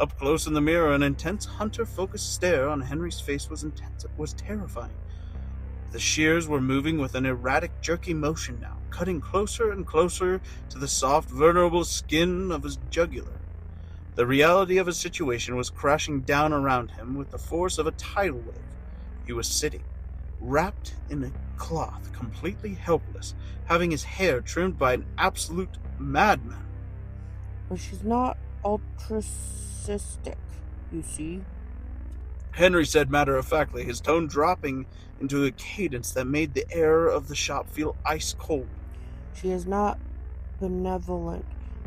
Up close in the mirror, an intense hunter-focused stare on Henry's face was terrifying. The shears were moving with an erratic, jerky motion now, cutting closer and closer to the soft, vulnerable skin of his jugular. The reality of his situation was crashing down around him with the force of a tidal wave. He was sitting, wrapped in a cloth, completely helpless, having his hair trimmed by an absolute madman. But she's not altruistic, you see. Henry said matter-of-factly, his tone dropping into a cadence that made the air of the shop feel ice-cold. She is not benevolent.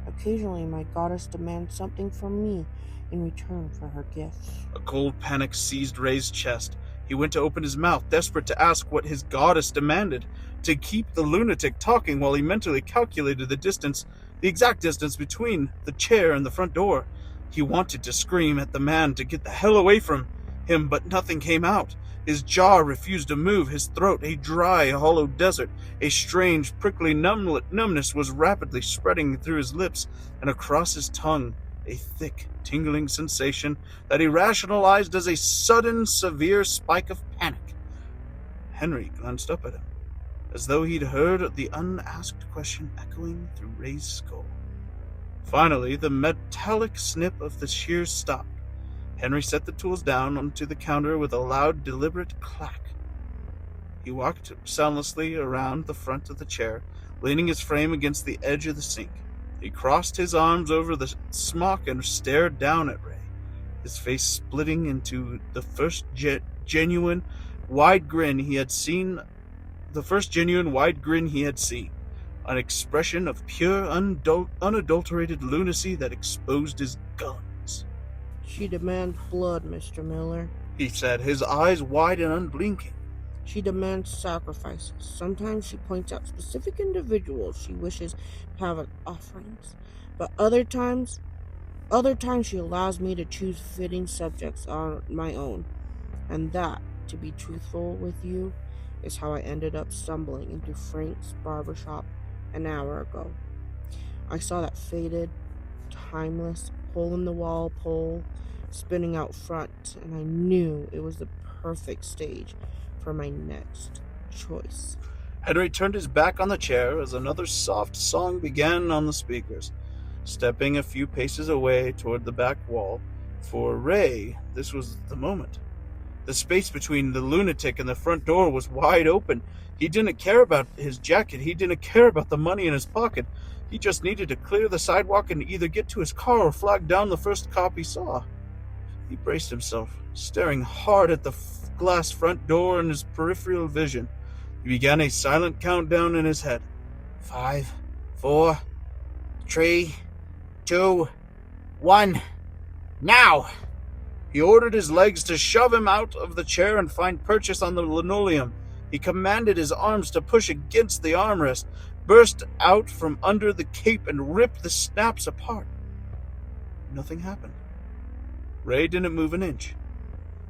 Occasionally my goddess demands something from me in return for her gifts. A cold panic seized Ray's chest. He went to open his mouth, desperate to ask what his goddess demanded, to keep the lunatic talking while he mentally calculated the exact distance between the chair and the front door. He wanted to scream at the man to get the hell away from him, but nothing came out. His jaw refused to move, his throat a dry, hollow desert. A strange, prickly numbness was rapidly spreading through his lips and across his tongue, a thick, tingling sensation that he rationalized as a sudden, severe spike of panic. Henry glanced up at him, as though he'd heard the unasked question echoing through Ray's skull. Finally, the metallic snip of the shears stopped. Henry set the tools down onto the counter with a loud, deliberate clack. He walked soundlessly around the front of the chair, leaning his frame against the edge of the sink. He crossed his arms over the smock and stared down at Ray, his face splitting into the first genuine wide grin he had seen. An expression of pure, unadulterated lunacy that exposed his guns. She demands blood, Mr. Miller, he said, his eyes wide and unblinking. She demands sacrifices. Sometimes she points out specific individuals she wishes to have as offerings. But other times she allows me to choose fitting subjects on my own. And that, to be truthful with you, is how I ended up stumbling into Frank's barbershop an hour ago. I saw that faded, timeless, hole-in-the-wall pole spinning out front, and I knew it was the perfect stage for my next choice. Henry turned his back on the chair as another soft song began on the speakers. Stepping a few paces away toward the back wall, for Ray, this was the moment. The space between the lunatic and the front door was wide open. He didn't care about his jacket. He didn't care about the money in his pocket. He just needed to clear the sidewalk and either get to his car or flag down the first cop he saw. He braced himself, staring hard at the glass front door in his peripheral vision. He began a silent countdown in his head. 5, 4, 3, 2, 1, now! He ordered his legs to shove him out of the chair and find purchase on the linoleum. He commanded his arms to push against the armrest, burst out from under the cape and rip the snaps apart. Nothing happened. Ray didn't move an inch.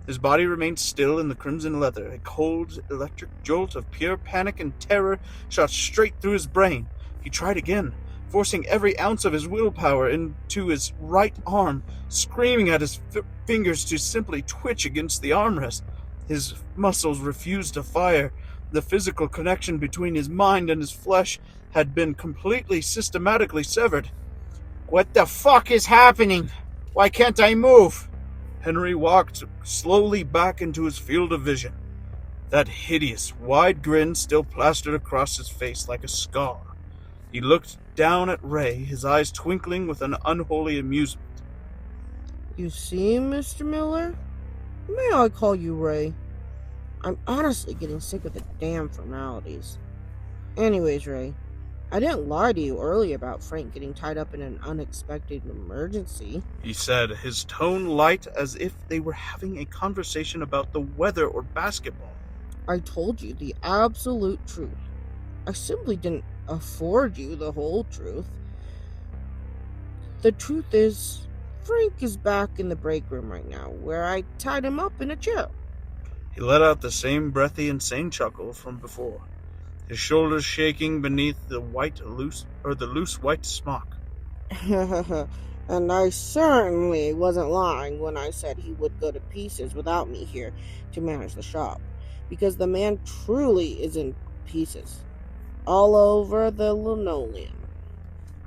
His body remained still in the crimson leather. A cold, electric jolt of pure panic and terror shot straight through his brain. He tried again, forcing every ounce of his willpower into his right arm, screaming at his fingers to simply twitch against the armrest. His muscles refused to fire. The physical connection between his mind and his flesh had been completely, systematically severed. What the fuck is happening? Why can't I move? Henry walked slowly back into his field of vision. That hideous, wide grin still plastered across his face like a scar. He looked down at Ray, his eyes twinkling with an unholy amusement. You see, Mr. Miller? May I call you Ray? I'm honestly getting sick of the damn formalities. Anyways, Ray, I didn't lie to you earlier about Frank getting tied up in an unexpected emergency, he said, his tone light as if they were having a conversation about the weather or basketball. I told you the absolute truth. I simply didn't afford you the whole truth. The truth is, Frank is back in the break room right now, where I tied him up in a chair. He let out the same breathy, insane chuckle from before, his shoulders shaking beneath the loose white smock. I And I certainly wasn't lying when I said he would go to pieces without me here to manage the shop, because the man truly is in pieces, all over the linoleum.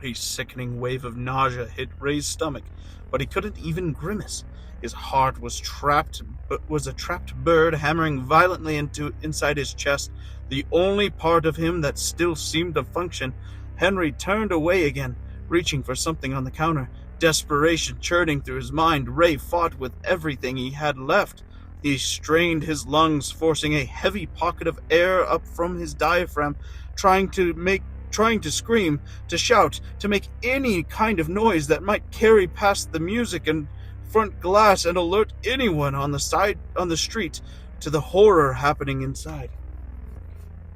A sickening wave of nausea hit Ray's stomach, but he couldn't even grimace. His heart was a trapped bird hammering violently inside his chest, the only part of him that still seemed to function. Henry turned away again, reaching for something on the counter. Desperation churning through his mind, Ray fought with everything he had left. He strained his lungs, forcing a heavy pocket of air up from his diaphragm, trying to scream, to shout, to make any kind of noise that might carry past the music and front glass and alert anyone on the street to the horror happening inside.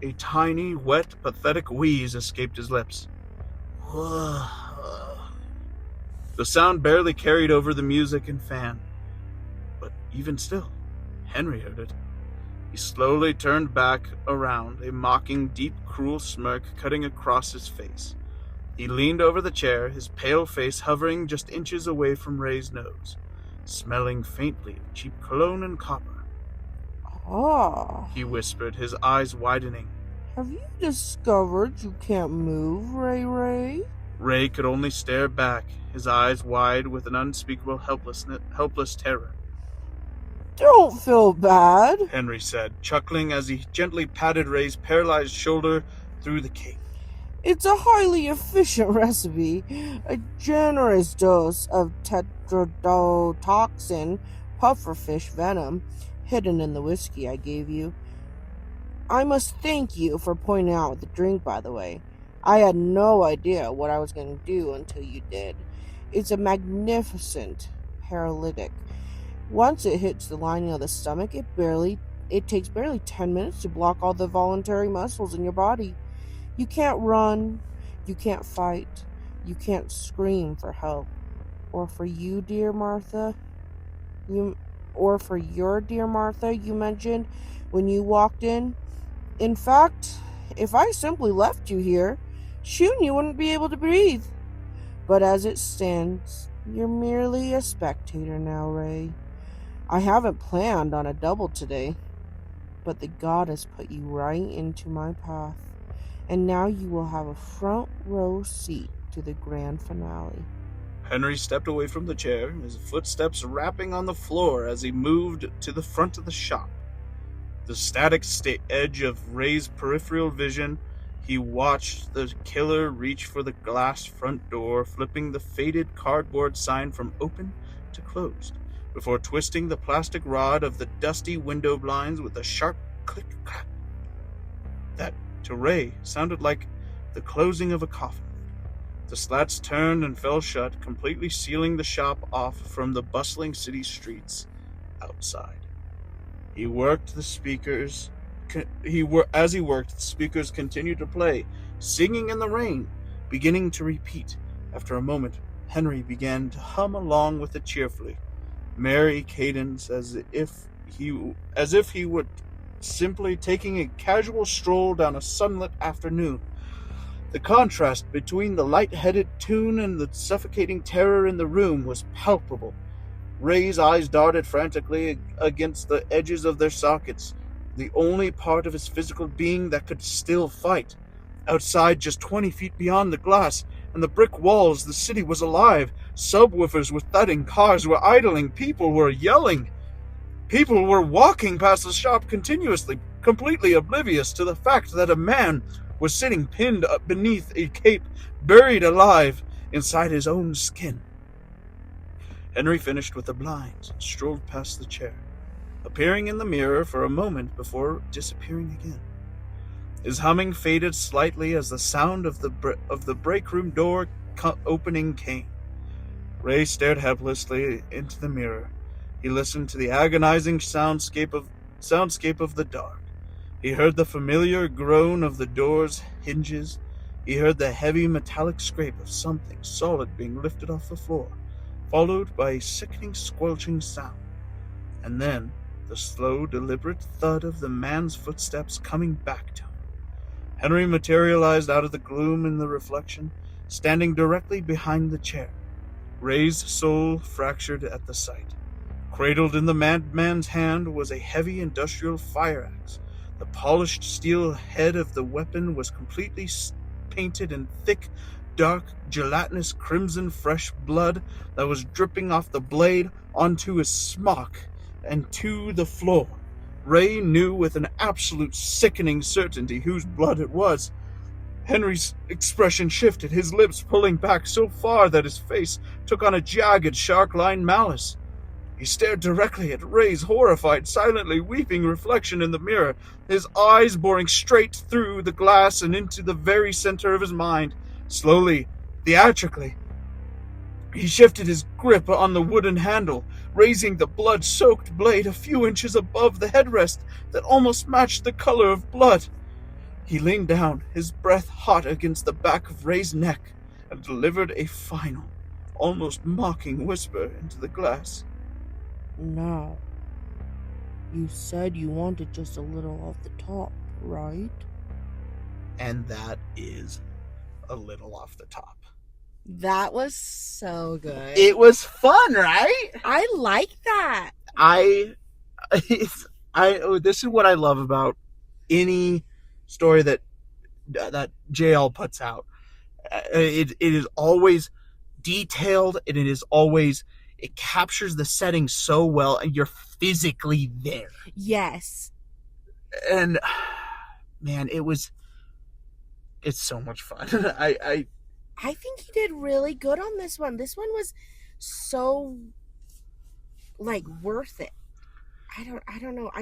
A tiny, wet, pathetic wheeze escaped his lips. The sound barely carried over the music and fan, but even still, Henry heard it. He slowly turned back around, a mocking, deep, cruel smirk cutting across his face. He leaned over the chair, his pale face hovering just inches away from Ray's nose, smelling faintly of cheap cologne and copper. Ah, He whispered, his eyes widening. have you discovered you can't move, Ray? Ray could only stare back, his eyes wide with an unspeakable helpless terror. Don't feel bad. Henry said, chuckling as he gently patted Ray's paralyzed shoulder through the cape. It's a highly efficient recipe, a generous dose of tetrodotoxin pufferfish venom hidden in the whiskey I gave you. I must thank you for pointing out the drink, by the way. I had no idea what I was going to do until you did. It's a magnificent paralytic. Once it hits the lining of the stomach, it takes barely 10 minutes to block all the voluntary muscles in your body. You can't run, you can't fight, you can't scream for help. Or for you, dear Martha, you mentioned when you walked in. In fact, if I simply left you here, soon you wouldn't be able to breathe. But as it stands, you're merely a spectator now, Ray. I haven't planned on a double today, but the goddess put you right into my path, and now you will have a front row seat to the grand finale. Henry stepped away from the chair, his footsteps rapping on the floor as he moved to the front of the shop. The static edge of Ray's peripheral vision, he watched the killer reach for the glass front door, flipping the faded cardboard sign from open to closed, before twisting the plastic rod of the dusty window blinds with a sharp click-clack. That, to Ray, sounded like the closing of a coffin. The slats turned and fell shut, completely sealing the shop off from the bustling city streets outside. As he worked, the speakers continued to play, singing in the rain, beginning to repeat. After a moment, Henry began to hum along with it cheerfully, merry cadence, as if he were simply taking a casual stroll down a sunlit afternoon. The contrast between the light-headed tune and the suffocating terror in the room was palpable. Ray's eyes darted frantically against the edges of their sockets, the only part of his physical being that could still fight. Outside, just 20 feet beyond the glass and the brick walls, the city was alive. Subwoofers were thudding, cars were idling, people were yelling. People were walking past the shop continuously, completely oblivious to the fact that a man was sitting pinned up beneath a cape, buried alive inside his own skin. Henry finished with the blinds and strolled past the chair, appearing in the mirror for a moment before disappearing again. His humming faded slightly as the sound of the break room door opening came. Ray stared helplessly into the mirror. He listened to the agonizing soundscape of the dark. He heard the familiar groan of the door's hinges. He heard the heavy metallic scrape of something solid being lifted off the floor, followed by a sickening squelching sound. And then the slow, deliberate thud of the man's footsteps coming back to him. Henry materialized out of the gloom in the reflection, standing directly behind the chair. Ray's soul fractured at the sight. Cradled in the madman's hand was a heavy industrial fire axe. The polished steel head of the weapon was completely painted in thick, dark, gelatinous crimson fresh blood that was dripping off the blade onto his smock and to the floor. Ray knew with an absolute sickening certainty whose blood it was. Henry's expression shifted, his lips pulling back so far that his face took on a jagged, shark-lined malice. He stared directly at Ray's horrified, silently weeping reflection in the mirror, his eyes boring straight through the glass and into the very center of his mind. Slowly, theatrically, he shifted his grip on the wooden handle, raising the blood-soaked blade a few inches above the headrest that almost matched the color of blood. He leaned down, his breath hot against the back of Ray's neck, and delivered a final, almost mocking whisper into the glass. Now, you said you wanted just a little off the top, right? And that is a little off the top. That was so good. It was fun, right? I like that. This is what I love about any story that JL puts out. It is always detailed, and it captures the setting so well, and you're physically there. Yes. And man, it's so much fun. I think he did really good on this one. This one was so worth it. I don't know.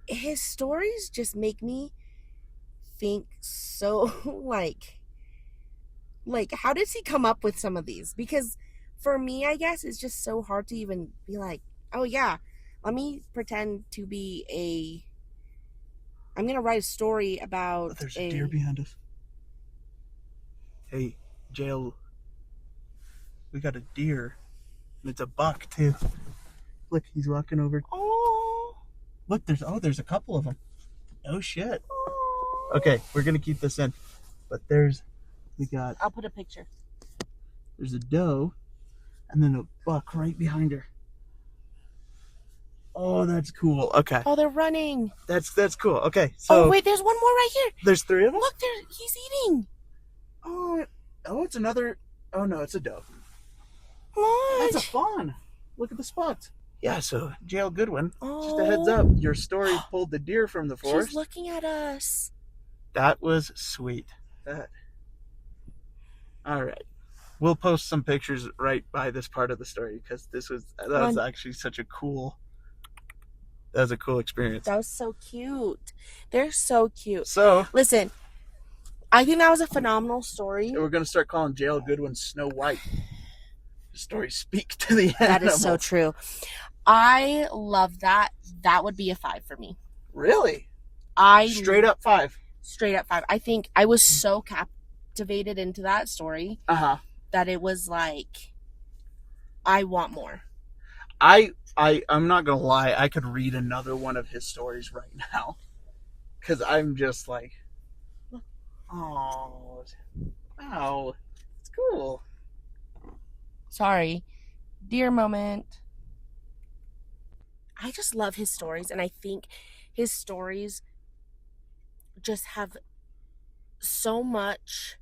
His stories just make me think so how does he come up with some of these? Because for me, I guess it's just so hard to even be like, oh yeah, let me pretend to be I'm gonna write a story about there's a deer behind us. Hey, Jail, we got a deer. And it's a buck too. Look, he's walking over. Oh, look, there's a couple of them. Oh shit. Okay, we're gonna keep this in. But I'll put a picture. There's a doe, and then a buck right behind her. Oh, that's cool. Okay. Oh, they're running. That's cool. Okay, so. Oh wait, there's one more right here. There's 3 of them. Look, he's eating. Oh, it's another. Oh no, it's a doe. What? That's a fawn. Look at the spots. Yeah, so Jail Goodwin. Just a heads up, your story pulled the deer from the forest. She's looking at us. That was sweet. All right. We'll post some pictures right by this part of the story because that was actually such a cool. That was a cool experience. That was so cute. They're so cute. So listen, I think that was a phenomenal story. We're gonna start calling Jail Goodwin Snow White. The stories speak to the animals. That is so true. I love that. That would be a 5 for me. Really? Straight up 5. Straight up 5. I think I was so captivated into that story that it was like, I want more. I'm not gonna lie, I could read another one of his stories right now. Cause I'm just like, oh, wow, it's cool. Sorry. Dear moment. I just love his stories, and I think his stories just have so much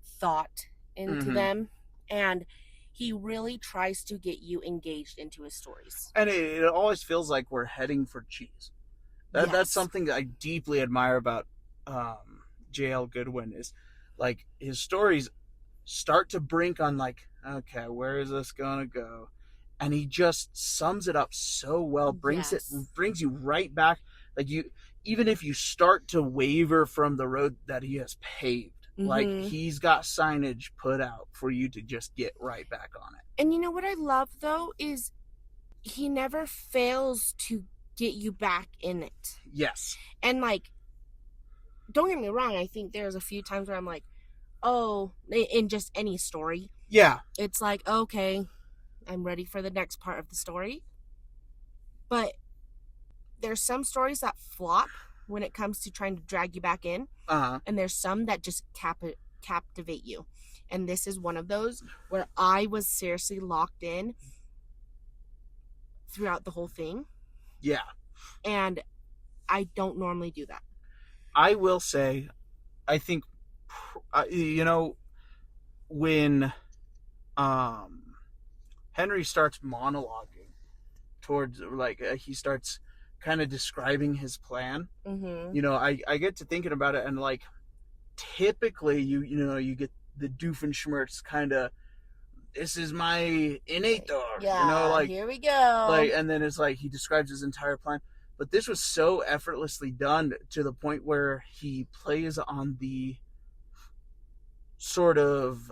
thought into them, and he really tries to get you engaged into his stories. And it always feels like we're heading for cheese. That's something that I deeply admire about J.L. Goodwin is like his stories start to brink on like, okay, where is this gonna go? And he just sums it up so well, brings you right back. Like even if you start to waver from the road that he has paved, like he's got signage put out for you to just get right back on it. And you know what I love though is he never fails to get you back in it. Yes. And like, don't get me wrong, I think there's a few times where I'm like, oh, in just any story. Yeah. It's like, okay, I'm ready for the next part of the story. But there's some stories that flop when it comes to trying to drag you back in. And there's some that just captivate you. And this is one of those where I was seriously locked in throughout the whole thing. Yeah. And I don't normally do that. I will say, I think, when Henry starts monologuing towards, he starts kind of describing his plan, I get to thinking about it, and, typically, you get the Doofenshmirtz kind of, this is my innator, here we go. And then it's he describes his entire plan. But this was so effortlessly done to the point where he plays on the sort of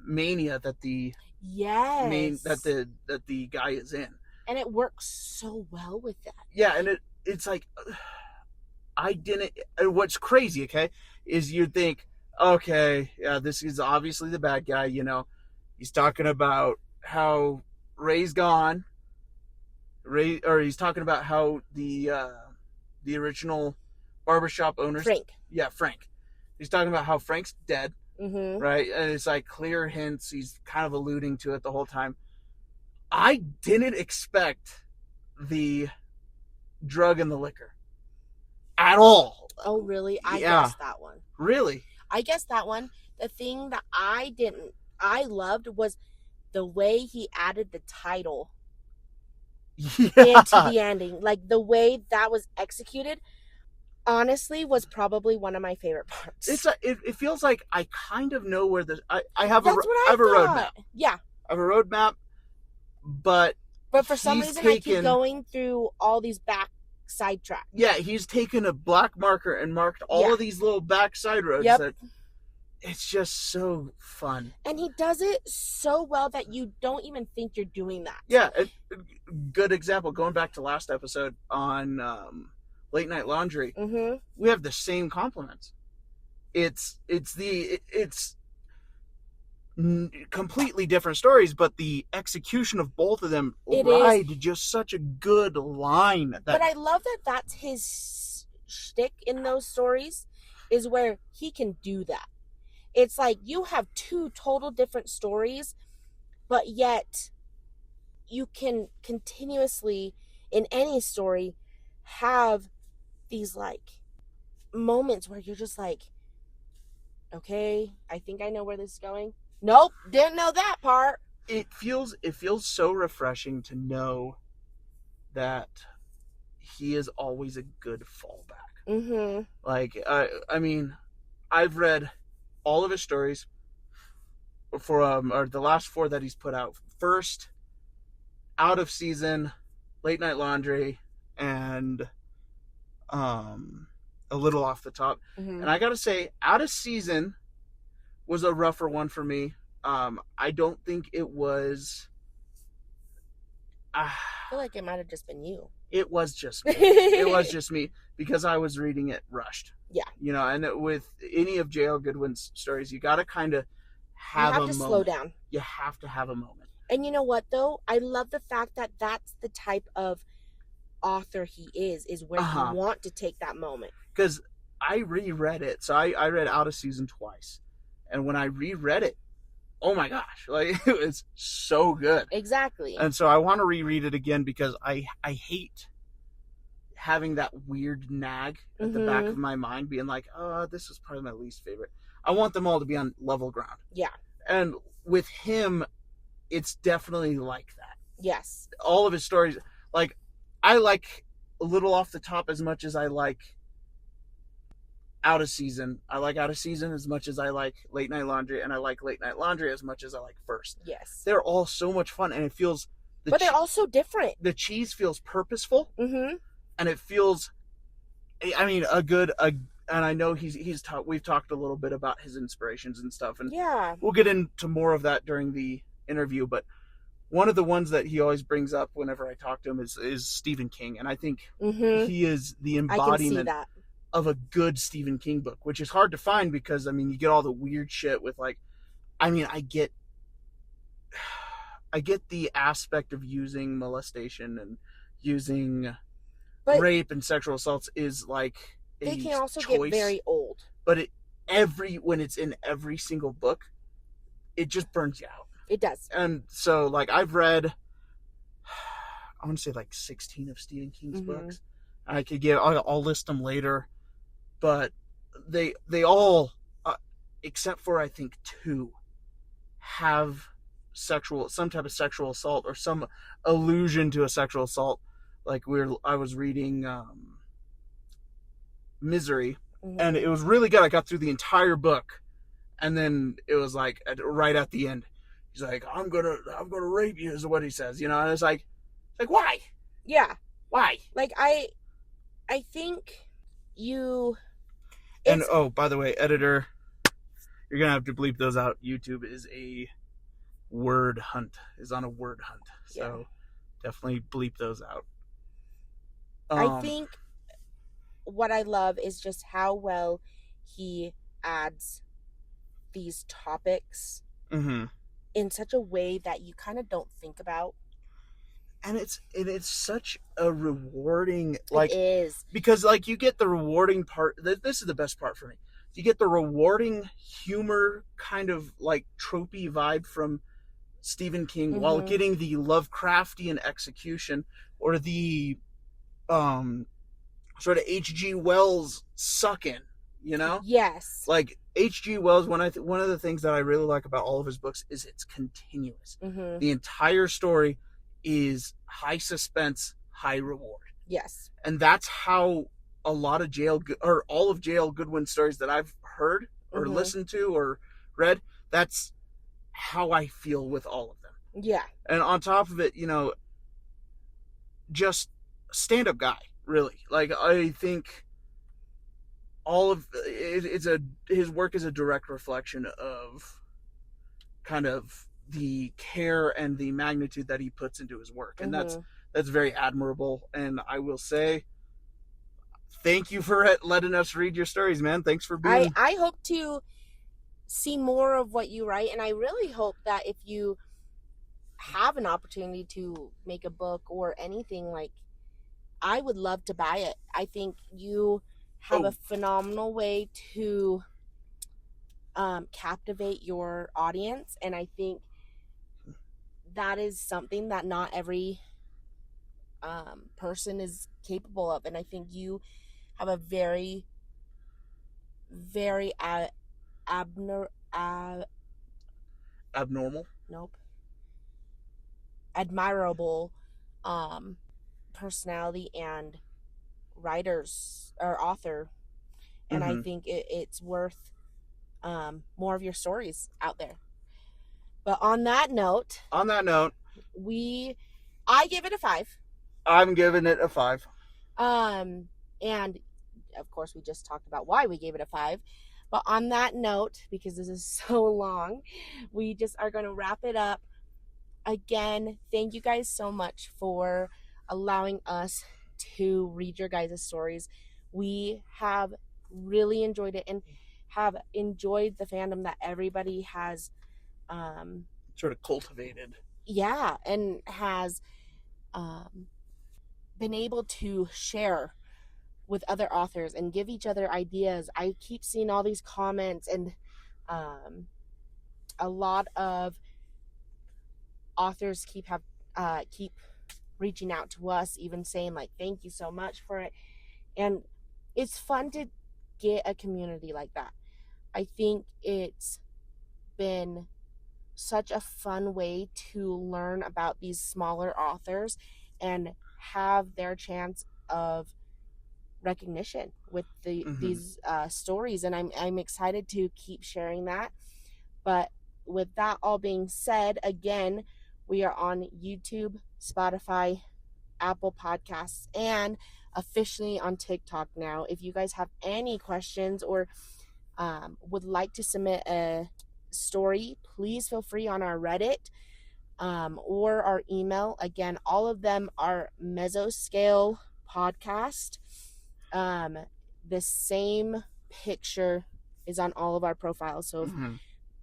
mania that the that the guy is in, and it works so well with that. Yeah, and it's what's crazy, okay, is you'd think, okay, yeah, this is obviously the bad guy. He's talking about how Ray's gone. He's talking about how the original barbershop owner, Frank. Yeah, Frank. He's talking about how Frank's dead, right? And it's clear hints. He's kind of alluding to it the whole time. I didn't expect the drug and the liquor at all. Oh, really? I guessed that one. Really? I guessed that one. The thing that I loved was the way he added the title into the ending. The way that was executed, honestly, was probably one of my favorite parts. It feels like I kind of know where I have a roadmap. Yeah. I have a roadmap, but for some reason I keep going through all these back side tracks. Yeah, he's taken a black marker and marked all of these little back side roads. That it's just so fun. And he does it so well that you don't even think you're doing that. Yeah, good example. Going back to last episode on Late Night Laundry, we have the same compliments. It's completely different stories, but the execution of both of them ride just such a good line. But I love that that's his shtick in those stories, is where he can do that. It's you have two total different stories, but yet you can continuously, in any story, have these moments where you're just okay, I think I know where this is going. Nope, didn't know that part. It feels so refreshing to know that he is always a good fallback. I mean, I've read all of his stories for or the last 4 that he's put out. First, Out of Season, Late Night Laundry, and A Little Off the Top. And I gotta say, Out of Season was a rougher one for me. I don't think it was. I feel like it might have just been you. It was just me. It was just me, because I was reading it rushed. Yeah. And with any of J.L. Goodwin's stories, you got to kind of have a moment. You have to slow down. You have to have a moment. And you know what, though? I love the fact that that's the type of author he is where you want to take that moment. Because I reread it. So I read Out of Season twice. And when I reread it, oh my gosh, it was so good. Exactly. And so I want to reread it again, because I hate having that weird nag at the back of my mind being this is probably my least favorite. I want them all to be on level ground. Yeah. And with him, it's definitely like that. Yes. All of his stories, I like A Little Off the Top as much as I like Out of Season. I like Out of Season as much as I like Late Night Laundry, and I like Late Night Laundry as much as I like First. Yes. They're all so much fun, and it feels... But they're all so different. The cheese feels purposeful, and it feels... I mean, and I know we've talked a little bit about his inspirations and stuff, and we'll get into more of that during the interview, but one of the ones that he always brings up whenever I talk to him is Stephen King, and I think he is the embodiment of a good Stephen King book, which is hard to find because, I mean, you get all the weird shit with I get the aspect of using molestation and using rape and sexual assaults is they can also get very old. But when it's in every single book, it just burns you out. It does. And so, like, I've read, I want to say like 16 of Stephen King's books. I could I'll list them later, but they all, except for I think 2, have some type of sexual assault or some allusion to a sexual assault. Like I was reading Misery, and it was really good. I got through the entire book, and then it was like right at the end, he's like, "I'm gonna rape you," is what he says, you know. And it's like why? Yeah. Why? Like I think you. And oh, by the way, editor, you're gonna have to bleep those out. YouTube is a word hunt. Is on a word hunt, so definitely bleep those out. I think what I love is just how well he adds these topics in such a way that you kind of don't think about. And it's such a rewarding, like, it is, because like you get the rewarding part. This is the best part for me. You get the rewarding humor, kind of like tropey vibe from Stephen King, while getting the Lovecraftian execution or the sort of H.G. Wells suck in, you know? Yes. Like H.G. Wells, one of the things that I really like about all of his books is it's continuous. The entire story is high suspense, high reward. Yes. And that's how a lot of all of J.L. Goodwin stories that I've heard or listened to or read, that's how I feel with all of them. Yeah. And on top of it, you know, just stand-up guy, really. Like, I think all of his work is a direct reflection of kind of the care and the magnitude that he puts into his work, and that's very admirable. And I will say, thank you for letting us read your stories, man. Thanks for being. I hope to see more of what you write, and I really hope that if you have an opportunity to make a book or anything, like, I would love to buy it. I think you have a phenomenal way to captivate your audience, and I think that is something that not every person is capable of. And I think you have a very, very abnormal? Nope. Admirable personality and author. And I think it's worth more of your stories out there. But on that note, I give it a 5. I'm giving it a 5. And of course, we just talked about why we gave it a 5. But on that note, because this is so long, we just are going to wrap it up. Again, thank you guys so much for allowing us to read your guys' stories. We have really enjoyed it and have enjoyed the fandom that everybody has sort of cultivated. Yeah, and has been able to share with other authors and give each other ideas. I keep seeing all these comments, and a lot of authors keep reaching out to us, even saying like, thank you so much for it. And it's fun to get a community like that. I think it's been such a fun way to learn about these smaller authors and have their chance of recognition with these stories. And I'm excited to keep sharing that. But with that all being said, again, we are on YouTube, Spotify, Apple Podcasts, and officially on TikTok now. If you guys have any questions or would like to submit a story, please feel free on our Reddit or our email. Again, all of them are Mesoscale Podcast. The same picture is on all of our profiles. So if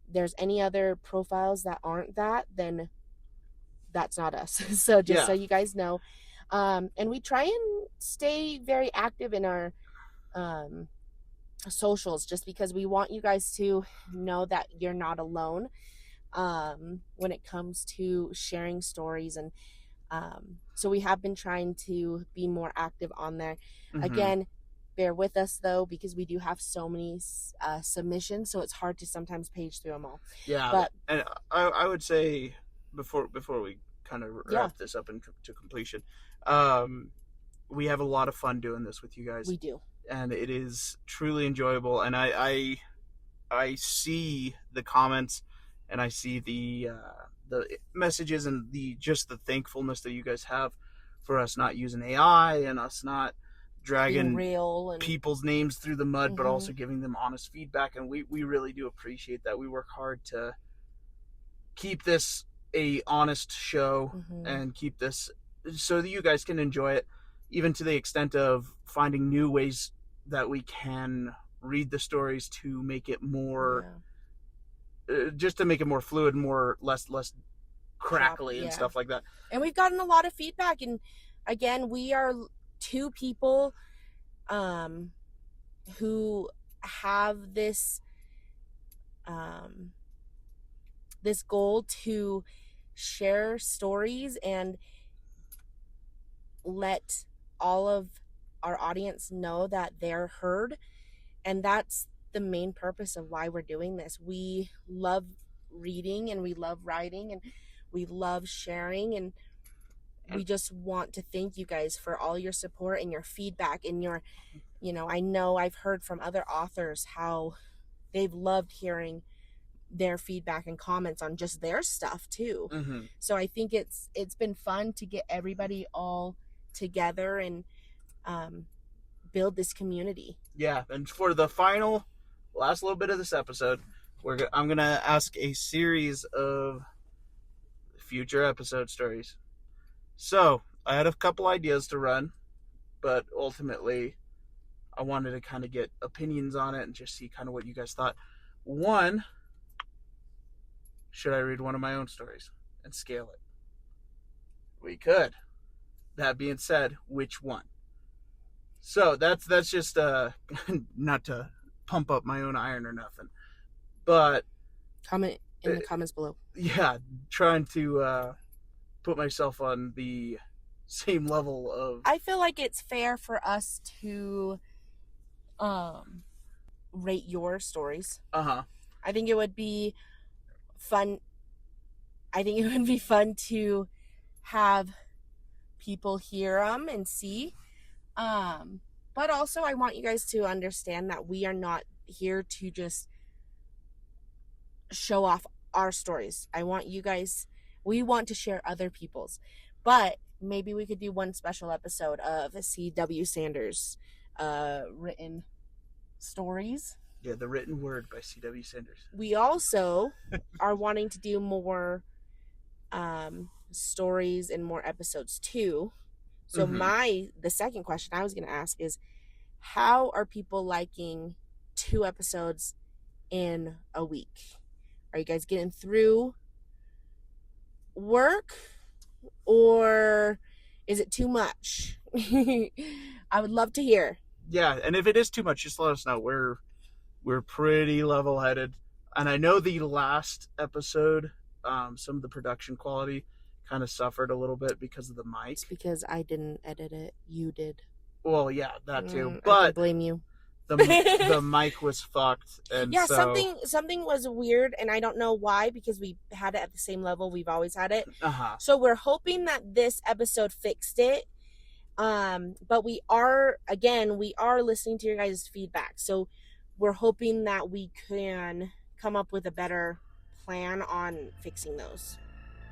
there's any other profiles that aren't that, then that's not us. So just so you guys know. And we try and stay very active in our socials, just because we want you guys to know that you're not alone. when it comes to sharing stories. And so we have been trying to be more active on there. Mhm. Again, bear with us though, because we do have so many submissions, so it's hard to sometimes page through them all. Yeah, But and I would say before we kind of wrap this up to completion, we have a lot of fun doing this with you guys. we do. And it is truly enjoyable. And I see the comments, and I see the messages, and the thankfulness that you guys have for us not using AI and us not dragging Being real and people's names through the mud, but Mhm. also giving them honest feedback. And we really do appreciate that. We work hard to keep this a honest show Mhm. and keep this so that you guys can enjoy it, even to the extent of finding new ways that we can read the stories to make it more just to make it more fluid, more less crackly and Yeah. stuff like that. And we've gotten a lot of feedback. And again, we are two people who have this this goal to share stories and let all of our audience know that they're heard. And that's the main purpose of why we're doing this. We love reading and we love writing and we love sharing, and we just want to thank you guys for all your support and your feedback and your, I know I've heard from other authors how they've loved hearing their feedback and comments on just their stuff too. Mm-hmm. So I think it's been fun to get everybody all together and build this community. Yeah, and for the last little bit of this episode, I'm gonna ask a series of future episode stories. So I had a couple ideas to run, but ultimately I wanted to kind of get opinions on it and just see kind of what you guys thought. One, should I read one of my own stories and scale it? We could. That being said, which one? So that's just not to pump up my own iron or nothing, but Comment in the comments below. Yeah, trying to put myself on the same level of. I feel like it's fair for us to rate your stories. Uh-huh. I think it would be fun. I think it would be fun to have people hear them and see. But also I want you guys to understand that we are not here to just show off our stories. We want to share other people's. But maybe we could do one special episode of C.W. Sanders written stories. Yeah, the written word by C.W. Sanders. We also are wanting to do more stories and more episodes too. So the second question I was going to ask is, how are people liking 2 episodes in a week? Are you guys getting through work, or is it too much? I would love to hear. Yeah, and if it is too much, just let us know. We're pretty level-headed, and I know the last episode, some of the production quality kind of suffered a little bit because of the mic. It's because I didn't edit it. You did. Well, yeah, that too. I But blame you. the mic was fucked, and Yeah, so something was weird, and I don't know why, because we had it at the same level we've always had it. So we're hoping that this episode fixed it. But we are listening to your guys' feedback. So we're hoping that we can come up with a better plan on fixing those.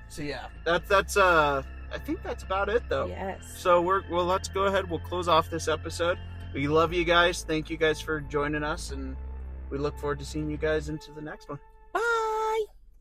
So yeah, that's I think that's about it though. Yes. So let's go ahead. We'll close off this episode. We love you guys. Thank you guys for joining us, and we look forward to seeing you guys into the next one.